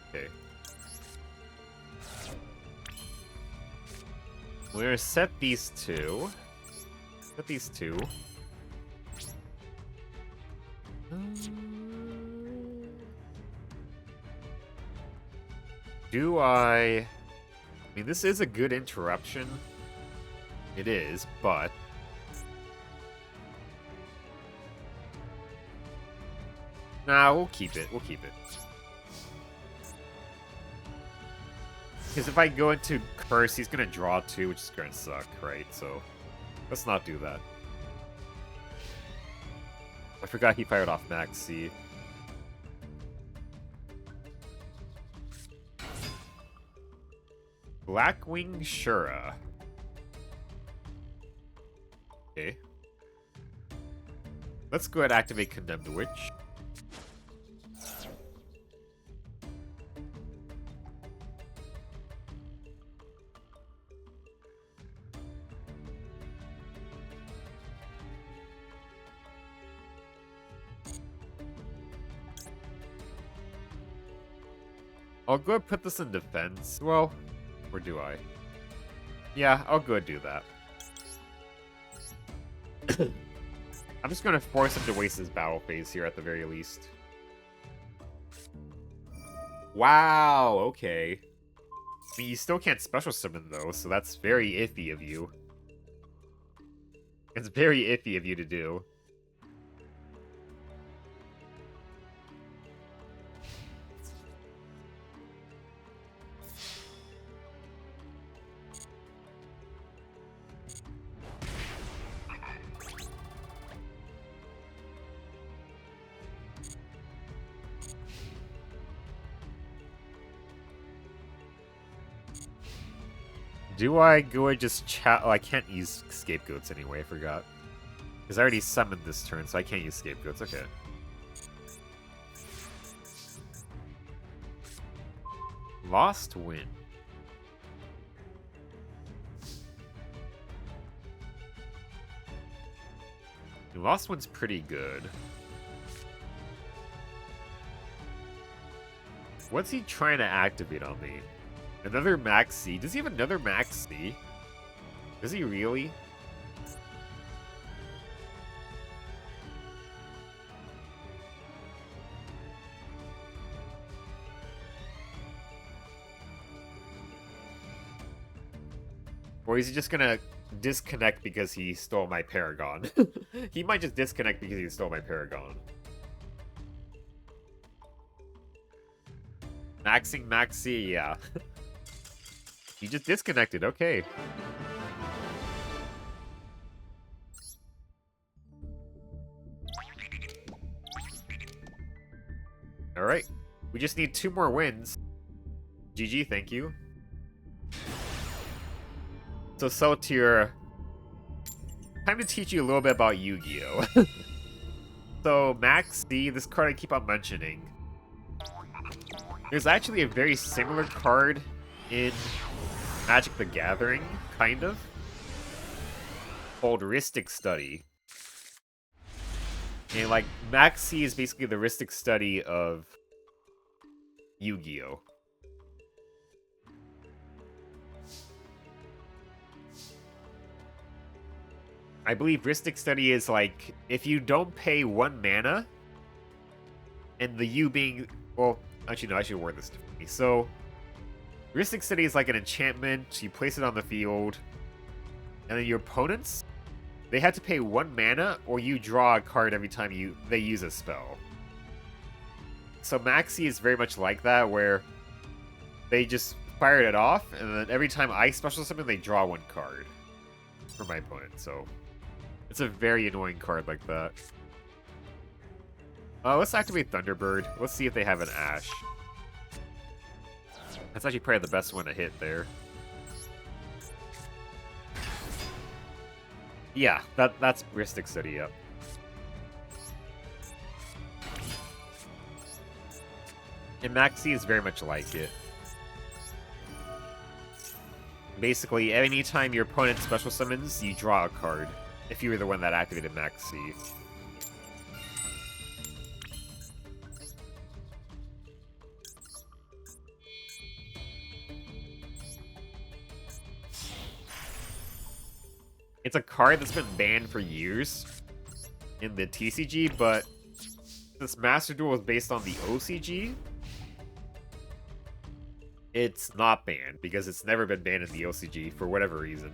Okay. We're gonna set these 2. Set these 2. Do I mean, this is a good interruption. It is, but... Nah, we'll keep it. We'll keep it. Because if I go into Curse, he's going to draw 2, which is going to suck, right? So, let's not do that. I forgot he fired off Max C. Blackwing Shura. Okay. Let's go ahead and activate Condemned Witch. I'll go ahead and put this in defense. Well, or do I? Yeah, I'll go ahead and do that. I'm just going to force him to waste his battle phase here at the very least. Wow, okay. I mean, you still can't special summon though, so that's very iffy of you. It's very iffy of you to do. Do I go and just chat? Oh, I can't use scapegoats anyway, I forgot. Because I already summoned this turn, so I can't use scapegoats. Okay. Lost Wind. The Lost One's pretty good. What's he trying to activate on me? Another Max C? Does he have another Max C? Does he really? Or is he just gonna disconnect because he stole my Paragon? He might just disconnect because he stole my Paragon. Maxing Maxi, yeah. He just disconnected, okay. Alright. We just need 2 more wins. GG, thank you. So, Saltier, time to teach you a little bit about Yu-Gi-Oh! So, Max C, this card I keep on mentioning. There's actually a very similar card in Magic the Gathering, kind of, called Rhystic Study. And, like, Max C is basically the Rhystic Study of Yu-Gi-Oh! I believe Rhystic Study is like, if you don't pay 1 mana, and the U being, well, actually no, I should word this differently. So, Rhystic Study is like an enchantment, you place it on the field, and then your opponents, they have to pay 1 mana, or you draw a card every time they use a spell. So Maxi is very much like that, where they just fire it off, and then every time I special summon, they draw 1 card for my opponent, so it's a very annoying card like that. Let's activate Thunderbird. Let's see if they have an Ash. That's actually probably the best one to hit there. Yeah, that's Rhystic Study, yep. And Maxi is very much like it. Basically, anytime your opponent special summons, you draw a card. If you were the one that activated Maxi. It's a card that's been banned for years in the TCG, but this Master Duel is based on the OCG. It's not banned because it's never been banned in the OCG for whatever reason.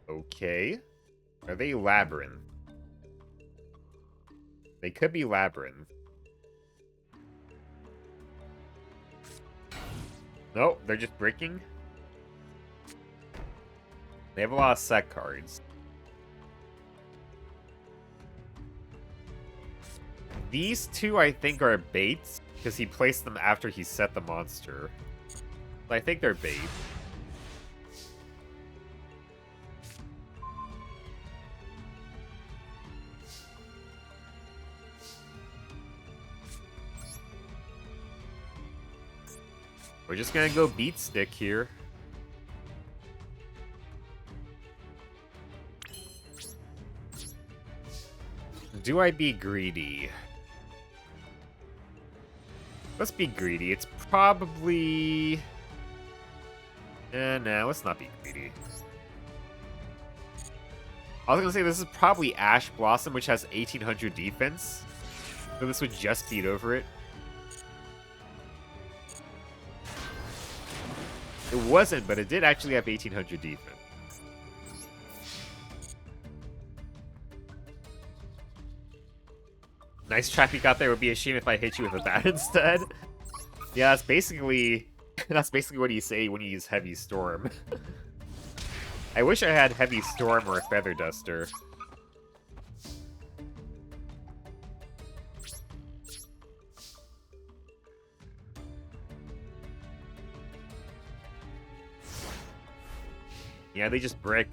Okay. Are they Labyrinth? They could be Labyrinth. No, they're just breaking. They have a lot of set cards. These 2, I think, are baits, because he placed them after he set the monster. So I think they're bait. We're just gonna go beat stick here. Do I be greedy? Let's be greedy. It's probably... nah, let's not be greedy. I was gonna say this is probably Ash Blossom, which has 1800 defense. So this would just beat over it. It wasn't, but it did actually have 1800 defense. Nice trap you got there. It would be a shame if I hit you with that instead. Yeah, that's basically what you say when you use Heavy Storm. I wish I had Heavy Storm or a Feather Duster. Yeah, they just brick.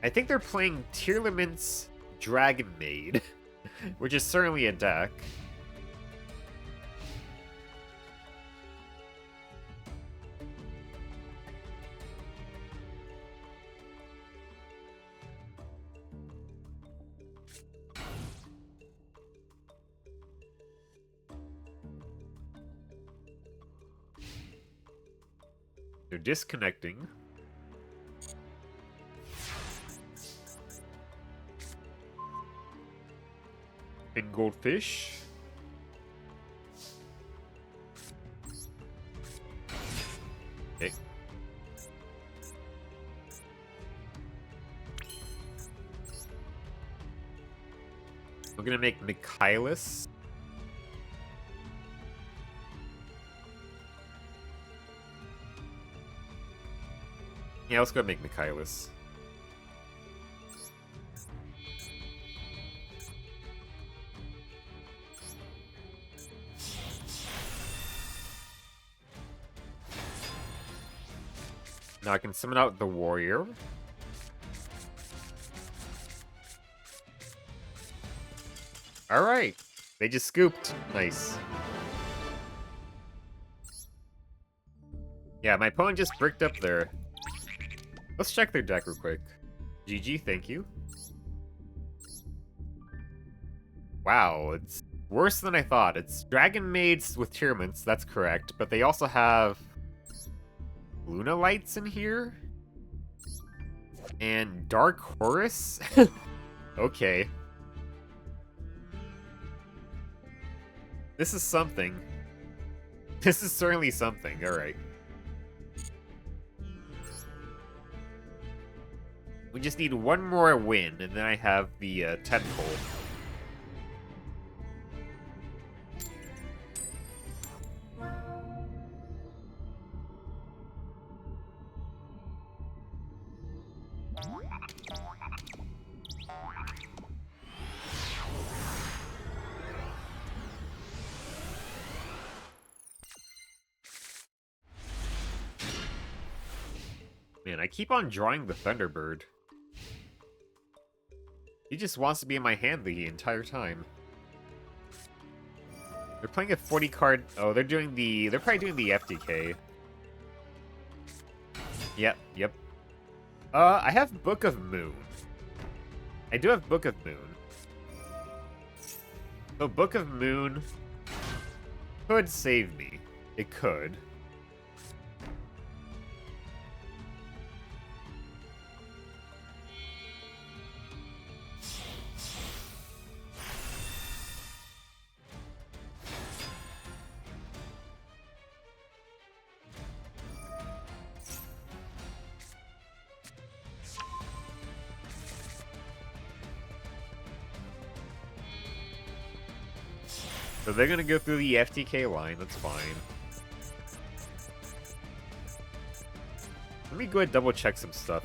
I think they're playing Tearlament's Dragon Maid, which is certainly a deck. They're disconnecting. And goldfish. Okay. We're gonna make Michaelis. Yeah, let's go make Michaelis. Now I can summon out the warrior. Alright. They just scooped. Nice. Yeah, my opponent just bricked up there. Let's check their deck real quick. GG, thank you. Wow, it's worse than I thought. It's Dragon Maids with Tearments, that's correct. But they also have Luna Lights in here? And Dark Horus? Okay. This is something. This is certainly something, alright. We just need one more win, and then I have the 10-pole. Man, I keep on drawing the Thunderbird. He just wants to be in my hand the entire time. They're playing a 40 card. Oh, they're probably doing the FTK. Yep. I have Book of Moon. I do have Book of Moon. So Book of Moon could save me. It could. So they're gonna go through the FTK line, that's fine. Let me go ahead and double check some stuff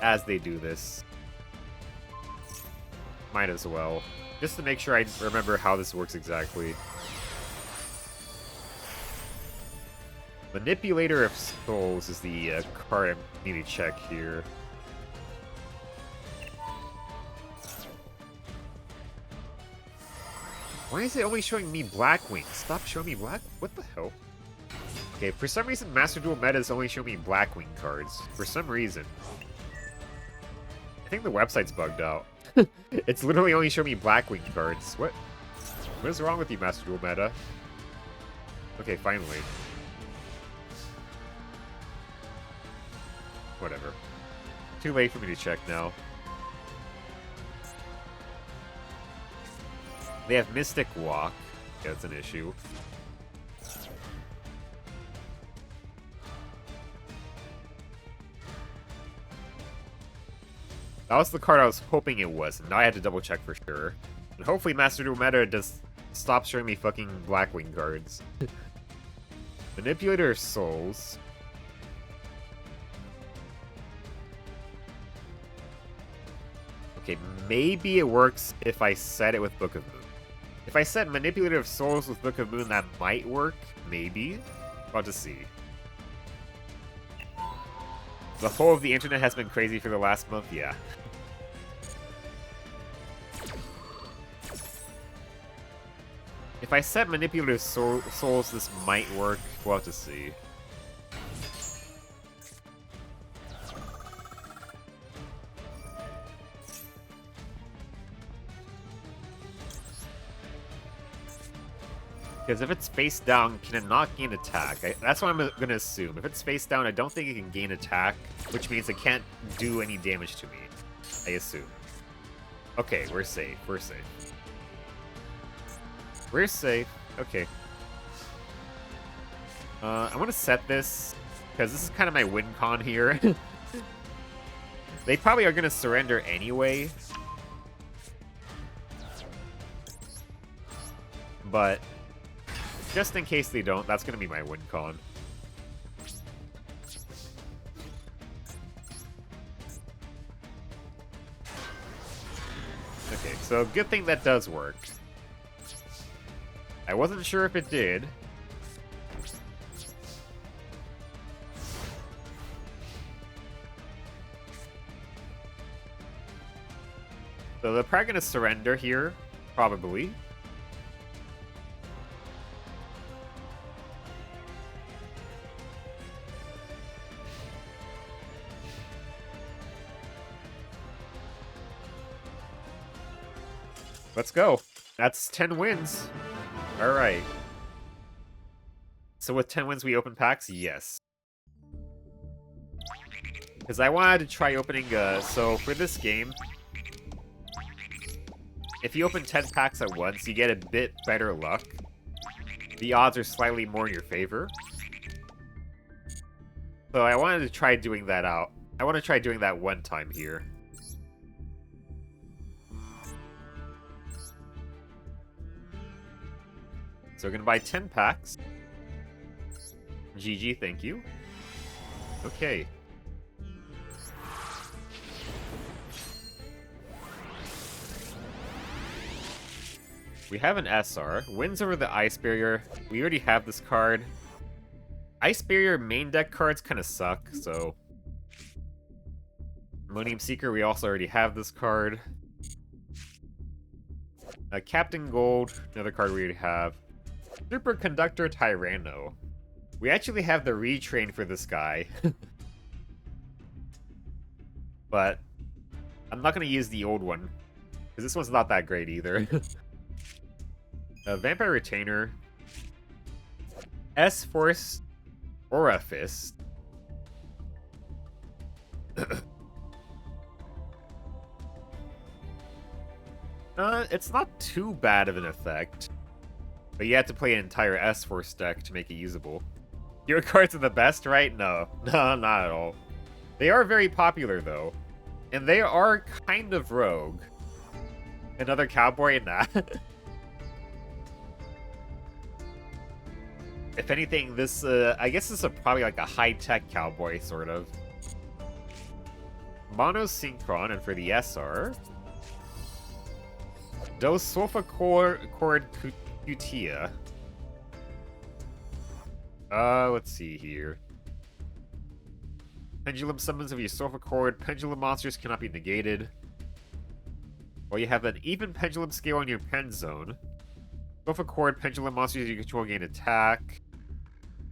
as they do this. Might as well. Just to make sure I remember how this works exactly. Manipulator of Souls is the card I need to check here. Why is it only showing me Blackwing? Stop showing me Black... What the hell? Okay, for some reason Master Duel meta is only showing me Blackwing cards. For some reason. I think the website's bugged out. It's literally only showing me Blackwing cards. What is wrong with you, Master Duel meta? Okay, finally. Whatever. Too late for me to check now. They have Mystic Walk. Yeah, that's an issue. That was the card I was hoping it was, and now I had to double check for sure. And hopefully Master Duel Meta does stop showing me fucking Blackwing cards. Manipulator of Souls. Okay, maybe it works if I set it with Book of Moon. If I set Manipulator of Souls with Book of Moon, that might work. Maybe. About to see. The whole of the internet has been crazy for the last month, yeah. If I set Manipulative Souls, this might work. We'll have to see. Because if it's face down, can it not gain attack? That's what I'm going to assume. If it's face down, I don't think it can gain attack, which means it can't do any damage to me. I assume. Okay, we're safe. We're safe. We're safe. Okay. I'm going to set this, because this is kind of my win con here. They probably are going to surrender anyway. But just in case they don't, that's going to be my win con. Okay, so good thing that does work. I wasn't sure if it did. So they're probably going to surrender here, probably. Let's go. That's 10 wins. All right. So with 10 wins, we open packs? Yes. Because I wanted to try opening, so for this game, if you open 10 packs at once, you get a bit better luck. The odds are slightly more in your favor. So I wanted to try doing that out. I want to try doing that one time here. So we're going to buy 10 packs. GG, thank you. Okay. We have an SR. Wins over the Ice Barrier. We already have this card. Ice Barrier main deck cards kind of suck, so... Ammonium Seeker, we also already have this card. Captain Gold, another card we already have. Superconductor Tyranno. We actually have the retrain for this guy. But I'm not going to use the old one, because this one's not that great either. Vampire Retainer. S-Force Aura Fist. It's not too bad of an effect. But you have to play an entire S-Force deck to make it usable. Your cards are the best, right? No. No, not at all. They are very popular, though. And they are kind of rogue. Another Cowboy? Nah. If anything, this, I guess this is probably like a high-tech Cowboy, sort of. Mono Synchron, and for the SR... Dos Sulfa Cord Cutia. Let's see here. Pendulum summons of your Sulfa Cord. Pendulum monsters cannot be negated. Well, you have an even pendulum scale on your pen zone. Sulfa Cord, pendulum monsters you control gain attack.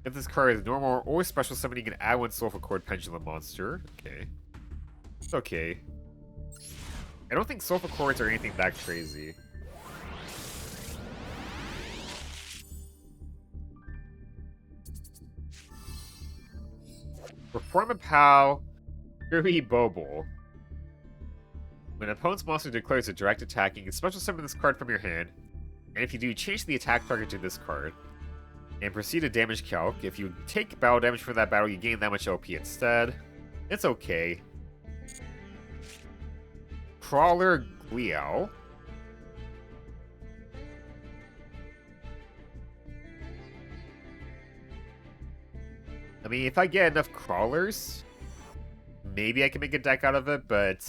If this card is normal or special summon, you can add one Sulfa Cord pendulum monster. Okay. It's okay. I don't think Sulfa Cords are anything that crazy. Perform a POW, Fury Bobo. When an opponent's monster declares a direct attack, you can special summon this card from your hand. And if you do, change the attack target to this card. And proceed to damage calc. If you take battle damage from that battle, you gain that much OP instead. It's okay. Crawler Gliao. I mean, if I get enough crawlers, maybe I can make a deck out of it, but...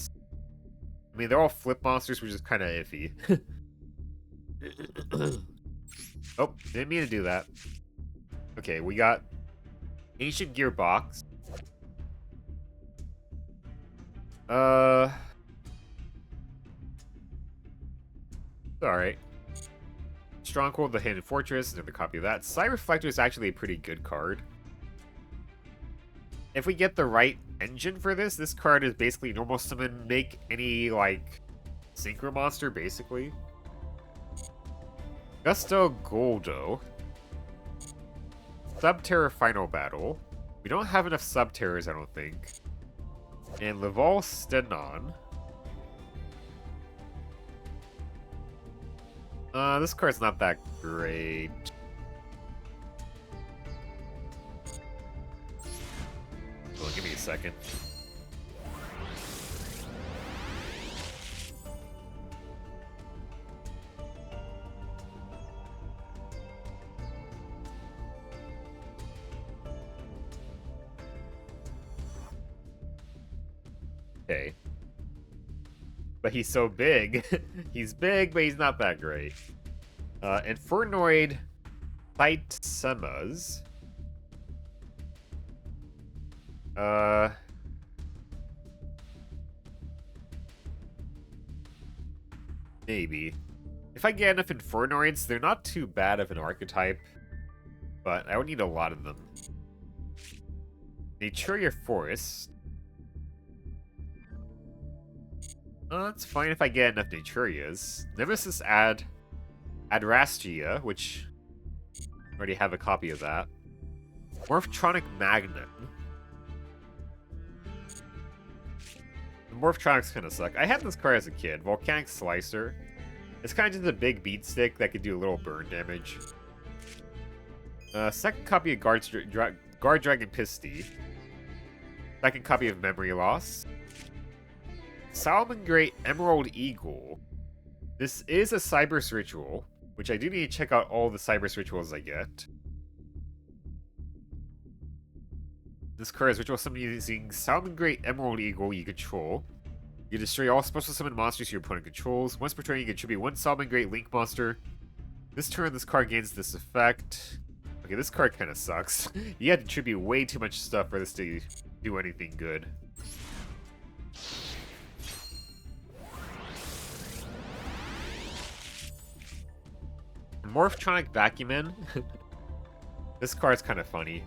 I mean, they're all flip monsters, which is kind of iffy. Oh, didn't mean to do that. Okay, we got Ancient Gearbox. Uh... Alright. Stronghold, the Hidden Fortress, another copy of that. Side Reflector is actually a pretty good card. If we get the right engine for this card is basically normal summon, make any, like, synchro monster, basically. Gusto Goldo. Subterror Final Battle. We don't have enough Subterrors, I don't think. And Laval Stenon. This card's not that great. Well, give me a second. Okay. But he's so big. He's big, but he's not that great. Infernoid Thytsemas. Maybe. If I get enough Infernoids, they're not too bad of an archetype, but I would need a lot of them. Naturia Forest. That's fine if I get enough Naturias. Nemesis Adrastia, which I already have a copy of that. Morphtronic Magnet. The Morphtronics kind of suck. I had this card as a kid. Volcanic Slicer. It's kind of just a big beat stick that could do a little burn damage. Second copy of Guard Dragon Pisty. Second copy of Memory Loss. Salmon Great Emerald Eagle. This is a Cyberse Ritual, which I do need to check out all the Cyberse Rituals I get. This card is Ritual Summon using Salmon Great Emerald Eagle you control. You destroy all special summon monsters your opponent controls. Once per turn, you contribute one Salmon Great Link monster. This turn, this card gains this effect. Okay, this card kind of sucks. You had to contribute way too much stuff for this to do anything good. Morphtronic Vacuuman. This card's kind of funny.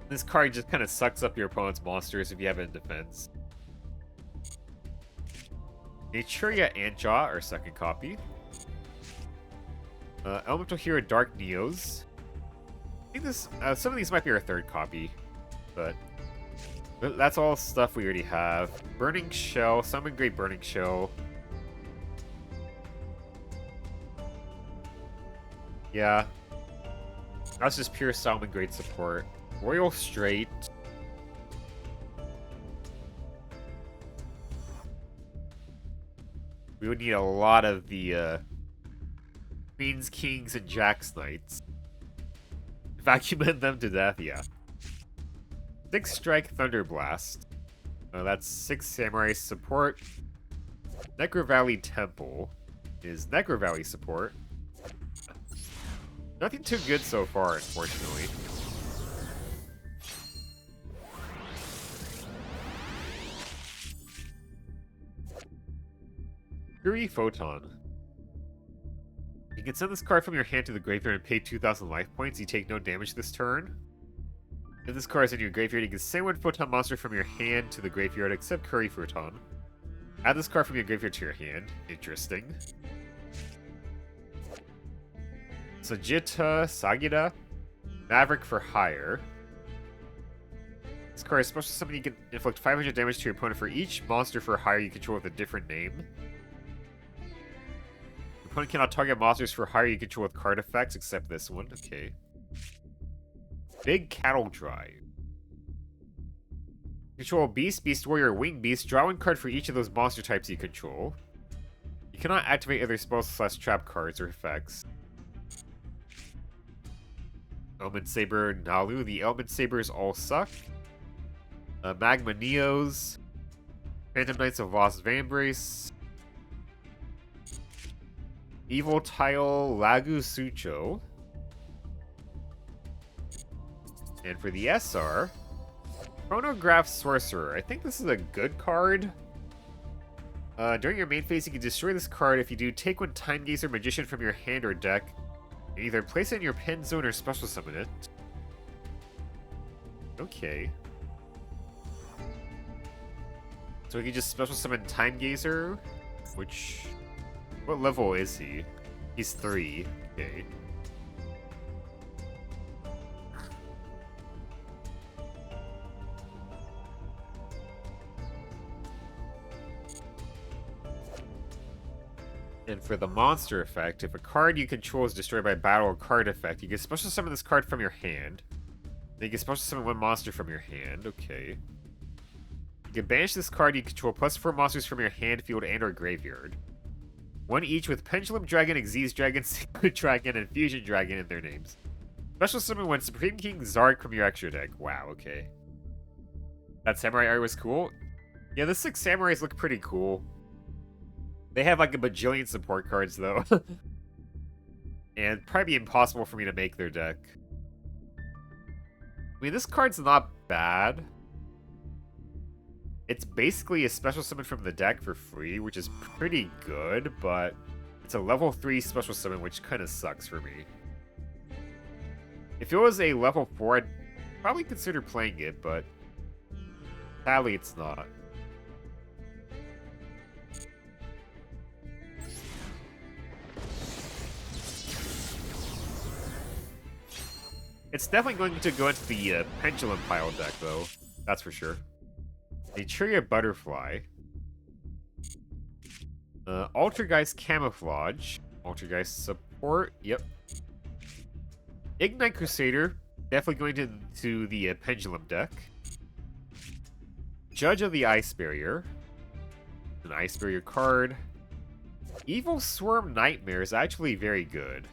This card just kind of sucks up your opponent's monsters if you have it in defense. Naturia Antjaw, our second copy. Elemental Hero Dark Neos. I think this, some of these might be our third copy, but that's all stuff we already have. Burning Shell, Summon Great Burning Shell. Yeah. That's just pure Salmon Great support. Royal Straight. We would need a lot of the Queens, Kings, and Jacks Knights. Vacuum them to death, yeah. 6 Strike Thunder Blast. That's 6 Samurai support. Necro Valley Temple is Necro Valley support. Nothing too good so far, unfortunately. Fury Photon. You can send this card from your hand to the graveyard and pay 2,000 life points. You take no damage this turn. If this card is in your graveyard, you can send one Photon monster from your hand to the graveyard except Curry Photon. Add this card from your graveyard to your hand. Interesting. Sagita, Maverick for Hire. This card is special summon. You can inflict 500 damage to your opponent for each monster for hire you control with a different name. Your opponent cannot target monsters for hire you control with card effects, except this one. Okay. Big Cattle Drive. Control Beast, Beast Warrior, Wing Beast. Draw one card for each of those monster types you control. You cannot activate other spells / trap cards or effects. Element Saber Nalu. The Element Sabers all suck. Magma Neos. Phantom Knights of Lost Vambrace. Evil Tile Lagu Sucho. And for the SR, Chronograph Sorcerer. I think this is a good card. During your main phase, you can destroy this card. If you do, take one Time Gazer Magician from your hand or deck, and either place it in your pen zone or special summon it. Okay. So we can just special summon Time Gazer, which... What level is he? He's 3. Okay. And for the monster effect, if a card you control is destroyed by battle or card effect, you can special summon this card from your hand. Then you can special summon one monster from your hand. Okay. You can banish this card you control plus 4 monsters from your hand, field, and or graveyard. One each with Pendulum Dragon, Xyz Dragon, Secret Dragon, and Fusion Dragon in their names. Special summon one Supreme King Zark from your extra deck. Wow, okay. That samurai art was cool. Yeah, the 6 samurais look pretty cool. They have like a bajillion support cards, though. And probably be impossible for me to make their deck. I mean, this card's not bad. It's basically a special summon from the deck for free, which is pretty good, but it's a level 3 special summon, which kind of sucks for me. If it was a level 4, I'd probably consider playing it, but sadly it's not. It's definitely going to go into the Pendulum pile deck, though. That's for sure. Naturia Butterfly. Altergeist Camouflage. Altergeist Support. Yep. Ignite Crusader. Definitely going to the Pendulum deck. Judge of the Ice Barrier. An Ice Barrier card. Evil Swarm Nightmare is actually very good.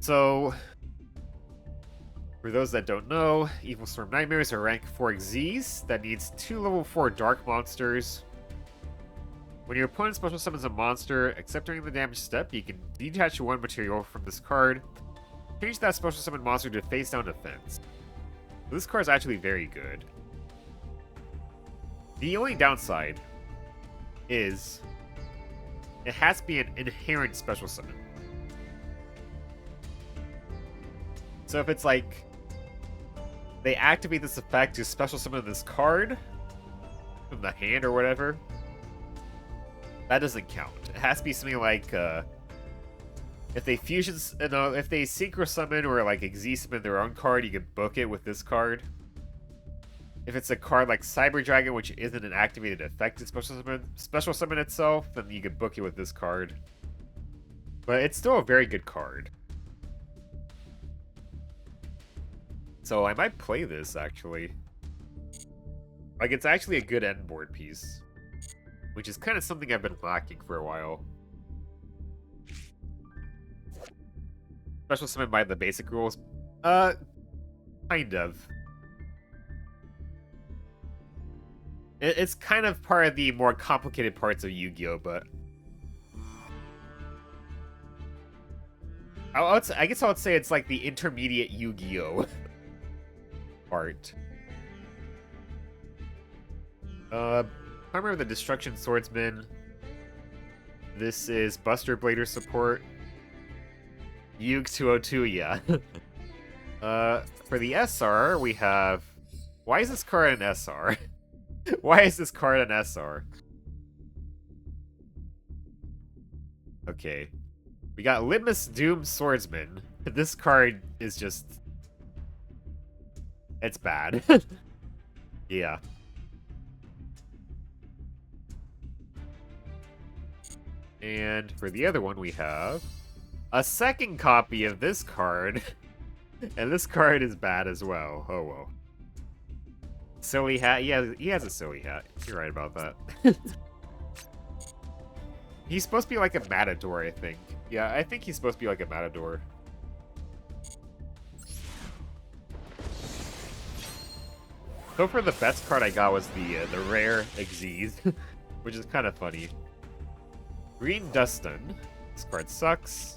So, for those that don't know, Evil Storm Nightmares are rank 4 Xyz that needs 2 level 4 Dark Monsters. When your opponent special summons a monster, except during the damage step, you can detach 1 material from this card. Change that special summon monster to face down defense. So this card is actually very good. The only downside is it has to be an inherent special summon. So if it's like, they activate this effect to special summon this card from the hand or whatever, that doesn't count. It has to be something like, if they if they synchro summon or like Xyz summon their own card, you can book it with this card. If it's a card like Cyber Dragon, which isn't an activated effect to special summon itself, then you can book it with this card. But it's still a very good card. So I might play this, actually. Like, it's actually a good end board piece. Which is kind of something I've been lacking for a while. Special summon by the basic rules? Kind of. It's kind of part of the more complicated parts of Yu-Gi-Oh, but... I guess I would say it's like the intermediate Yu-Gi-Oh! Part. Armor of the Destruction Swordsman. This is Buster Blader support. Yug 202, yeah. For the SR, we have... Why is this card an SR? Why is this card an SR? Okay. We got Litmus Doom Swordsman. This card is just... It's bad. Yeah. And for the other one, we have a second copy of this card. And this card is bad as well. Oh, well. Silly hat. Yeah, he has a silly hat. You're right about that. He's supposed to be like a matador, I think. Yeah, I think he's supposed to be like a matador. So far, the best card I got was the rare Xyz, which is kind of funny. Green Dustin. This card sucks.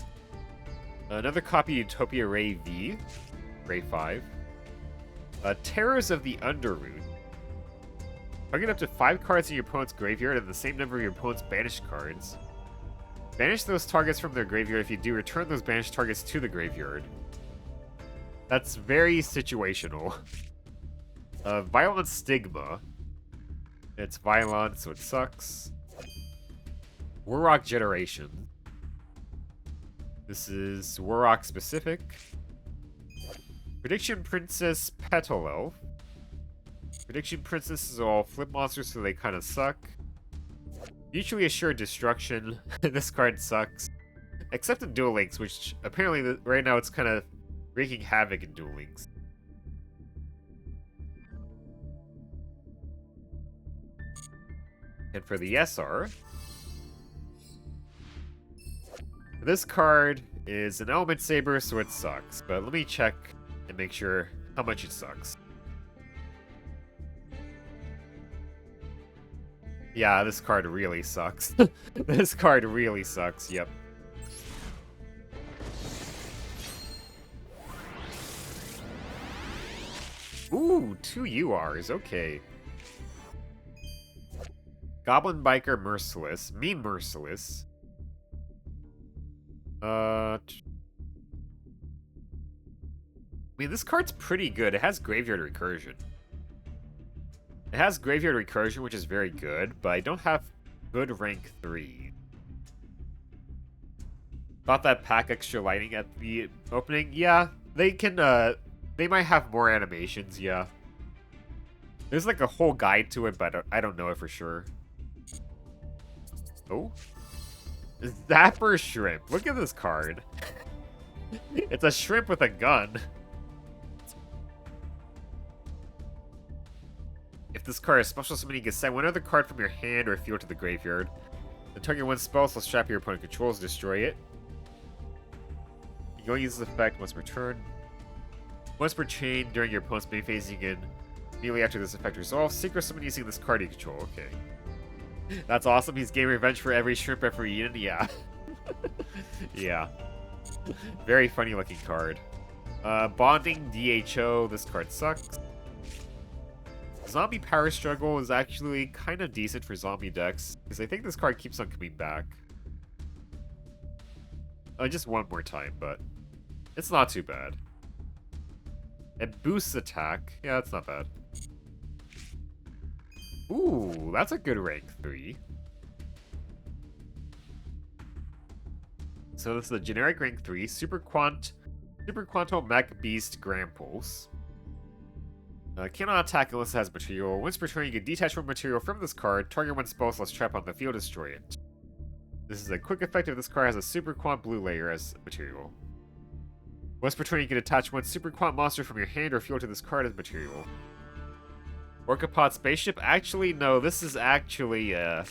Another copy of Utopia Ray V. Ray 5. Terrors of the Underroot. Target up to 5 cards in your opponent's graveyard and the same number of your opponent's banished cards. Banish those targets from their graveyard. If you do, return those banished targets to the graveyard. That's very situational. Violent Stigma. It's violent, so it sucks. Warrock Generation. This is Warrock specific. Prediction Princess Petal Elf. Prediction Princess is all flip monsters, so they kind of suck. Mutually Assured Destruction. This card sucks. Except in Duel Links, which apparently right now it's kind of wreaking havoc in Duel Links. And for the SR, this card is an Element Saber, so it sucks. But let me check and make sure how much it sucks. Yeah, this card really sucks. This card really sucks, yep. Ooh, 2 URs, okay. Goblin Biker Merciless. Me Merciless. I mean, this card's pretty good. It has Graveyard Recursion. It has Graveyard Recursion, which is very good, but I don't have good rank 3. Thought that pack extra lighting at the opening? Yeah, they can, they might have more animations, yeah. There's like a whole guide to it, but I don't know it for sure. Oh? Zapper Shrimp. Look at this card. It's a shrimp with a gun. If this card is special summon, you can send one other card from your hand or field to the graveyard. The target one spell, so strap your opponent controls, destroy it. You can only use this effect once per turn. Once per chain during your opponent's main phase, you can immediately after this effect resolves, synchro summon using this card you control. Okay. That's awesome. He's getting revenge for every shrimp ever eaten. Yeah. Yeah. Very funny looking card. Bonding DHO. This card sucks. Zombie Power Struggle is actually kind of decent for zombie decks, because I think this card keeps on coming back. Just one more time, but it's not too bad. It boosts attack. Yeah, that's not bad. Ooh, that's a good rank 3. So this is a generic rank 3, Super Quanto Mech Beast Grand Pulse. Cannot attack unless it has material. Once per turn, you can detach one material from this card, target one spell plus trap on the field, destroy it. This is a quick effect if this card has a Super Quant blue layer as material. Once per turn, you can attach one Super Quant monster from your hand or field to this card as material. Orcapod Spaceship? Actually, no, this is actually, the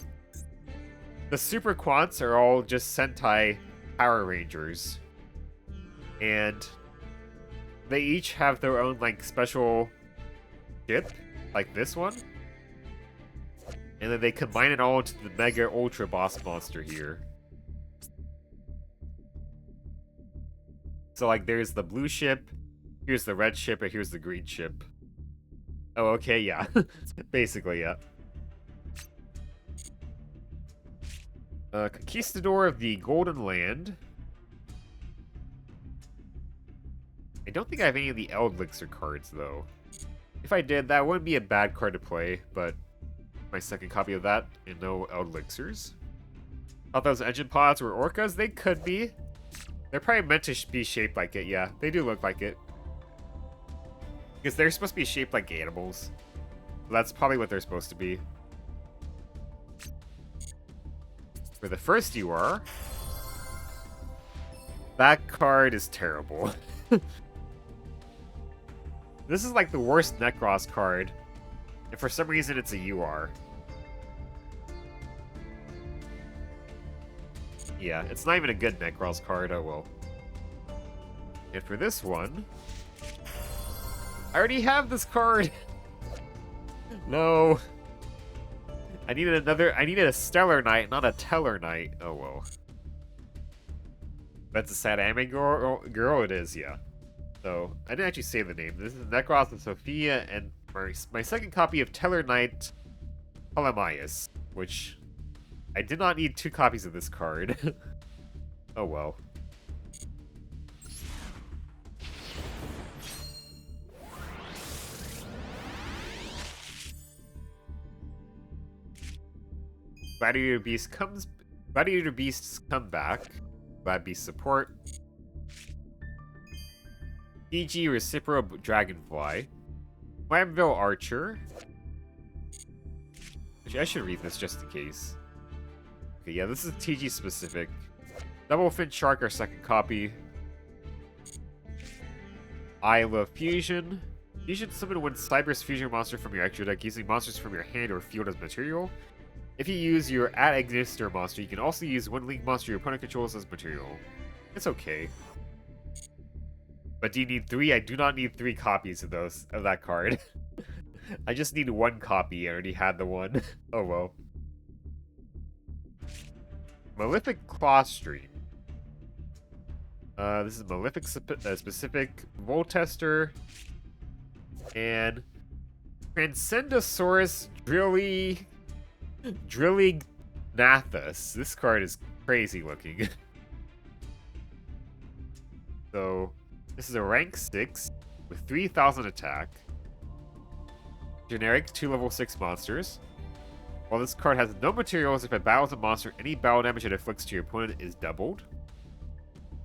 Super Quants are all just Sentai Power Rangers. And they each have their own, like, special ship, like this one. And then they combine it all into the Mega Ultra Boss Monster here. So, like, there's the blue ship, here's the red ship, and here's the green ship. Oh, okay, yeah. Basically, yeah. Conquistador of the Golden Land. I don't think I have any of the Eldlixir cards, though. If I did, that wouldn't be a bad card to play, but my second copy of that, and no Eldlixirs. Thought those engine pods were orcas? They could be. They're probably meant to be shaped like it, yeah. They do look like it. Because they're supposed to be shaped like animals. That's probably what they're supposed to be. For the first UR, that card is terrible. This is like the worst Necros card, and for some reason it's a UR. Yeah, it's not even a good Necros card, oh well. And for this one, I already have this card! No. I needed a Stellar Knight, not a Teller Knight. Oh well. That's a sad anime girl, it is, yeah. So, I didn't actually say the name. This is Necros and Sophia, and my second copy of Teller Knight Ptolemaeus, which I did not need 2 copies of this card. Oh well. Gladiator Beasts come back. Glad Beast support. DG Recipro Dragonfly. Flamville Archer. Actually, I should read this just in case. Okay, yeah, this is TG specific. Double Fin Shark, our second copy. Isle of Fusion. Fusion summon one Cyber's Fusion monster from your extra deck using monsters from your hand or field as material. If you use your Ad Ignister monster, you can also use one Link monster your opponent controls as material. It's okay. But do you need 3? I do not need 3 copies of that card. I just need 1 copy. I already had the one. Oh well. Malefic Claw Stream. This is Malefic specific Voltester and Transcendosaurus Drillignathus. This card is crazy looking. So, this is a rank 6 with 3000 attack. Generic 2 level 6 monsters. While this card has no materials, if it battles a monster, any battle damage it inflicts to your opponent is doubled.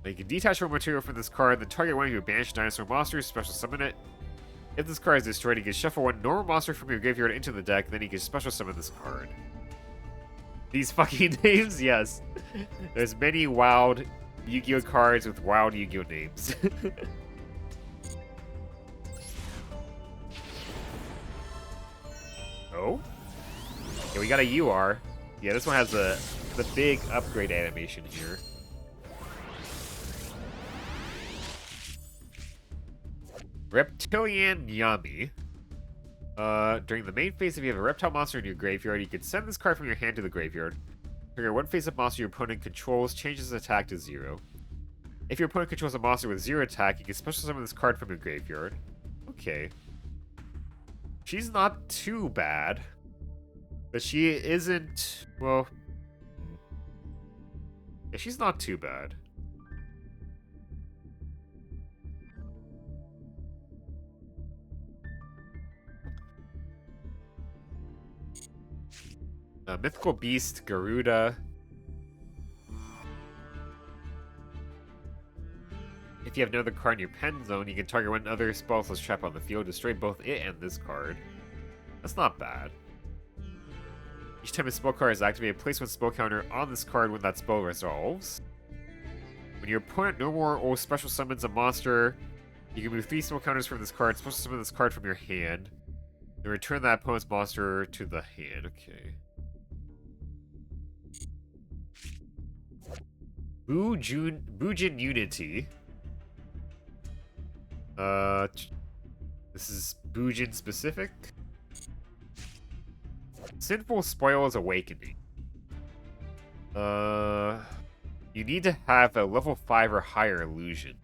Now you can detach one material from this card, then target one of your banished dinosaur monsters, special summon it. If this card is destroyed, you can shuffle one normal monster from your graveyard into the deck, then you can special summon this card. These fucking names, yes. There's many wild Yu-Gi-Oh cards with wild Yu-Gi-Oh names. Oh? Yeah, we got a UR. Yeah, this one has the big upgrade animation here. Reptilian Yami. During the main phase, if you have a reptile monster in your graveyard, you can send this card from your hand to the graveyard. Trigger one face-up monster your opponent controls, changes its attack to 0. If your opponent controls a monster with 0 attack, you can special summon this card from your graveyard. Okay. She's not too bad. But she isn't... well... yeah, she's not too bad. Mythical Beast, Garuda. If you have no other card in your pen zone, you can target one other spell/slash trap on the field, destroy both it and this card. That's not bad. Each time a spell card is activated, place one spell counter on this card when that spell resolves. When your opponent no more or special summons a monster, you can move 3 spell counters from this card, special summon this card from your hand, and return that opponent's monster to the hand. Okay. Bujin Unity. This is Bujin specific. Sinful Spoil's Awakening. You need to have a level 5 or higher illusion.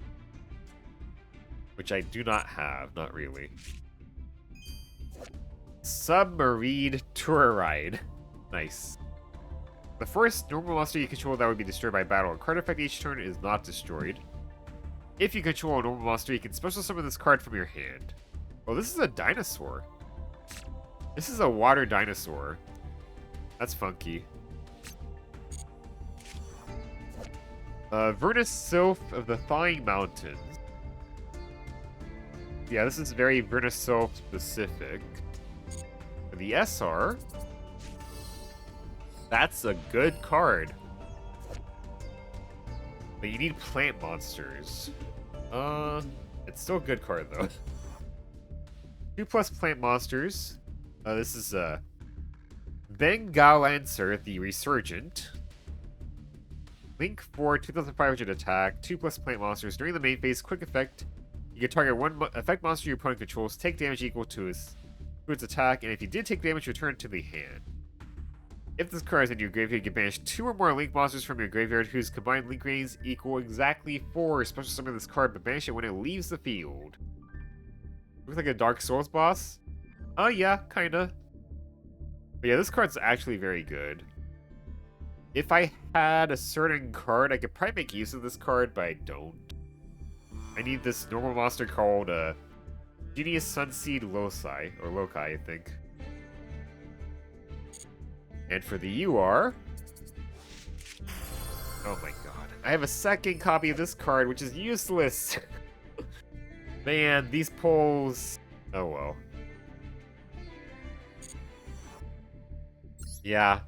Which I do not have, not really. Submarine Tour Ride. Nice. The first normal monster you control that would be destroyed by battle or card effect each turn is not destroyed. If you control a normal monster, you can special summon this card from your hand. Oh, this is a dinosaur. This is a water dinosaur. That's funky. Vernus Sylph of the Thawing Mountains. Yeah, this is very Vernus Sylph specific. For the SR, that's a good card. But you need plant monsters. It's still a good card though. 2+ plant monsters. This is Bengalancer the Resurgent. Link for 2500 attack, 2+ plant monsters. During the main phase, quick effect. You can target one effect monster your opponent controls, take damage equal to its attack, and if you did take damage, return it to the hand. If this card is in your graveyard, you can banish 2 or more Link monsters from your graveyard whose combined Link ratings equal exactly 4. Special summon this card, but banish it when it leaves the field. Looks like a Dark Souls boss. Oh yeah, kinda. But yeah, this card's actually very good. If I had a certain card, I could probably make use of this card, but I don't. I need this normal monster called Genius Sunseed Loci, I think. And for the UR... Oh my god. I have a second copy of this card, which is useless. Man, these pulls... Oh well. Yeah.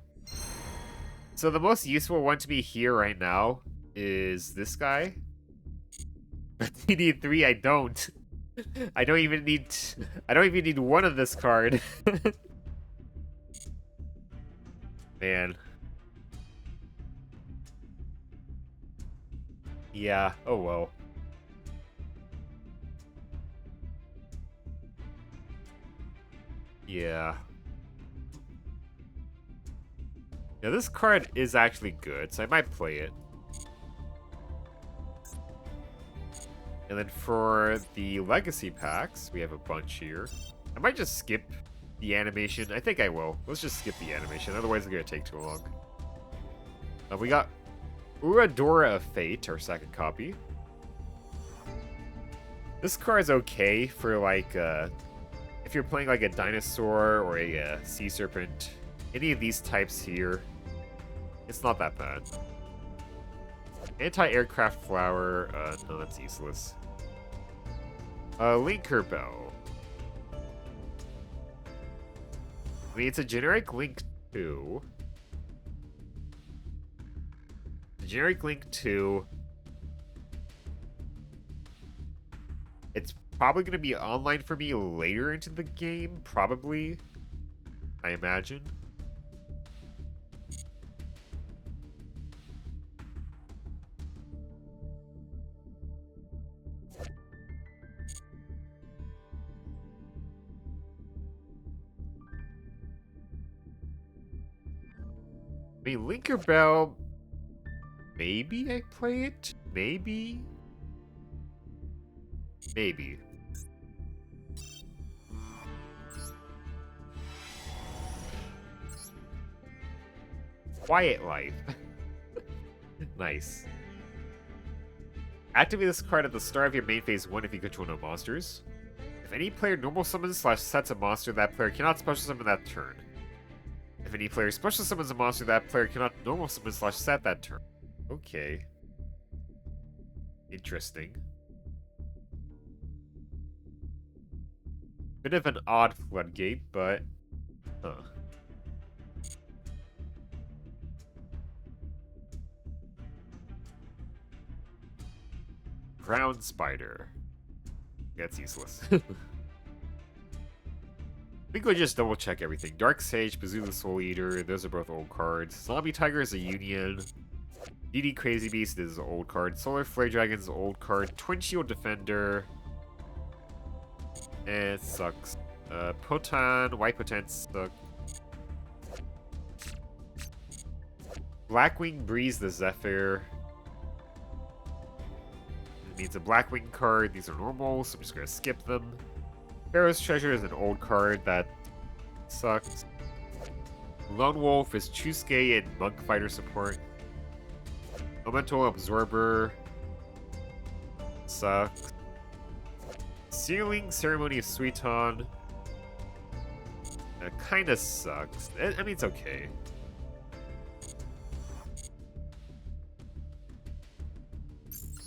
So the most useful one to be here right now is this guy. But you need 3, I don't. I don't even need one of this card. Man. Yeah, oh well. Yeah. Yeah, this card is actually good, so I might play it. And then for the legacy packs, we have a bunch here. I might just skip the animation. I think I will. Let's just skip the animation, otherwise it's gonna take too long. We got Uradora of Fate, our second copy. This card's okay for like, if you're playing like a dinosaur or a sea serpent, any of these types here, it's not that bad. Anti-aircraft flower, no, that's useless. Linker Bell. I mean, it's a generic Link 2. The generic Link 2. It's probably going to be online for me later into the game, probably. I imagine. I mean, Linker Bell, maybe I play it? Maybe? Maybe. Quiet Life. Nice. Activate this card at the start of your main phase 1 if you control no monsters. If any player normal summons / sets a monster, that player cannot special summon that turn. If any player special summons a monster, that player cannot normal summon / set that turn. Okay. Interesting. Bit of an odd floodgate, but... Huh. Ground Spider. That's useless. We could just double check everything. Dark Sage, Bazoo the Soul Eater, those are both old cards. Zombie Tiger is a Union. DD Crazy Beast is an old card. Solar Flare Dragon is an old card. Twin Shield Defender. It sucks. Potan, White Potan sucks. Blackwing Breeze the Zephyr. It means a Blackwing card. These are normal, so I'm just gonna skip them. Pharaoh's Treasure is an old card that sucks. Lone Wolf is Chusuke and Monk Fighter support. Elemental Absorber sucks. Sealing Ceremony of Suiton kinda sucks. I mean, it's okay.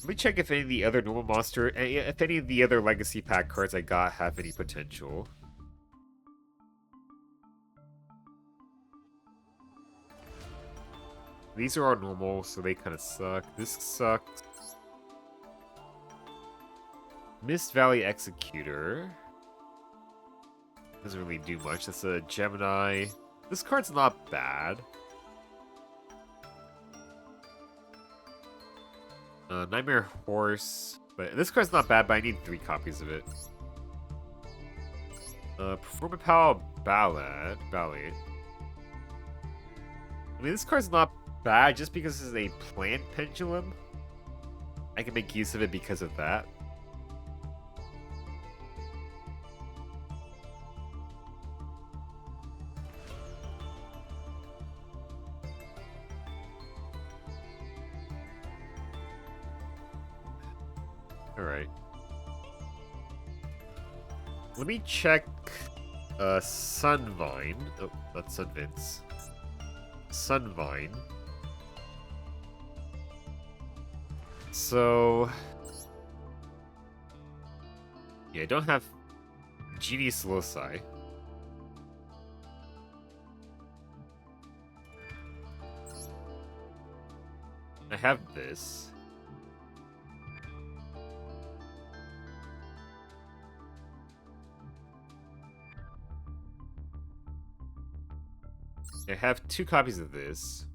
Let me check if any of the other normal monster, if any of the other legacy pack cards I got have any potential. These are all normal, so they kind of suck. This sucks. Mist Valley Executor. Doesn't really do much. That's a Gemini. This card's not bad. Nightmare Horse. But this card's not bad, but I need 3 copies of it. Performapal Ballad. I mean, this card's not bad just because it's a plant pendulum. I can make use of it because of that. Alright. Let me check Sunvine. Oh, not Sunvince. Sunvine. So... yeah, I don't have Genius Loci. I have this. I have 2 copies of this.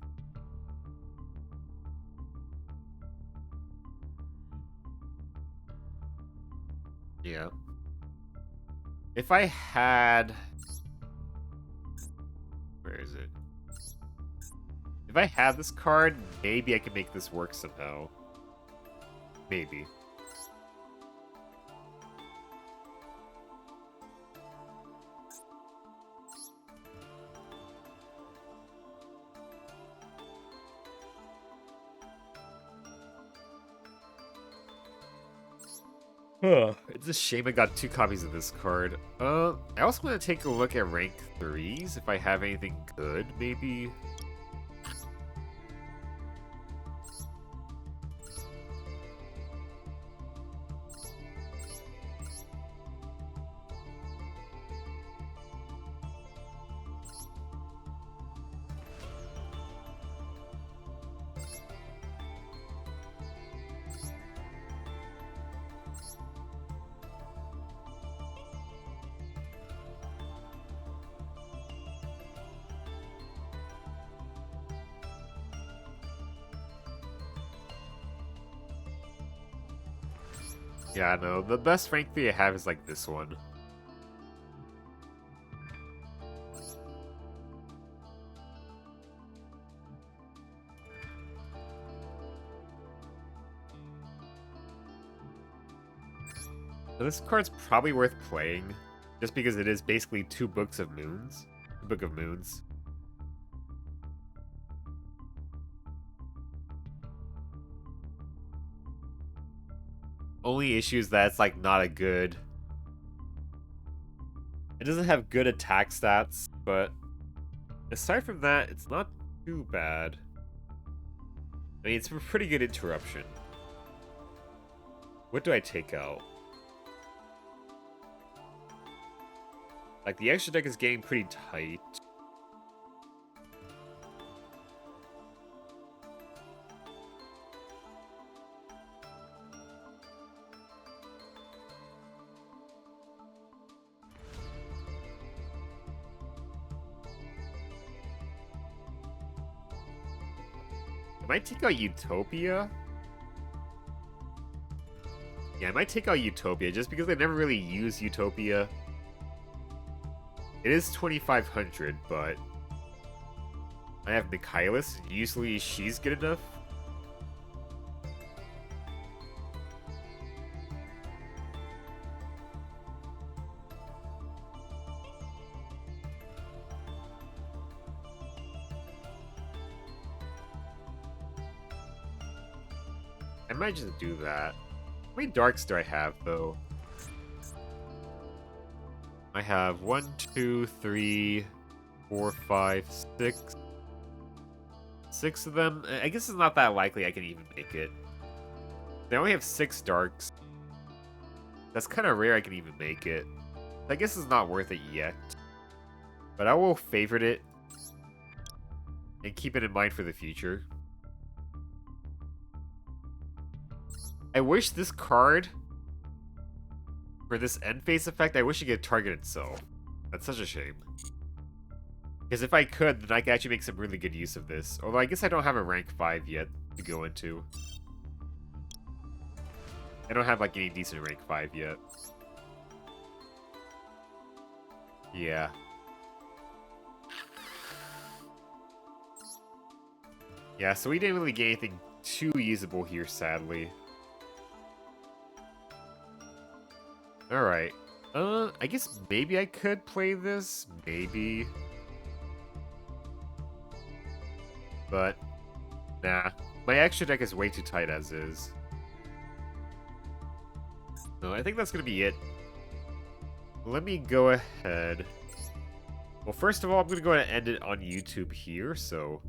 Yeah. If I had... where is it? If I had this card, maybe I could make this work somehow. Maybe. It's a shame I got 2 copies of this card. I also want to take a look at rank 3s, if I have anything good, maybe. Yeah, no, the best rank 3 I have is like this one. So this card's probably worth playing, just because it is basically 2 books of moons. Book of Moons. Only issue is that it's like not a good... it doesn't have good attack stats, but aside from that, it's not too bad. I mean, it's a pretty good interruption. What do I take out? Like, the extra deck is getting pretty tight. I might take out Utopia. Yeah, I might take out Utopia, just because I never really use Utopia. It is 2,500, but I have Michaelis. Usually she's good enough. I might just do that. How many darks do I have, though? I have 1, 2, 3, 4, 5, 6. 6 of them. I guess it's not that likely I can even make it. I only have 6 darks. That's kind of rare I can even make it. I guess it's not worth it yet. But I will favorite it. And keep it in mind for the future. I wish this card... for this end phase effect, I wish it could target itself. That's such a shame. Because if I could, then I could actually make some really good use of this. Although I guess I don't have a rank 5 yet to go into. I don't have like any decent rank 5 yet. Yeah. Yeah, so we didn't really get anything too usable here, sadly. Alright. I guess maybe I could play this. Maybe. But, nah. My extra deck is way too tight as is. So I think that's gonna be it. Let me go ahead. Well, first of all, I'm gonna go ahead and end it on YouTube here, so...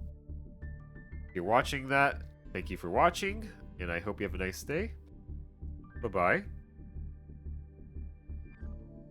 If you're watching that, thank you for watching, and I hope you have a nice day. Bye-bye.